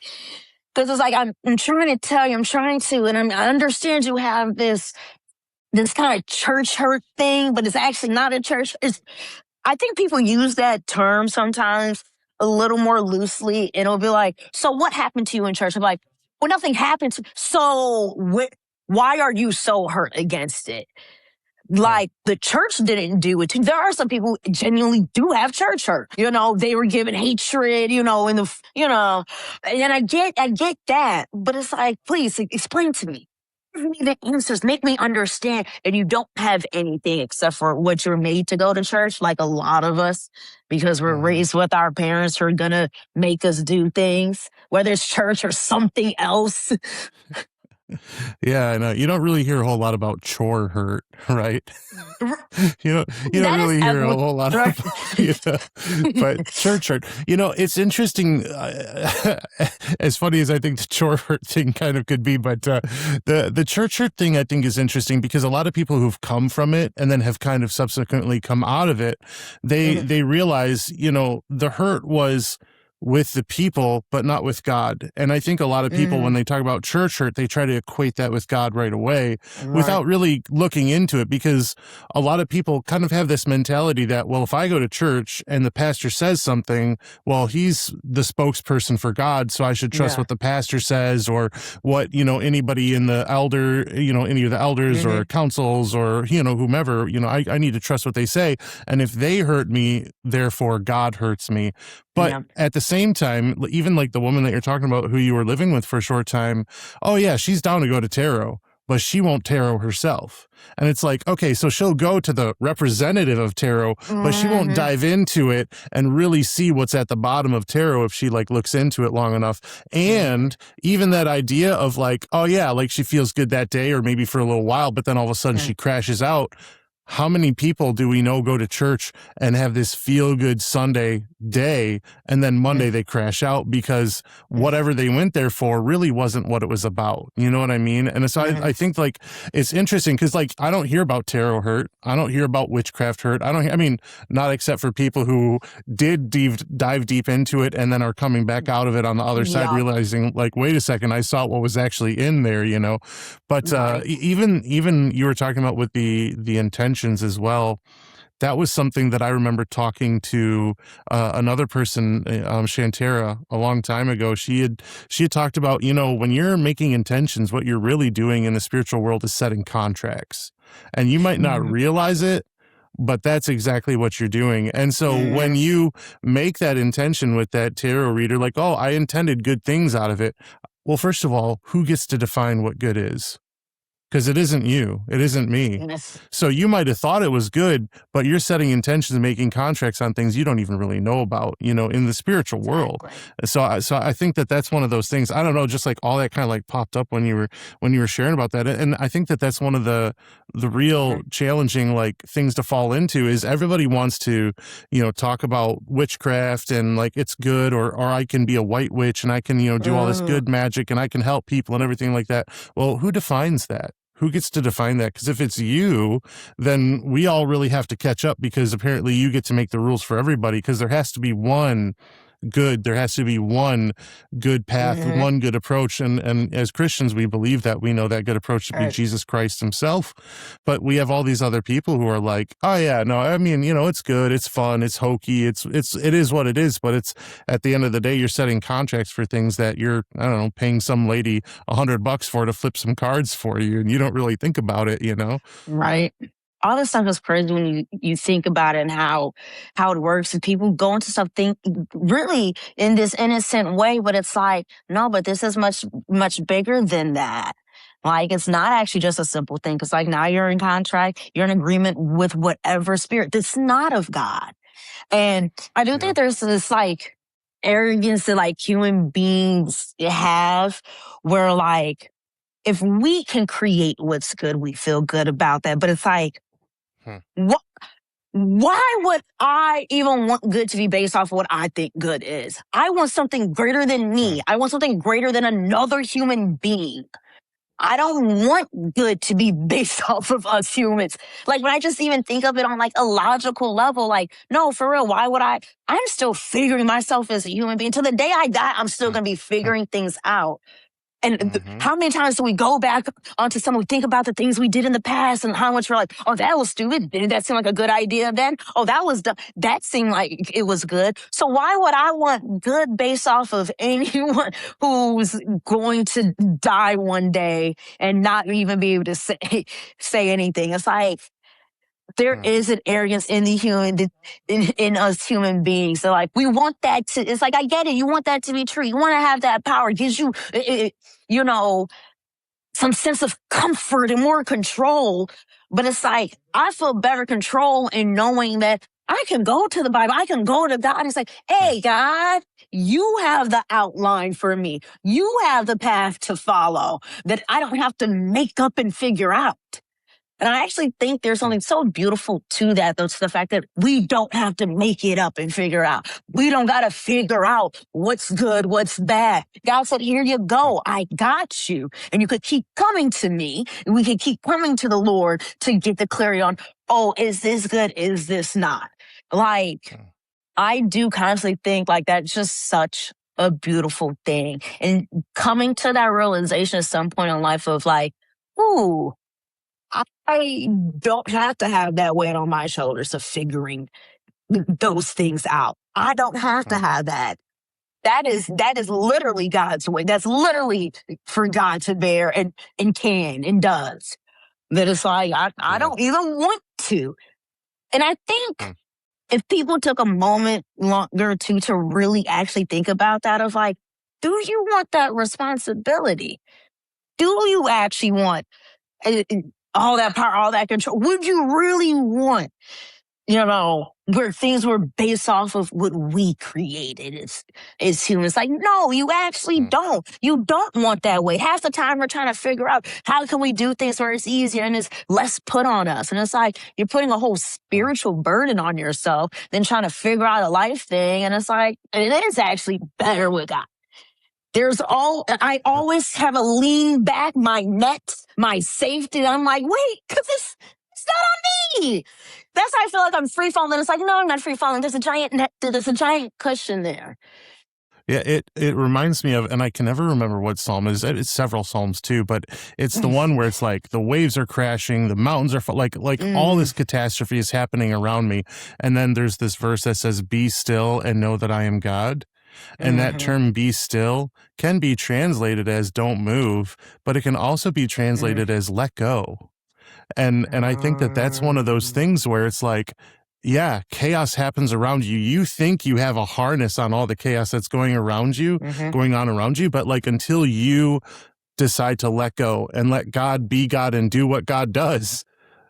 because it's like, I'm trying to tell you, and I understand you have this kind of church hurt thing, but it's actually not a church. I think people use that term sometimes a little more loosely. It'll be like, so what happened to you in church? I'm like, well, nothing happened to me. So why are you so hurt against it? Like, the church didn't do it. There are some people who genuinely do have church hurt. They were given hatred, and I get that. But it's like, please explain to me. Give me the answers. Make me understand. And you don't have anything except for what you're made to go to church, like a lot of us, because we're raised with our parents who are going to make us do things, whether it's church or something else. Yeah, I know. You don't really hear a whole lot about chore hurt, right? You don't really hear a whole lot about, but church hurt. It's interesting. As funny as I think the chore hurt thing kind of could be, but the church hurt thing I think is interesting because a lot of people who've come from it and then have kind of subsequently come out of it, they realize, the hurt was with the people, but not with God. And I think a lot of people, when they talk about church hurt, they try to equate that with God right away without really looking into it, because a lot of people kind of have this mentality that, well, if I go to church and the pastor says something, well, he's the spokesperson for God, so I should trust what the pastor says, or what, anybody in the any of the elders or councils or, whomever, I need to trust what they say. And if they hurt me, therefore God hurts me. But at the same time, even like the woman that you're talking about who you were living with for a short time, oh yeah, she's down to go to tarot, but she won't tarot herself. And it's like, okay, so she'll go to the representative of tarot, but she won't dive into it and really see what's at the bottom of tarot if she like looks into it long enough. And even that idea of like, oh yeah, like she feels good that day or maybe for a little while, but then all of a sudden she crashes out. How many people do we know go to church and have this feel-good Sunday day, and then Monday they crash out because whatever they went there for really wasn't what it was about? You know what I mean? And so I think like it's interesting because like I don't hear about tarot hurt. I don't hear about witchcraft hurt. Not except for people who did dive deep into it and then are coming back out of it on the other side, realizing like, wait a second, I saw what was actually in there, But even you were talking about with the intention as well. That was something that I remember talking to another person, Shantara, a long time ago. She had talked about, when you're making intentions, what you're really doing in the spiritual world is setting contracts, and you might not realize it, but that's exactly what you're doing. And so when you make that intention with that tarot reader, like, oh, I intended good things out of it. Well, first of all, who gets to define what good is? because it isn't you. It isn't me. Yes. So you might have thought it was good, but you're setting intentions and making contracts on things you don't even really know about, in the spiritual world. So I think that that's one of those things. I don't know, just like all that kind of like popped up when you were sharing about that. And I think that that's one of the real challenging like things to fall into is everybody wants to, talk about witchcraft and like it's good or I can be a white witch and I can, do all this good magic and I can help people and everything like that. Well, who defines that? Who gets to define that? Because if it's you, then we all really have to catch up because apparently you get to make the rules for everybody because there has to be one good. There has to be one good path, one good approach. And as Christians, we believe that we know that good approach to be Jesus Christ himself. But we have all these other people who are like, oh yeah, no, I mean, it's good. It's fun. It's hokey. It is what it is. But it's at the end of the day, you're setting contracts for things that you're, I don't know, paying some lady $100 for to flip some cards for you. And you don't really think about it, Right. All this stuff is crazy when you think about it and how it works. And people go into stuff really in this innocent way, but it's like, no, but this is much, much bigger than that. Like, it's not actually just a simple thing. Cause like now you're in contract, you're in agreement with whatever spirit that's not of God. And I do think there's this like arrogance that like human beings have where like, if we can create what's good, we feel good about that. But it's like, what? Why would I even want good to be based off of what I think good is? I want something greater than me. I want something greater than another human being. I don't want good to be based off of us humans. Like when I just even think of it on like a logical level, like, no, for real, why would I'm still figuring myself as a human being. Till the day I die, I'm still going to be figuring things out. And how many times do we go back onto someone, think about the things we did in the past and how much we're like, oh, that was stupid. Did that seem like a good idea then? Oh, that was dumb. That seemed like it was good. So why would I want good based off of anyone who's going to die one day and not even be able to say anything? It's like, there is an arrogance in the human, in us human beings. So like, we want that to, it's like, I get it. You want that to be true. You want to have that power. It gives you, some sense of comfort and more control. But it's like, I feel better control in knowing that I can go to the Bible. I can go to God and say, hey, God, you have the outline for me. You have the path to follow that I don't have to make up and figure out. And I actually think there's something so beautiful to that, though, to the fact that we don't have to make it up and figure out. We don't got to figure out what's good, what's bad. God said, here you go. I got you. And you could keep coming to me. And we could keep coming to the Lord to get the clarity on, oh, is this good? Is this not? Like, I do constantly think like that's just such a beautiful thing. And coming to that realization at some point in life of like, ooh, I don't have to have that weight on my shoulders of figuring those things out. I don't have to have that. That is literally God's way. That's literally for God to bear and can and does. That it's like, I don't even want to. And I think if people took a moment longer to really actually think about that of like, do you want that responsibility? Do you actually want all that power, all that control? Would you really want, where things were based off of what we created as humans? Like, no, you actually don't. You don't want that way. Half the time we're trying to figure out how can we do things where it's easier and it's less put on us. And it's like, you're putting a whole spiritual burden on yourself than trying to figure out a life thing. And it's like, it is actually better with God. I always have a lean back, my net, my safety. And I'm like, wait, because it's not on me. That's how I feel like I'm free falling. It's like, no, I'm not free falling. There's a giant net, there's a giant cushion there. Yeah, it reminds me of, and I can never remember what psalm it is. It's several psalms too, but it's the one where it's like the waves are crashing, the mountains are like all this catastrophe is happening around me. And then there's this verse that says, be still and know that I am God. And that term be still can be translated as don't move, but it can also be translated as let go. And I think that that's one of those things where it's like, yeah, chaos happens around you. You think you have a harness on all the chaos that's going on around you, but like until you decide to let go and let God be God and do what God does,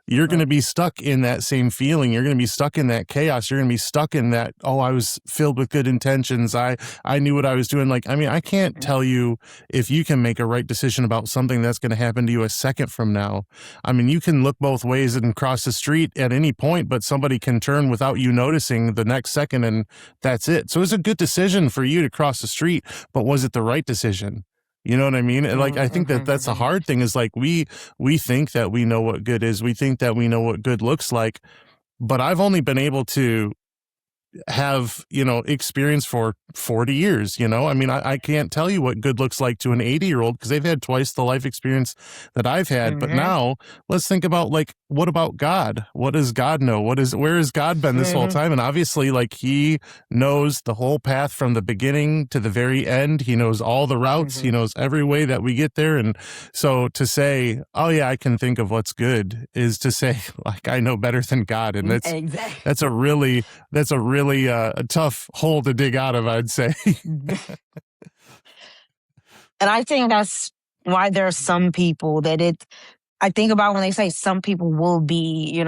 you're going to be stuck in that same feeling. You're going to be stuck in that chaos. You're going to be stuck in that, oh, I was filled with good intentions. I knew what I was doing. Like, I mean, I can't tell you if you can make a right decision about something that's going to happen to you a second from now. I mean, you can look both ways and cross the street at any point, but somebody can turn without you noticing the next second, and that's it. So it's a good decision for you to cross the street, but was it the right decision? You know what I mean? And like, I think that's a hard thing, is like, we think that we know what good is. We think that we know what good looks like, but I've only been able to have, experience for 40 years, I mean, I can't tell you what good looks like to an 80-year-old because they've had twice the life experience that I've had. But now let's think about, like, what about God? What does God know? Where has God been this whole time? And obviously, like, he knows the whole path from the beginning to the very end. He knows all the routes. He knows every way that we get there. And so to say, oh yeah, I can think of what's good, is to say, like, I know better than God. And that's a really a tough hole to dig out of, I'd say. And I think that's why there are some people I think about when they say some people will be,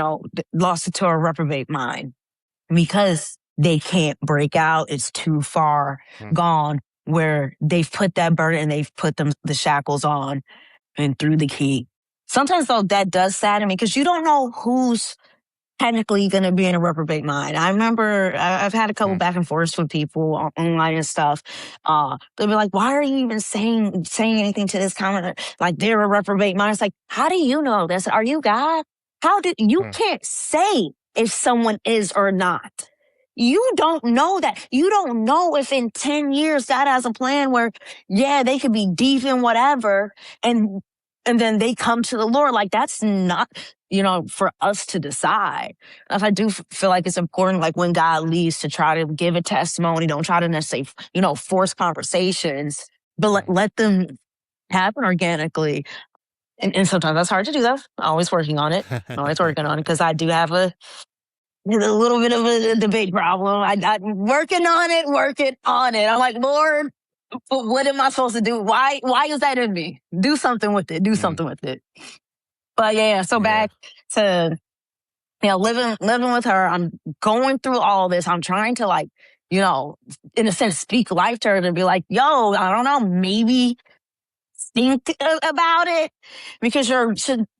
lost into a reprobate mind because they can't break out. It's too far gone where they've put that burden and they've put the shackles on and threw the key. Sometimes though, that does sadden me because you don't know who's technically going to be in a reprobate mind. I remember I've had a couple back and forths with people online and stuff. They'll be like, why are you even saying anything to this comment? Like, they're a reprobate mind. It's like, how do you know this? Are you God? You can't say if someone is or not. You don't know that. You don't know if in 10 years God has a plan where, yeah, they could be deep in whatever and then they come to the Lord. Like, that's not, for us to decide. I do feel like it's important, like, when God leads, to try to give a testimony. Don't try to necessarily, force conversations, but let them happen organically. And sometimes that's hard to do, though. Always working on it. Because I do have a little bit of a debate problem. I'm working on it. I'm like, Lord, what am I supposed to do? Why is that in me? Do something with it. But yeah, so back to, living with her. I'm going through all this. I'm trying to, like, in a sense, speak life to her and be like, yo, I don't know, maybe think about it. Because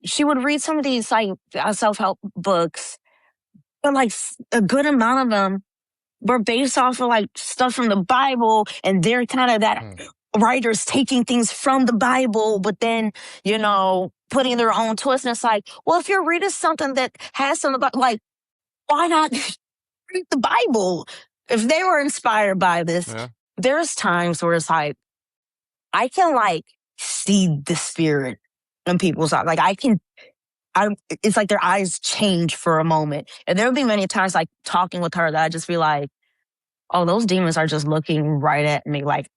she would read some of these, like, self-help books, but, like, a good amount of them were based off of, like, stuff from the Bible, and they're kind of that writers taking things from the Bible, but then, putting their own twist. And it's like, well, if you're reading something that has some about, like, why not read the Bible? If they were inspired by this, there's times where it's like, I can, like, see the spirit in people's eyes. Like, it's like their eyes change for a moment. And there'll be many times, like, talking with her, that I just be like, oh, those demons are just looking right at me. Like,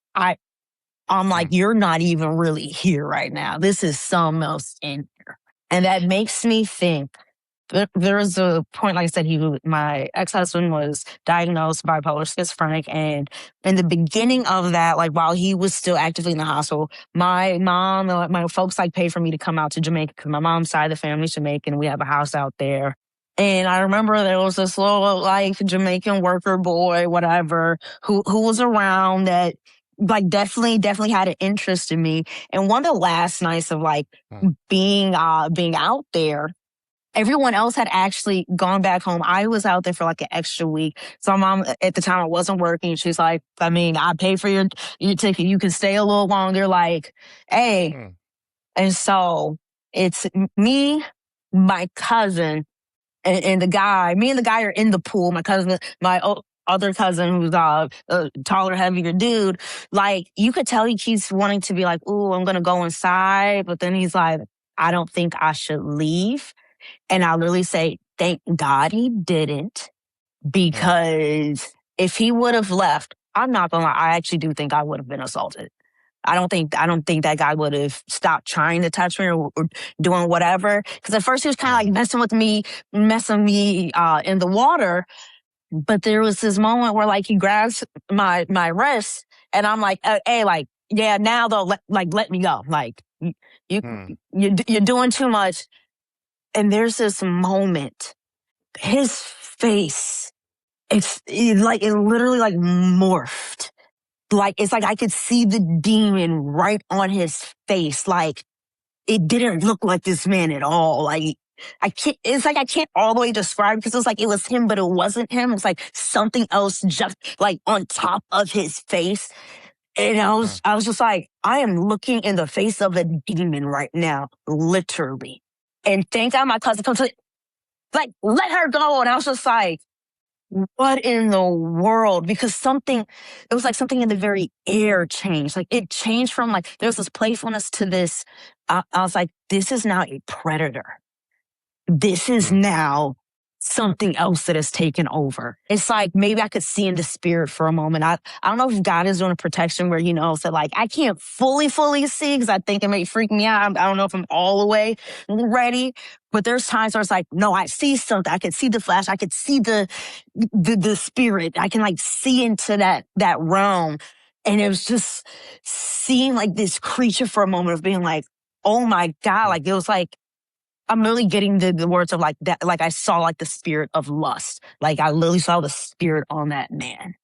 I'm like, you're not even really here right now. This is something else in here. And that makes me think. There was a point, like I said, my ex-husband was diagnosed bipolar schizophrenic. And in the beginning of that, like, while he was still actively in the hospital, my mom and my folks, like, paid for me to come out to Jamaica because my mom's side of the family is Jamaican. We have a house out there. And I remember there was this little, like, Jamaican worker boy, whatever, who was around that, like, definitely had an interest in me. And one of the last nights of, like, being out there, everyone else had actually gone back home. I was out there for, like, an extra week. So my mom, at the time, I wasn't working. She's like, I mean, I pay for your ticket. You can stay a little longer. Like, hey. And so it's me, my cousin, and the guy. Me and the guy are in the pool. My cousin, my other cousin, who's a taller, heavier dude, like, you could tell he keeps wanting to be like, ooh, I'm going to go inside. But then he's like, I don't think I should leave. And I literally say, thank God he didn't, because if he would have left, I'm not gonna lie, I actually do think I would have been assaulted. I don't think that guy would have stopped trying to touch me or doing whatever. Because at first he was kind of like messing me in the water. But there was this moment where, like, he grabs my wrist, and I'm like, hey, like, yeah, now though, let me go. Like, you Hmm. you're doing too much. And there's this moment, his face, it literally like morphed. Like, it's like I could see the demon right on his face. Like, it didn't look like this man at all. Like, it's like I can't all the way describe because it was like it was him, but it wasn't him. It was like something else just like on top of his face. And I was just like, I am looking in the face of a demon right now, literally. And thank God my cousin comes to, like, let her go. And I was just like, what in the world? Because it was like something in the very air changed. Like, it changed from like, there's this playfulness to this. I was like, this is now a predator. This is now something else that has taken over. It's like maybe I could see in the spirit for a moment. I don't know if God is doing a protection where, so like I can't fully see because I think it may freak me out. I don't know if I'm all the way ready, but there's times where it's like, no, I see something. I could see the flash. I could see the spirit. I can like see into that realm. And it was just seeing like this creature for a moment of being like, oh my God. Like it was like, I'm really getting the words of like that. Like I saw like the spirit of lust. Like I literally saw the spirit on that man.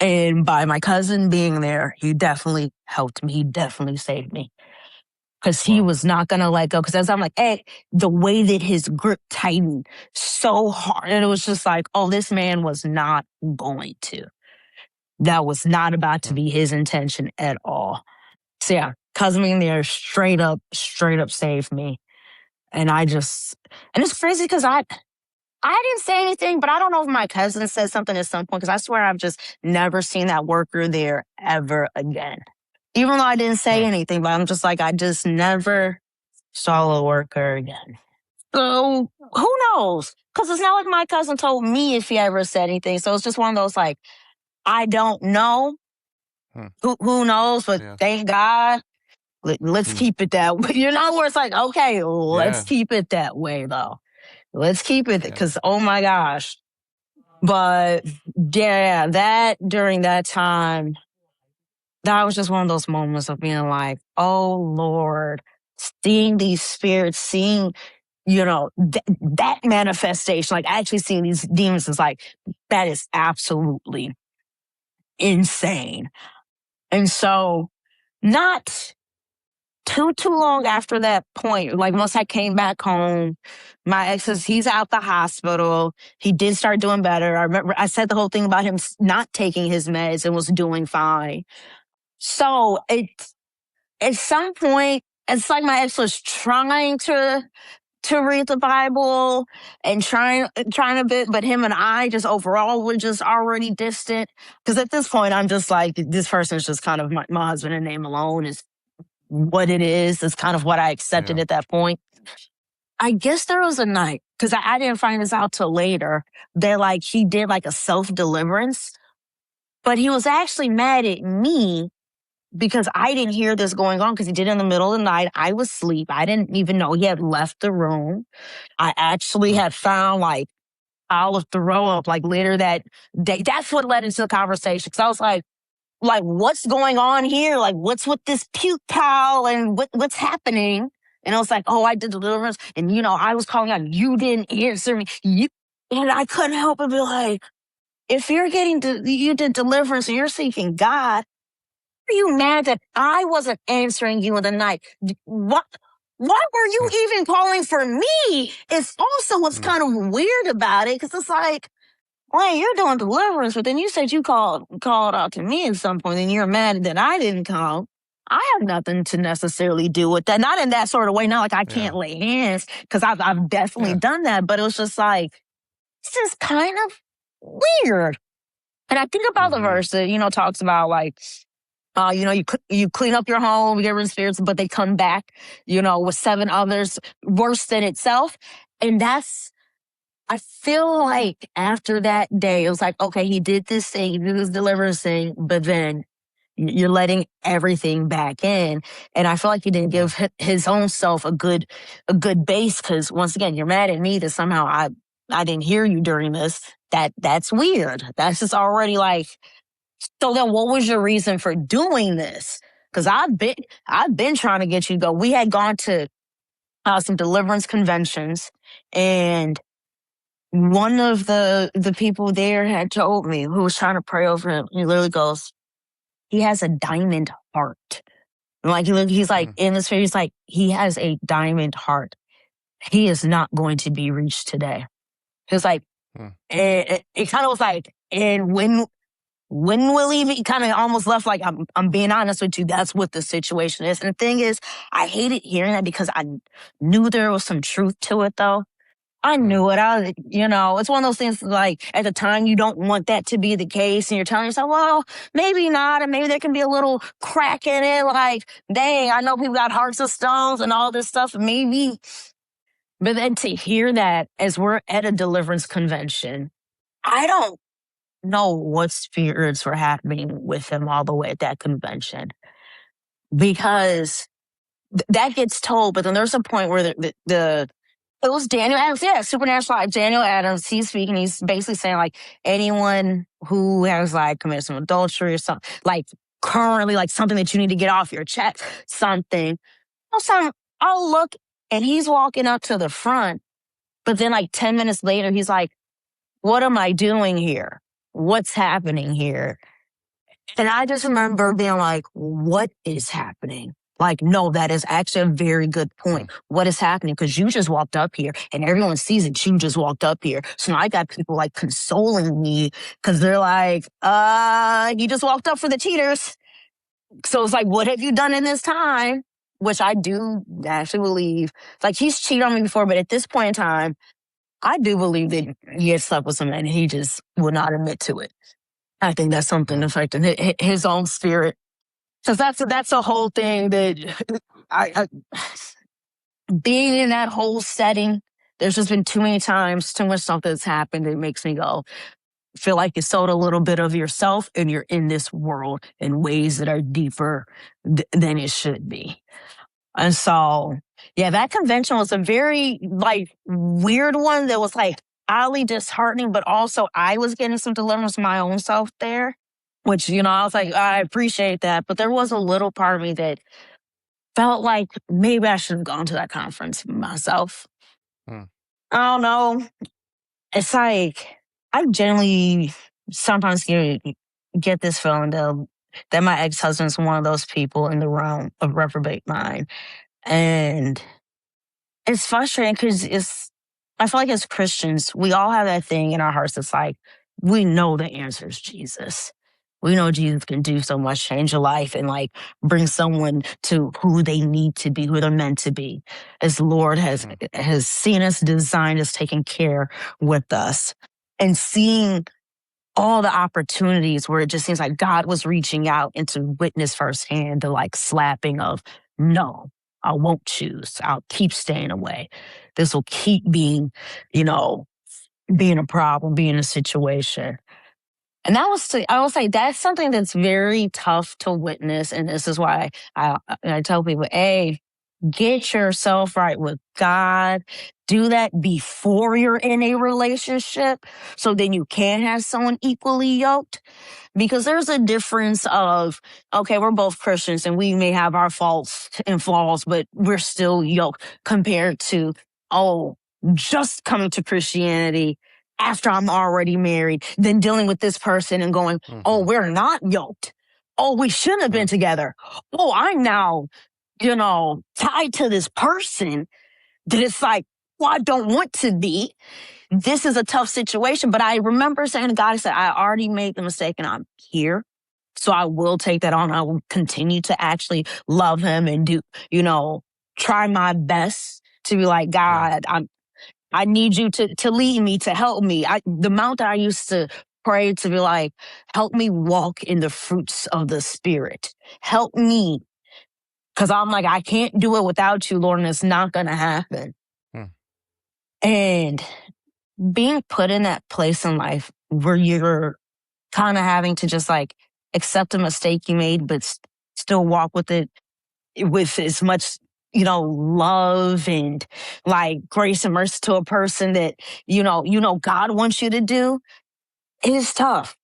And by my cousin being there, he definitely helped me. He definitely saved me. Because he was not going to let go. Because as I'm like, hey, the way that his grip tightened so hard. And it was just like, oh, this man was not going to. That was not about to be his intention at all. So yeah, cousin being there straight up saved me. And and it's crazy because I didn't say anything, but I don't know if my cousin said something at some point because I swear I've just never seen that worker there ever again. Even though I didn't say anything, but I'm just like, I just never saw a worker again. So who knows? Because it's not like my cousin told me if he ever said anything. So it's just one of those like, I don't know. Who knows? But thank God. Let's keep it that way. Where it's like, okay, let's keep it that way, though. Let's keep it because, oh my gosh. But yeah, during that time, that was just one of those moments of being like, oh Lord, seeing these spirits, seeing, that manifestation, like actually seeing these demons is like, that is absolutely insane. And so not too long after that point, like once I came back home, my ex he's out the hospital. He did start doing better. I remember I said the whole thing about him not taking his meds and was doing fine. So at some point, it's like my ex was trying to read the Bible and trying a bit, but him and I just overall were just already distant. Because at this point, I'm just like, this person is just kind of my husband in name alone is what it is. It's kind of what I accepted at that point. I guess there was a night, because I didn't find this out till later, that like he did like a self-deliverance, but he was actually mad at me because I didn't hear this going on because he did it in the middle of the night. I was asleep. I didn't even know he had left the room. I actually had found like olive throw up like later that day. That's what led into the conversation. Because I was like, what's going on here? Like, what's with this puke pal and what's happening? And I was like, oh, I did deliverance. And, I was calling out, you didn't answer me. And I couldn't help but be like, if you're you did deliverance and you're seeking God, are you mad that I wasn't answering you in the night? What? Why were you even calling for me? It's also what's kind of weird about it. Because it's like, well, you're doing deliverance, but then you said you called out to me at some point, and you're mad that I didn't call. I have nothing to necessarily do with that. Not in that sort of way. Not like I can't lay hands, because I've definitely done that. But it was just like, this is kind of weird. And I think about the verse that, talks about like, you clean up your home, you get rid of spirits, but they come back, with 7 others worse than itself. And I feel like after that day, it was like, okay, he did this thing, he did this deliverance thing, but then you're letting everything back in. And I feel like he didn't give his own self a good base. Cause once again, you're mad at me that somehow I didn't hear you during this. That's weird. That's just already like, so then what was your reason for doing this? Because I've been trying to get you to go. We had gone to some deliverance conventions, and one of the people there had told me, who was trying to pray over him, he literally goes, he has a diamond heart. Like he's like in this video, he's like, he has a diamond heart. He is not going to be reached today. He was like, it kind of was like, and when will he be? Kind of almost left like, I'm being honest with you. That's what the situation is. And the thing is, I hated hearing that because I knew there was some truth to it, though. I knew it. It's one of those things like at the time you don't want that to be the case, and you're telling yourself, well, maybe not, and maybe there can be a little crack in it. Like, dang, I know people got hearts of stones and all this stuff, maybe. But then to hear that as we're at a deliverance convention, I don't know what spirits were happening with him all the way at that convention, because that gets told. But then there's a point where it was Daniel Adams, yeah, Supernatural Life. Daniel Adams, he's speaking. He's basically saying like anyone who has like committed some adultery or something, like currently like something that you need to get off your chest, something. I'll look, and he's walking up to the front, but then like 10 minutes later, he's like, what am I doing here? What's happening here? And I just remember being like, what is happening? Like, no, that is actually a very good point. What is happening? Because you just walked up here and everyone sees it. You just walked up here. So now I got people like consoling me because they're like, you just walked up for the cheaters. So it's like, what have you done in this time? Which I do actually believe. Like, he's cheated on me before, but at this point in time, I do believe that he had slept with someone and he just would not admit to it. I think that's something affecting his own spirit. Because that's a whole thing that I being in that whole setting, there's just been too many times, too much stuff that's happened that makes me go, feel like you sold a little bit of yourself and you're in this world in ways that are deeper than it should be. And so, yeah, that convention was a very like weird one that was like oddly disheartening, but also I was getting some deliverance of my own self there. Which, I was like, I appreciate that. But there was a little part of me that felt like maybe I should have gone to that conference myself. I don't know. It's like, I generally sometimes get this feeling that my ex-husband's one of those people in the realm of reprobate mind. And it's frustrating because I feel like as Christians, we all have that thing in our hearts that's like, we know the answer is Jesus. We know Jesus can do so much, change a life, and like bring someone to who they need to be, who they're meant to be. As the Lord has seen us, designed us, taken care with us, and seeing all the opportunities where it just seems like God was reaching out and to witness firsthand the like slapping of, no, I won't choose. I'll keep staying away. This will keep being, being a problem, being a situation. And I will say that's something that's very tough to witness. And this is why I tell people, hey, get yourself right with God. Do that before you're in a relationship so then you can have someone equally yoked. Because there's a difference of, okay, we're both Christians and we may have our faults and flaws, but we're still yoked compared to, just coming to Christianity after I'm already married, then dealing with this person and going, we're not yoked. We shouldn't have been together. I'm now, tied to this person that it's like, I don't want to be. This is a tough situation. But I remember saying to God, I said, I already made the mistake and I'm here. So I will take that on. I will continue to actually love him and do, try my best to be like, God, I need you to lead me, to help me. The amount that I used to pray to be like, help me walk in the fruits of the Spirit. Help me. Because I'm like, I can't do it without you, Lord, and it's not going to happen. And being put in that place in life where you're kind of having to just like accept a mistake you made, but still walk with it with as much love and like grace and mercy to a person that, God wants you to do, it is tough.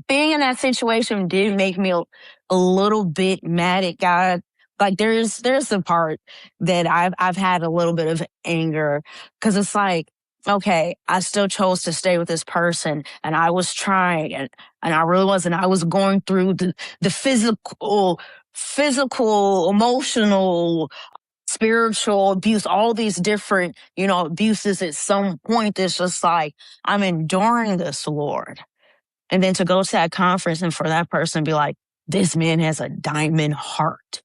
being in that situation did make me a little bit mad at God. Like there's the part that I've had a little bit of anger because it's like, okay, I still chose to stay with this person and I was trying and I really wasn't. I was going through the physical, emotional, spiritual abuse, all these different, abuses at some point. It's just like, I'm enduring this, Lord. And then to go to that conference and for that person to be like, this man has a diamond heart.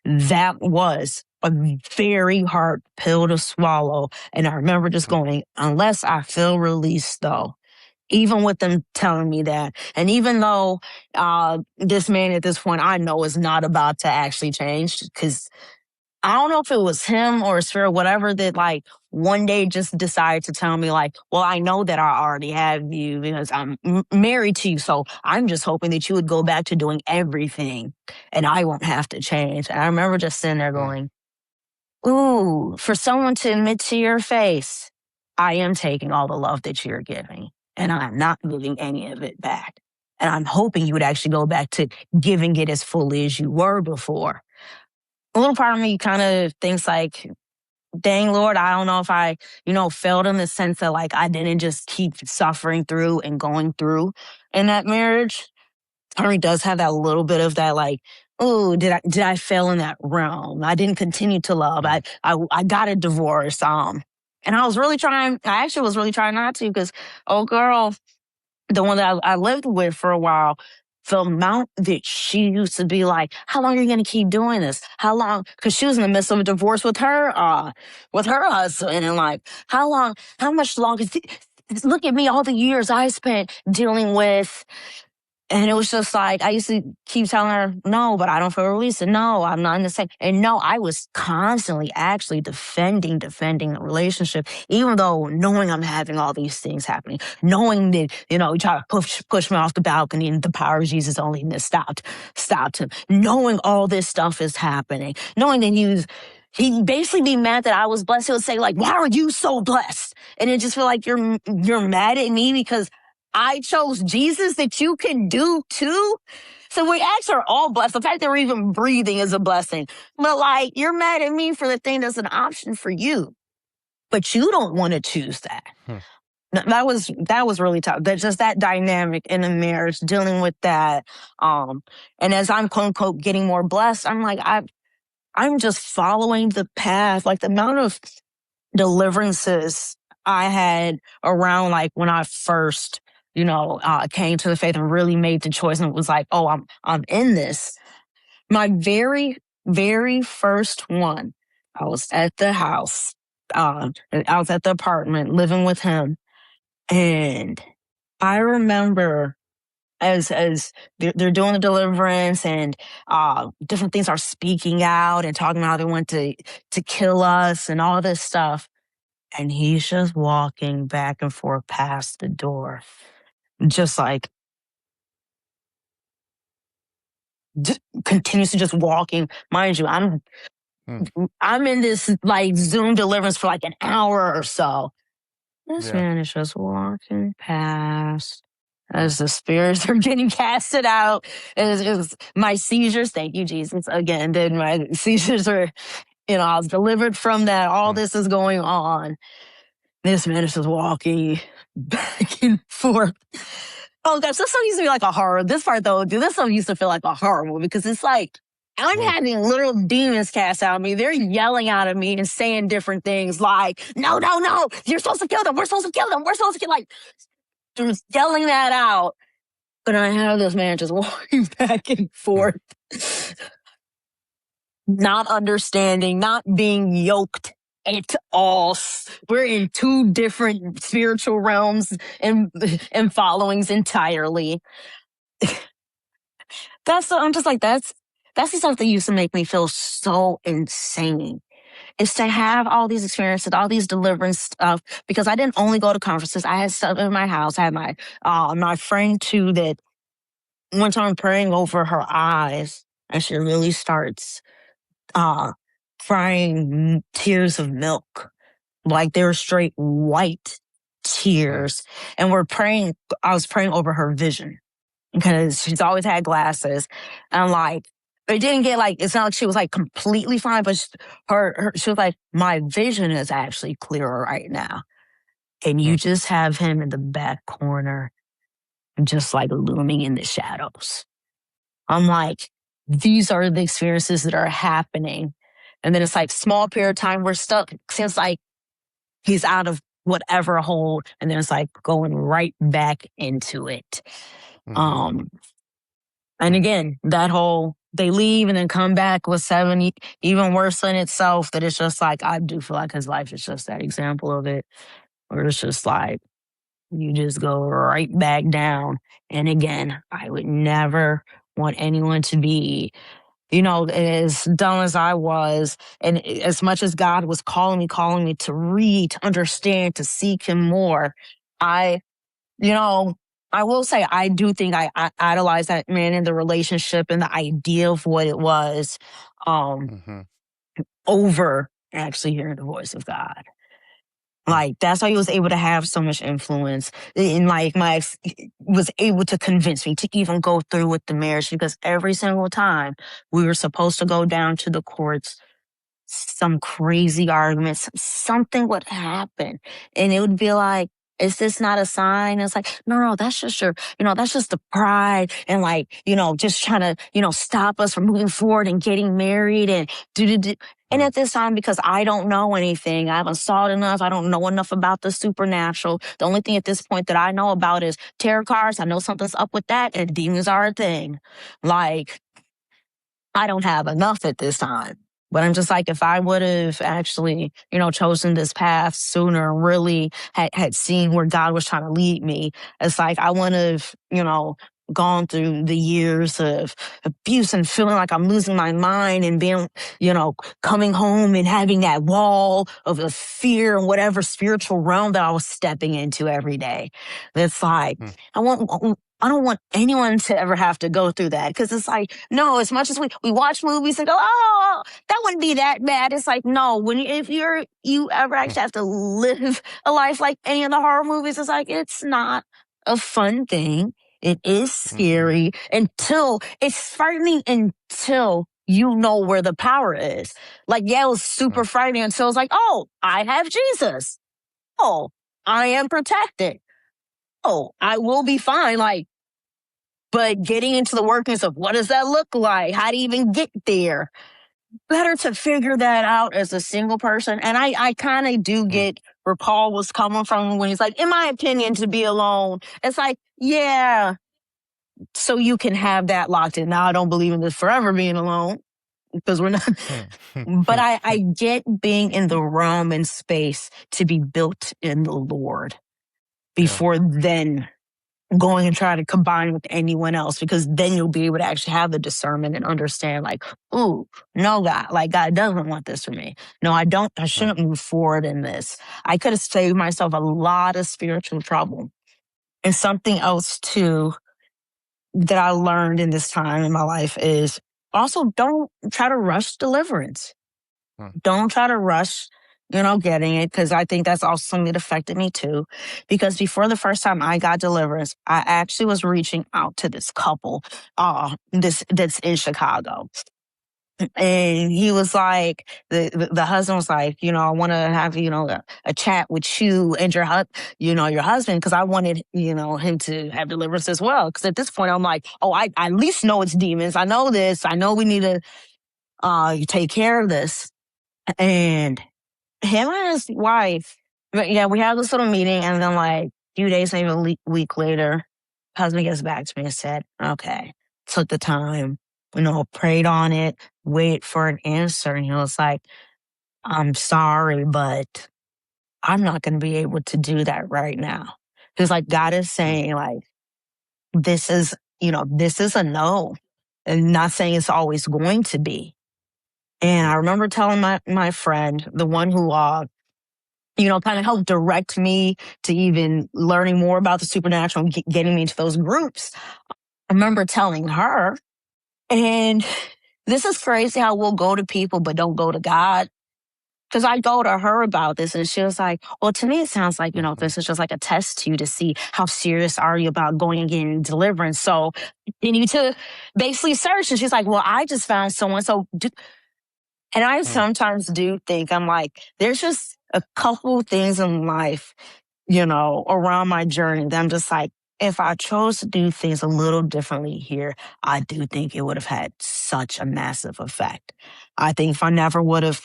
That was a very hard pill to swallow. And I remember just going, unless I feel released though, even with them telling me that. And even though this man at this point I know is not about to actually change because I don't know if it was him or a spirit, whatever, that like one day just decided to tell me like, well, I know that I already have you because I'm married to you. So I'm just hoping that you would go back to doing everything and I won't have to change. And I remember just sitting there going, ooh, for someone to admit to your face, I am taking all the love that you're giving and I'm not giving any of it back. And I'm hoping you would actually go back to giving it as fully as you were before. A little part of me kind of thinks like, dang, Lord, I don't know if I, failed in the sense that like I didn't just keep suffering through and going through in that marriage. Henry does have that little bit of that like, oh, did I fail in that realm? I didn't continue to love. I got a divorce. And I actually was really trying not to because, oh girl, the one that I lived with for a while, the amount that she used to be like, how long are you going to keep doing this? How long? Because she was in the midst of a divorce with her husband. And like, how much longer? Look at me, all the years I spent dealing with. And it was just like, I used to keep telling her, no, but I don't feel released. And no, I'm not in the same. And no, I was constantly actually defending the relationship, even though knowing I'm having all these things happening, knowing that, you try to push me off the balcony and the power of Jesus only stopped him. Knowing all this stuff is happening, knowing that he'd basically be mad that I was blessed. He would say like, why are you so blessed? And it just feel like you're mad at me because I chose Jesus that you can do too. So we actually are all blessed. The fact that we're even breathing is a blessing. But like, you're mad at me for the thing that's an option for you, but you don't want to choose that. That was really tough. That's just that dynamic in a marriage, dealing with that. And as I'm quote unquote getting more blessed, I'm like, I'm just following the path. Like the amount of deliverances I had around like when I first, came to the faith and really made the choice and was like, oh, I'm in this. My very, very first one, I was at the house. I was at the apartment living with him. And I remember as they're doing the deliverance and different things are speaking out and talking about how they want to kill us and all this stuff. And he's just walking back and forth past the door, just like continues to just walking. Mind you, I'm in this like Zoom deliverance for like an hour or so. This man is just walking past as the spirits are getting casted out. It was my seizures. Thank you, Jesus. Again, then my seizures are, I was delivered from that. All this is going on. This man is just walking back and forth. Oh gosh, this song used to be like a horror. This part though, this song used to feel like a horror movie because it's like I'm having little demons cast out of me. They're yelling out at me and saying different things like, no, you're supposed to kill them. We're supposed to kill them. We're supposed to kill, like, just yelling that out. But I have this man just walking back and forth, not understanding, not being yoked at all. We're in two different spiritual realms and followings entirely. I'm just like, that's the stuff that used to make me feel so insane. Is to have all these experiences, all these deliverance stuff, because I didn't only go to conferences. I had stuff in my house. I had my friend too that one time praying over her eyes, and she really starts crying tears of milk, like they were straight white tears. And I was praying over her vision. because she's always had glasses. And like, it didn't get like, it's not like she was like completely fine, but she was like, my vision is actually clearer right now. And you just have him in the back corner, just like looming in the shadows. I'm like, these are the experiences that are happening. And then it's like small period of time we're stuck. Seems like he's out of whatever hold, and then it's like going right back into it. And again, that whole they leave and then come back with 7, even worse in itself. That it's just like, I do feel like his life is just that example of it, where it's just like you just go right back down. And again, I would never want anyone to be, as dumb as I was, and as much as God was calling me to read, to understand, to seek him more, I will say I do think I idolized that man in the relationship and the idea of what it was, over actually hearing the voice of God. Like, that's how he was able to have so much influence. And like, my ex was able to convince me to even go through with the marriage, because every single time we were supposed to go down to the courts, some crazy arguments, something would happen. And it would be like, is this not a sign? It's like, no, that's just that's just the pride and like, just trying to, stop us from moving forward and getting married and do. And at this time, because I don't know anything, I haven't saw it enough, I don't know enough about the supernatural. The only thing at this point that I know about is tarot cards. I know something's up with that, and demons are a thing. Like, I don't have enough at this time. But I'm just like, if I would have actually, chosen this path sooner, really had seen where God was trying to lead me, it's like I wouldn't have, gone through the years of abuse and feeling like I'm losing my mind and being, coming home and having that wall of the fear and whatever spiritual realm that I was stepping into every day. It's like, I don't want anyone to ever have to go through that, because it's like, no, as much as we watch movies and go, oh, that wouldn't be that bad. It's like, no, if you ever actually have to live a life like any of the horror movies, it's like, it's not a fun thing. It is scary it's frightening until you know where the power is. Like, yeah, it was super frightening until it's like, oh, I have Jesus. Oh, I am protected. Oh, I will be fine. Like, but getting into the workings of what does that look like? How to even get there? Better to figure that out as a single person. And I kind of do get where Paul was coming from when he's like, in my opinion, to be alone. It's like, yeah, so you can have that locked in. Now, I don't believe in this forever being alone, because we're not. But I get being in the realm and space to be built in the Lord before then going and try to combine with anyone else, because then you'll be able to actually have the discernment and understand, like, ooh, no, God, like, God doesn't want this for me. No, I shouldn't move forward in this. I could have saved myself a lot of spiritual trouble. And something else too that I learned in this time in my life is also, don't try to rush deliverance. Don't try to rush, getting it, because I think that's also something that affected me too. Because before the first time I got deliverance, I actually was reaching out to this couple, that's in Chicago. And he was like, the husband was like, I want to have, a chat with you and your husband, because I wanted, him to have deliverance as well. Because at this point, I'm like, oh, I at least know it's demons. I know this. I know we need to take care of this. And him and his wife, but yeah, we had this little meeting, and then like a few days, maybe a week later, husband gets back to me and said, okay, took the time, prayed on it, waited for an answer. And he was like, I'm sorry, but I'm not going to be able to do that right now. Because like, God is saying, like, this is a no, and not saying it's always going to be. And I remember telling my friend, the one who, kind of helped direct me to even learning more about the supernatural and getting me into those groups. I remember telling her, and this is crazy how we'll go to people but don't go to God. because I go to her about this and she was like, well, to me, it sounds like, this is just like a test to you to see how serious are you about going and getting deliverance. So you need to basically search. And she's like, well, I just found someone. And I sometimes do think, I'm like, there's just a couple things in life, around my journey that I'm just like, if I chose to do things a little differently here, I do think it would have had such a massive effect. I think if I never would have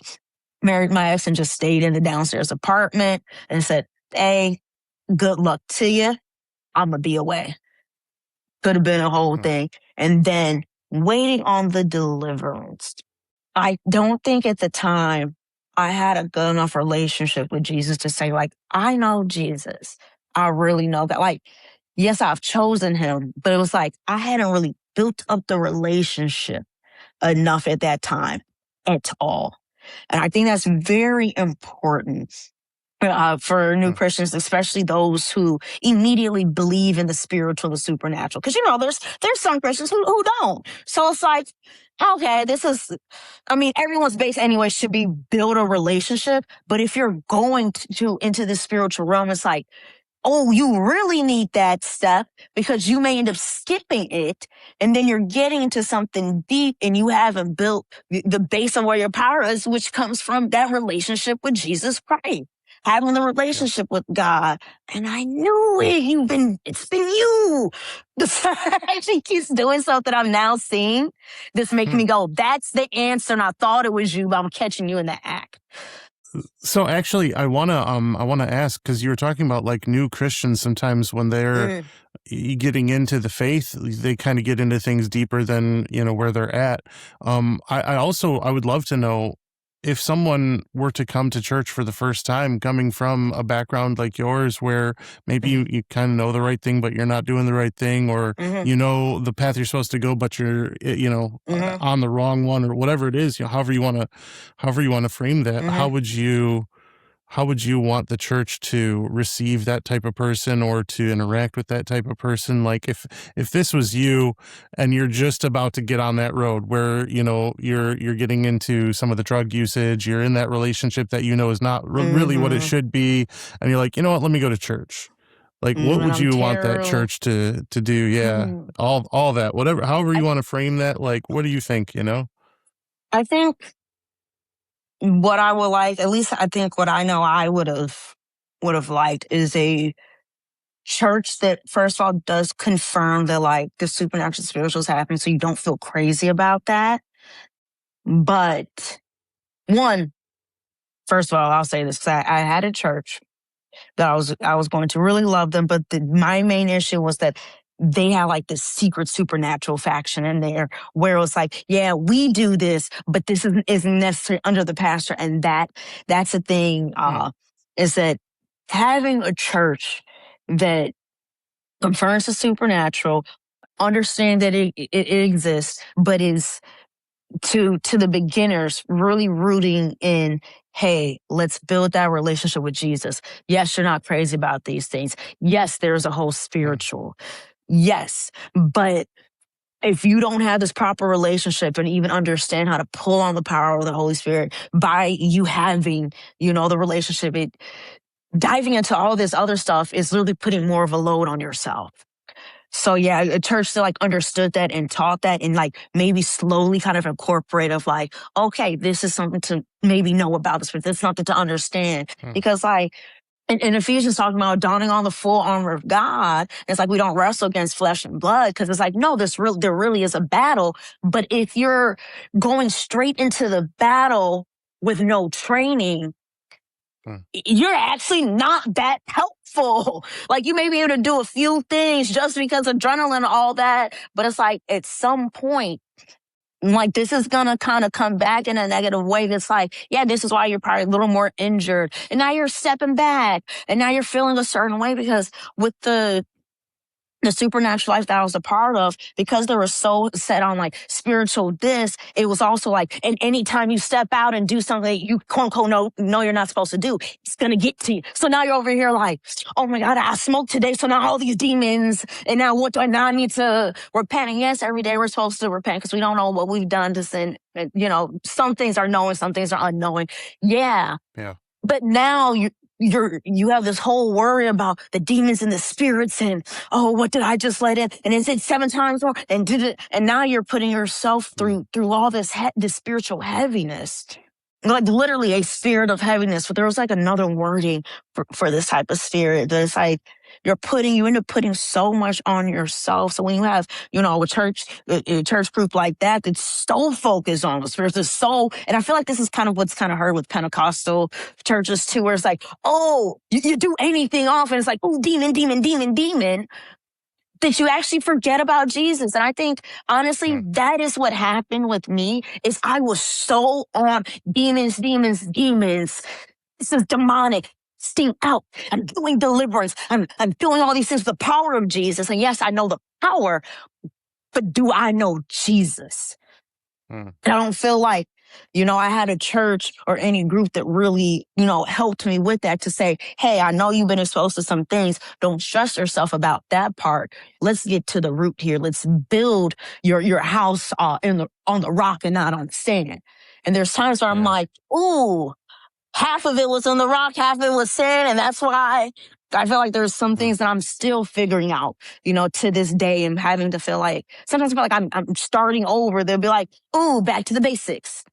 married my ex and just stayed in the downstairs apartment and said, hey, good luck to you, I'm going to be away. Could have been a whole thing. And then waiting on the deliverance. I don't think at the time I had a good enough relationship with Jesus to say, like, I know Jesus. I really know that. Like, yes, I've chosen him, but it was like I hadn't really built up the relationship enough at that time at all. And I think that's very important for new Christians, especially those who immediately believe in the spiritual, the supernatural. Because, there's some Christians who don't. So it's like, okay, everyone's base anyway should be build a relationship. But if you're going into the spiritual realm, it's like, oh, you really need that step because you may end up skipping it. And then you're getting into something deep and you haven't built the base of where your power is, which comes from that relationship with Jesus Christ. Having the relationship with God. And I knew it. It's been you. She keeps doing something I'm now seeing that's making me go, that's the answer. And I thought it was you, but I'm catching you in the act. So actually, I wanna ask, because you were talking about like new Christians. Sometimes when they're getting into the faith, they kind of get into things deeper than where they're at. I would love to know if someone were to come to church for the first time, coming from a background like yours, where maybe you kind of know the right thing, but you're not doing the right thing, or the path you're supposed to go, but you're on the wrong one, or whatever it is. However you want to frame that. How would you want the church to receive that type of person, or to interact with that type of person? Like if this was you and you're just about to get on that road where, you're getting into some of the drug usage, you're in that relationship that is not really what it should be, and you're like, you know what, let me go to church. Like, what would you want that church to do? Yeah. All that, whatever, however you want to frame that. Like, what do you think, I think what I would like, at least I think what I know I would have liked is a church that, first of all, does confirm that like the supernatural spiritual is happening, so you don't feel crazy about that. But first of all, I'll say this, because I had a church that I was going to really love them, but my main issue was that they had like this secret supernatural faction in there where it was like, yeah, we do this, but this isn't necessarily under the pastor. And that's the thing, is that having a church that confirms the supernatural, understand that it exists, but is to the beginners really rooting in, hey, let's build that relationship with Jesus. Yes, you're not crazy about these things. Yes, there's a whole spiritual. Yes, but if you don't have this proper relationship and even understand how to pull on the power of the Holy Spirit by you having, the relationship, diving into all this other stuff is literally putting more of a load on yourself. So yeah, a church that like understood that and taught that and like maybe slowly kind of incorporate of like, okay, this is something to maybe know about this, but this is something to understand. Because like, in Ephesians talking about donning on the full armor of God, it's like we don't wrestle against flesh and blood, because it's like, no, there really is a battle. But if you're going straight into the battle with no training, you're actually not that helpful. Like you may be able to do a few things just because adrenaline and all that, but it's like at some point, like this is gonna kind of come back in a negative way. That's like, yeah, this is why you're probably a little more injured. And now you're stepping back and now you're feeling a certain way because with the the supernatural life that I was a part of, because they were so set on like spiritual this, it was also like, and anytime you step out and do something that you quote unquote know you're not supposed to do, it's gonna get to you. So now you're over here like, oh my God, I smoked today, so now all these demons, and now what do I now I need to repent? And yes, every day we're supposed to repent because we don't know what we've done to sin. You know, some things are knowing, some things are unknowing. Yeah. Yeah. But now you have this whole worry about the demons and the spirits and, oh, what did I just let in? And is it 7 times more? And did it? And now you're putting yourself through all this spiritual heaviness, like literally a spirit of heaviness. But there was like another wording for this type of spirit. There's like, you end up putting so much on yourself. So when you have, you know, a church group like that, that's so focused on the spirits, is so, and I feel like this is kind of what's kind of heard with Pentecostal churches too, where it's like, oh, you do anything off, and it's like, oh, demon, that you actually forget about Jesus. And I think, honestly, that is what happened with me, is I was so on demons. This is demonic. Stay out. I'm doing deliverance. I'm doing all these things with the power of Jesus. And yes, I know the power, but do I know Jesus? And I don't feel like, you know, I had a church or any group that really, you know, helped me with that, to say, hey, I know you've been exposed to some things. Don't stress yourself about that part. Let's get to the root here. Let's build your house on the rock and not on sand. And there's times where I'm like, ooh, half of it was on the rock, half of it was sand. And that's why I feel like there's some things that I'm still figuring out, you know, to this day, and having to feel like, sometimes I feel like I'm starting over. They'll be like, ooh, back to the basics.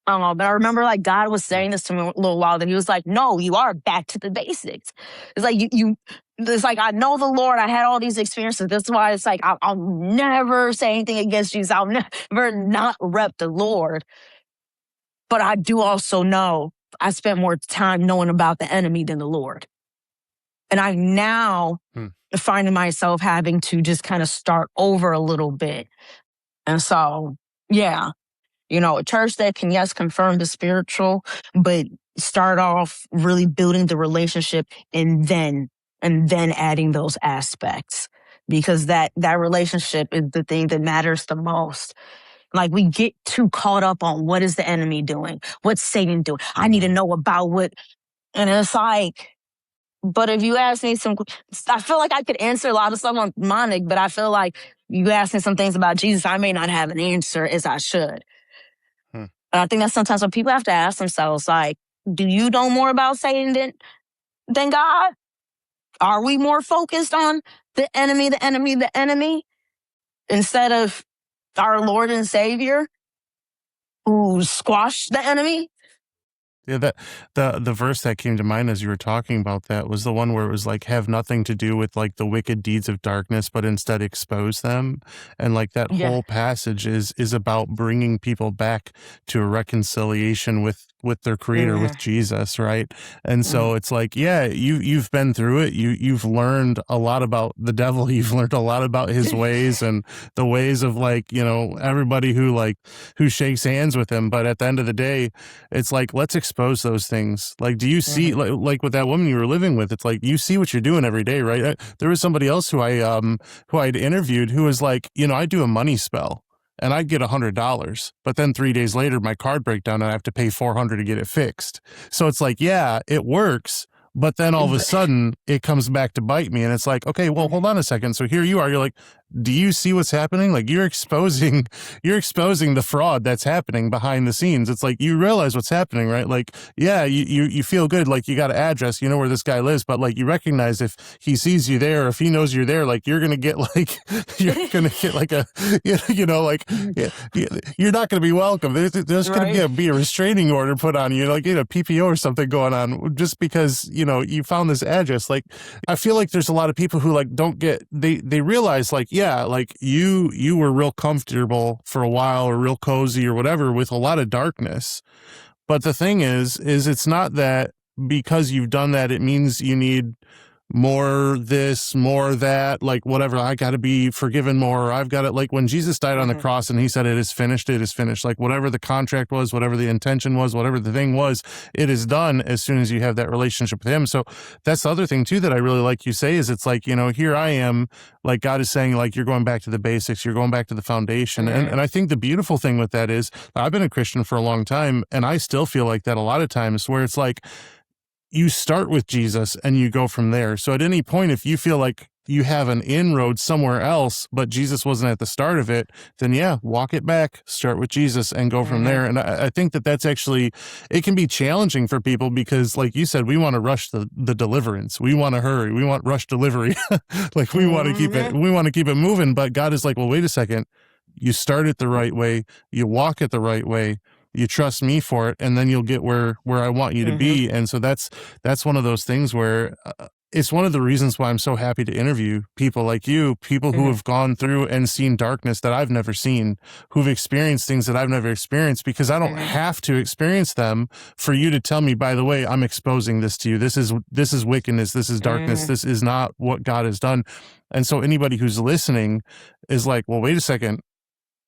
I don't know, but I remember like God was saying this to me a little while ago. He was like, no, you are back to the basics. It's like it's like, I know the Lord. I had all these experiences. That's why it's like, I'll never say anything against Jesus. I'll never not rep the Lord. But I do also know I spent more time knowing about the enemy than the Lord. And I'm now finding myself having to just kind of start over a little bit. And so, yeah, you know, a church that can, yes, confirm the spiritual, but start off really building the relationship, and then adding those aspects, because that relationship is the thing that matters the most. Like, we get too caught up on what is the enemy doing? What's Satan doing? I need to know about what, and it's like, but if you ask me I feel like I could answer a lot of stuff on demonic, but I feel like you ask me some things about Jesus, I may not have an answer as I should. And I think that's sometimes what people have to ask themselves, like, do you know more about Satan than God? Are we more focused on the enemy, instead of our Lord and Savior who squashed the enemy? Yeah, the verse that came to mind as you were talking about that was the one where it was like, have nothing to do with like the wicked deeds of darkness, but instead expose them. And like that whole passage is about bringing people back to a reconciliation with their creator, with Jesus, right? And so it's like, yeah, you've been through it. You've learned a lot about the devil. You've learned a lot about his ways and the ways of, like, you know, everybody who shakes hands with him. But at the end of the day, it's like, let's expose those things. Like, do you see, like with that woman you were living with, it's like, you see what you're doing every day, right? There was somebody else who I'd interviewed who was like, you know, I do a money spell and I'd get $100, but then 3 days later, my card breaks down and I have to pay $400 to get it fixed. So it's like, yeah, it works. But then all of a sudden it comes back to bite me. And it's like, okay, well, hold on a second. So here you are, you're like, do you see what's happening? Like, you're exposing the fraud that's happening behind the scenes. It's like, you realize what's happening, right? Like, yeah, you feel good. Like, you got an address, you know where this guy lives, but like, you recognize if he sees you there, or if he knows you're there, like, you're going to get like, like a, you know, like, you're not going to be welcome. There's going to be a restraining order put on you, like, you know, PPO or something going on, just because, you know, you found this address. Like, I feel like there's a lot of people who like don't get, they realize like, yeah, like you were real comfortable for a while, or real cozy or whatever, with a lot of darkness. But the thing is it's not that because you've done that, it means you need more this, more that, like whatever. I got to be forgiven more. I've got it. Like when Jesus died on the cross and he said, it is finished, it is finished. Like whatever the contract was, whatever the intention was, whatever the thing was, it is done as soon as you have that relationship with him. So that's the other thing too, that I really like you say is it's like, you know, here I am, like God is saying, like, you're going back to the basics, you're going back to the foundation. And I think the beautiful thing with that is I've been a Christian for a long time and I still feel like that a lot of times where it's like, you start with Jesus and you go from there. So at any point, if you feel like you have an inroad somewhere else, but Jesus wasn't at the start of it, then yeah, walk it back, start with Jesus and go from there. And I think that that's actually, it can be challenging for people because like you said, we want to rush the deliverance. We want to hurry. We want rush delivery. Like we want to keep it moving. But God is like, well, wait a second. You start it the right way. You walk it the right way. You trust me for it, and then you'll get where I want you to be. And so that's one of those things where it's one of the reasons why I'm so happy to interview people like you, people who have gone through and seen darkness that I've never seen, who've experienced things that I've never experienced, because I don't have to experience them for you to tell me, by the way, I'm exposing this to you. This is wickedness. This is darkness. This is not what God has done. And so anybody who's listening is like, well, wait a second.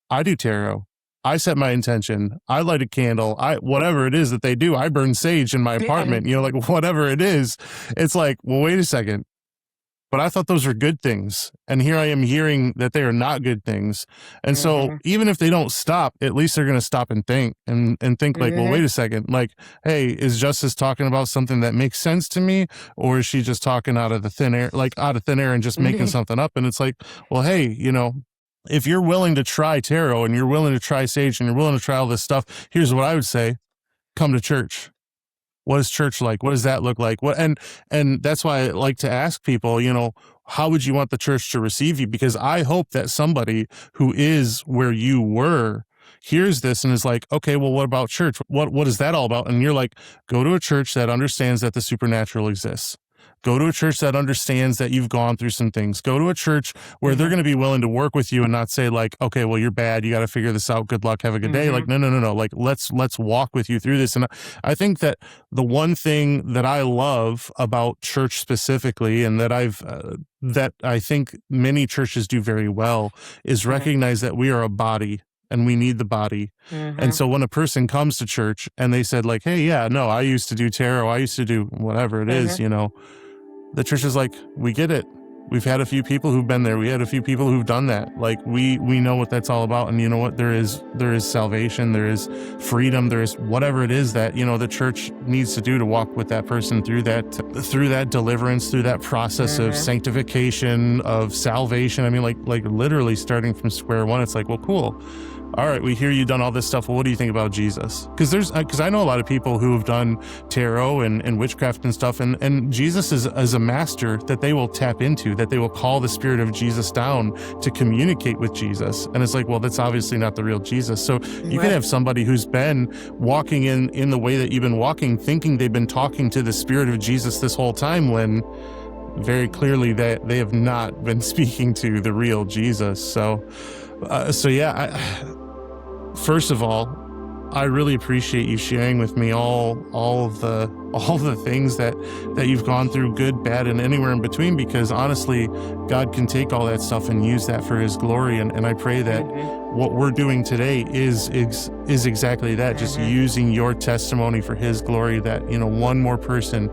I do tarot. I set my intention. I light a candle. Whatever it is that they do, I burn sage in my apartment, you know, like whatever it is. It's like, well, wait a second. But I thought those were good things. And here I am hearing that they are not good things. And so even if they don't stop, at least they're going to stop and think and think like, well, wait a second. Like, hey, is Justice talking about something that makes sense to me? Or is she just talking out of thin air and just making something up? And it's like, well, hey, you know, if you're willing to try tarot and you're willing to try sage and you're willing to try all this stuff, here's what I would say. Come to church. What is church like? What does that look like? And that's why I like to ask people, you know, how would you want the church to receive you? Because I hope that somebody who is where you were hears this and is like, okay, well, what about church? What is that all about? And you're like, go to a church that understands that the supernatural exists. Go to a church that understands that you've gone through some things. Go to a church where they're going to be willing to work with you and not say like, okay, well, you're bad. You got to figure this out. Good luck. Have a good day. Like, no. Like, let's walk with you through this. And I think that the one thing that I love about church specifically, and that that I think many churches do very well, is recognize that we are a body. And we need the body. And so when a person comes to church and they said like, hey, yeah, no, I used to do tarot. I used to do whatever it is, you know, the church is like, we get it. We've had a few people who've been there. We had a few people who've done that. Like we know what that's all about. And you know what? There is salvation. There is freedom. There is whatever it is that, you know, the church needs to do to walk with that person through that deliverance, through that process of sanctification, of salvation. I mean, like literally starting from square one. It's like, well, cool. All right, we hear you've done all this stuff. Well, what do you think about Jesus? Because I know a lot of people who have done tarot and witchcraft and stuff, and Jesus is a master that they will tap into, that they will call the spirit of Jesus down to communicate with Jesus. And it's like, well, that's obviously not the real Jesus. So you can have somebody who's been walking in the way that you've been walking, thinking they've been talking to the spirit of Jesus this whole time, when very clearly that they have not been speaking to the real Jesus. So yeah, first of all, I really appreciate you sharing with me all of the things that you've gone through, good, bad, and anywhere in between, because honestly, God can take all that stuff and use that for his glory. And I pray that what we're doing today is exactly that, just using your testimony for his glory, that, you know, one more person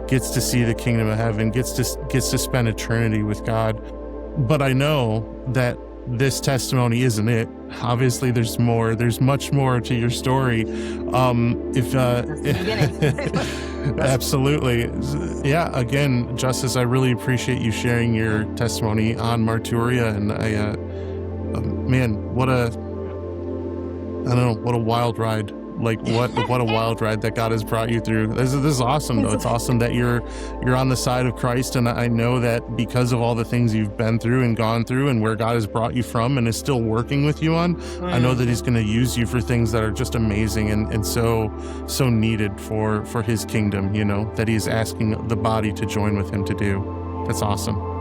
gets to see the kingdom of heaven, gets to spend eternity with God. But I know that this testimony isn't it. Obviously, there's more. There's much more to your story. Absolutely. Yeah. Again, Justice, I really appreciate you sharing your testimony on Martyria, and man, what a wild ride. Like what a wild ride that God has brought you through. This is awesome, though. It's awesome that you're on the side of Christ, and I know that because of all the things you've been through and gone through, and where God has brought you from and is still working with you on, I know that he's going to use you for things that are just amazing and so needed for his kingdom, you know, that he's asking the body to join with him to do. That's awesome.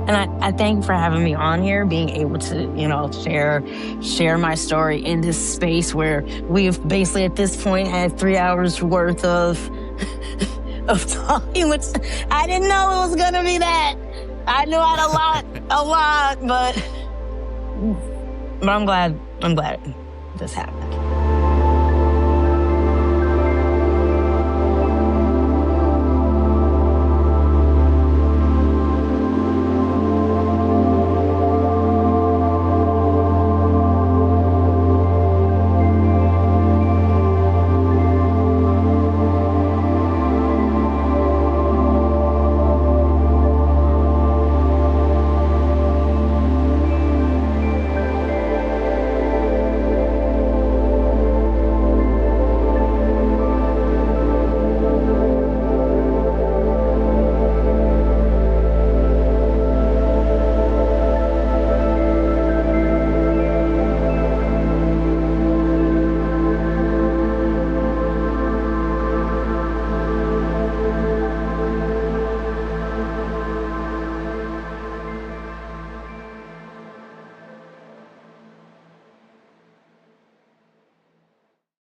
And I thank you for having me on here, being able to, you know, share my story in this space where we've basically at this point had 3 hours worth of of talking with. I didn't know it was gonna be that. I knew I had a lot, but I'm glad this happened.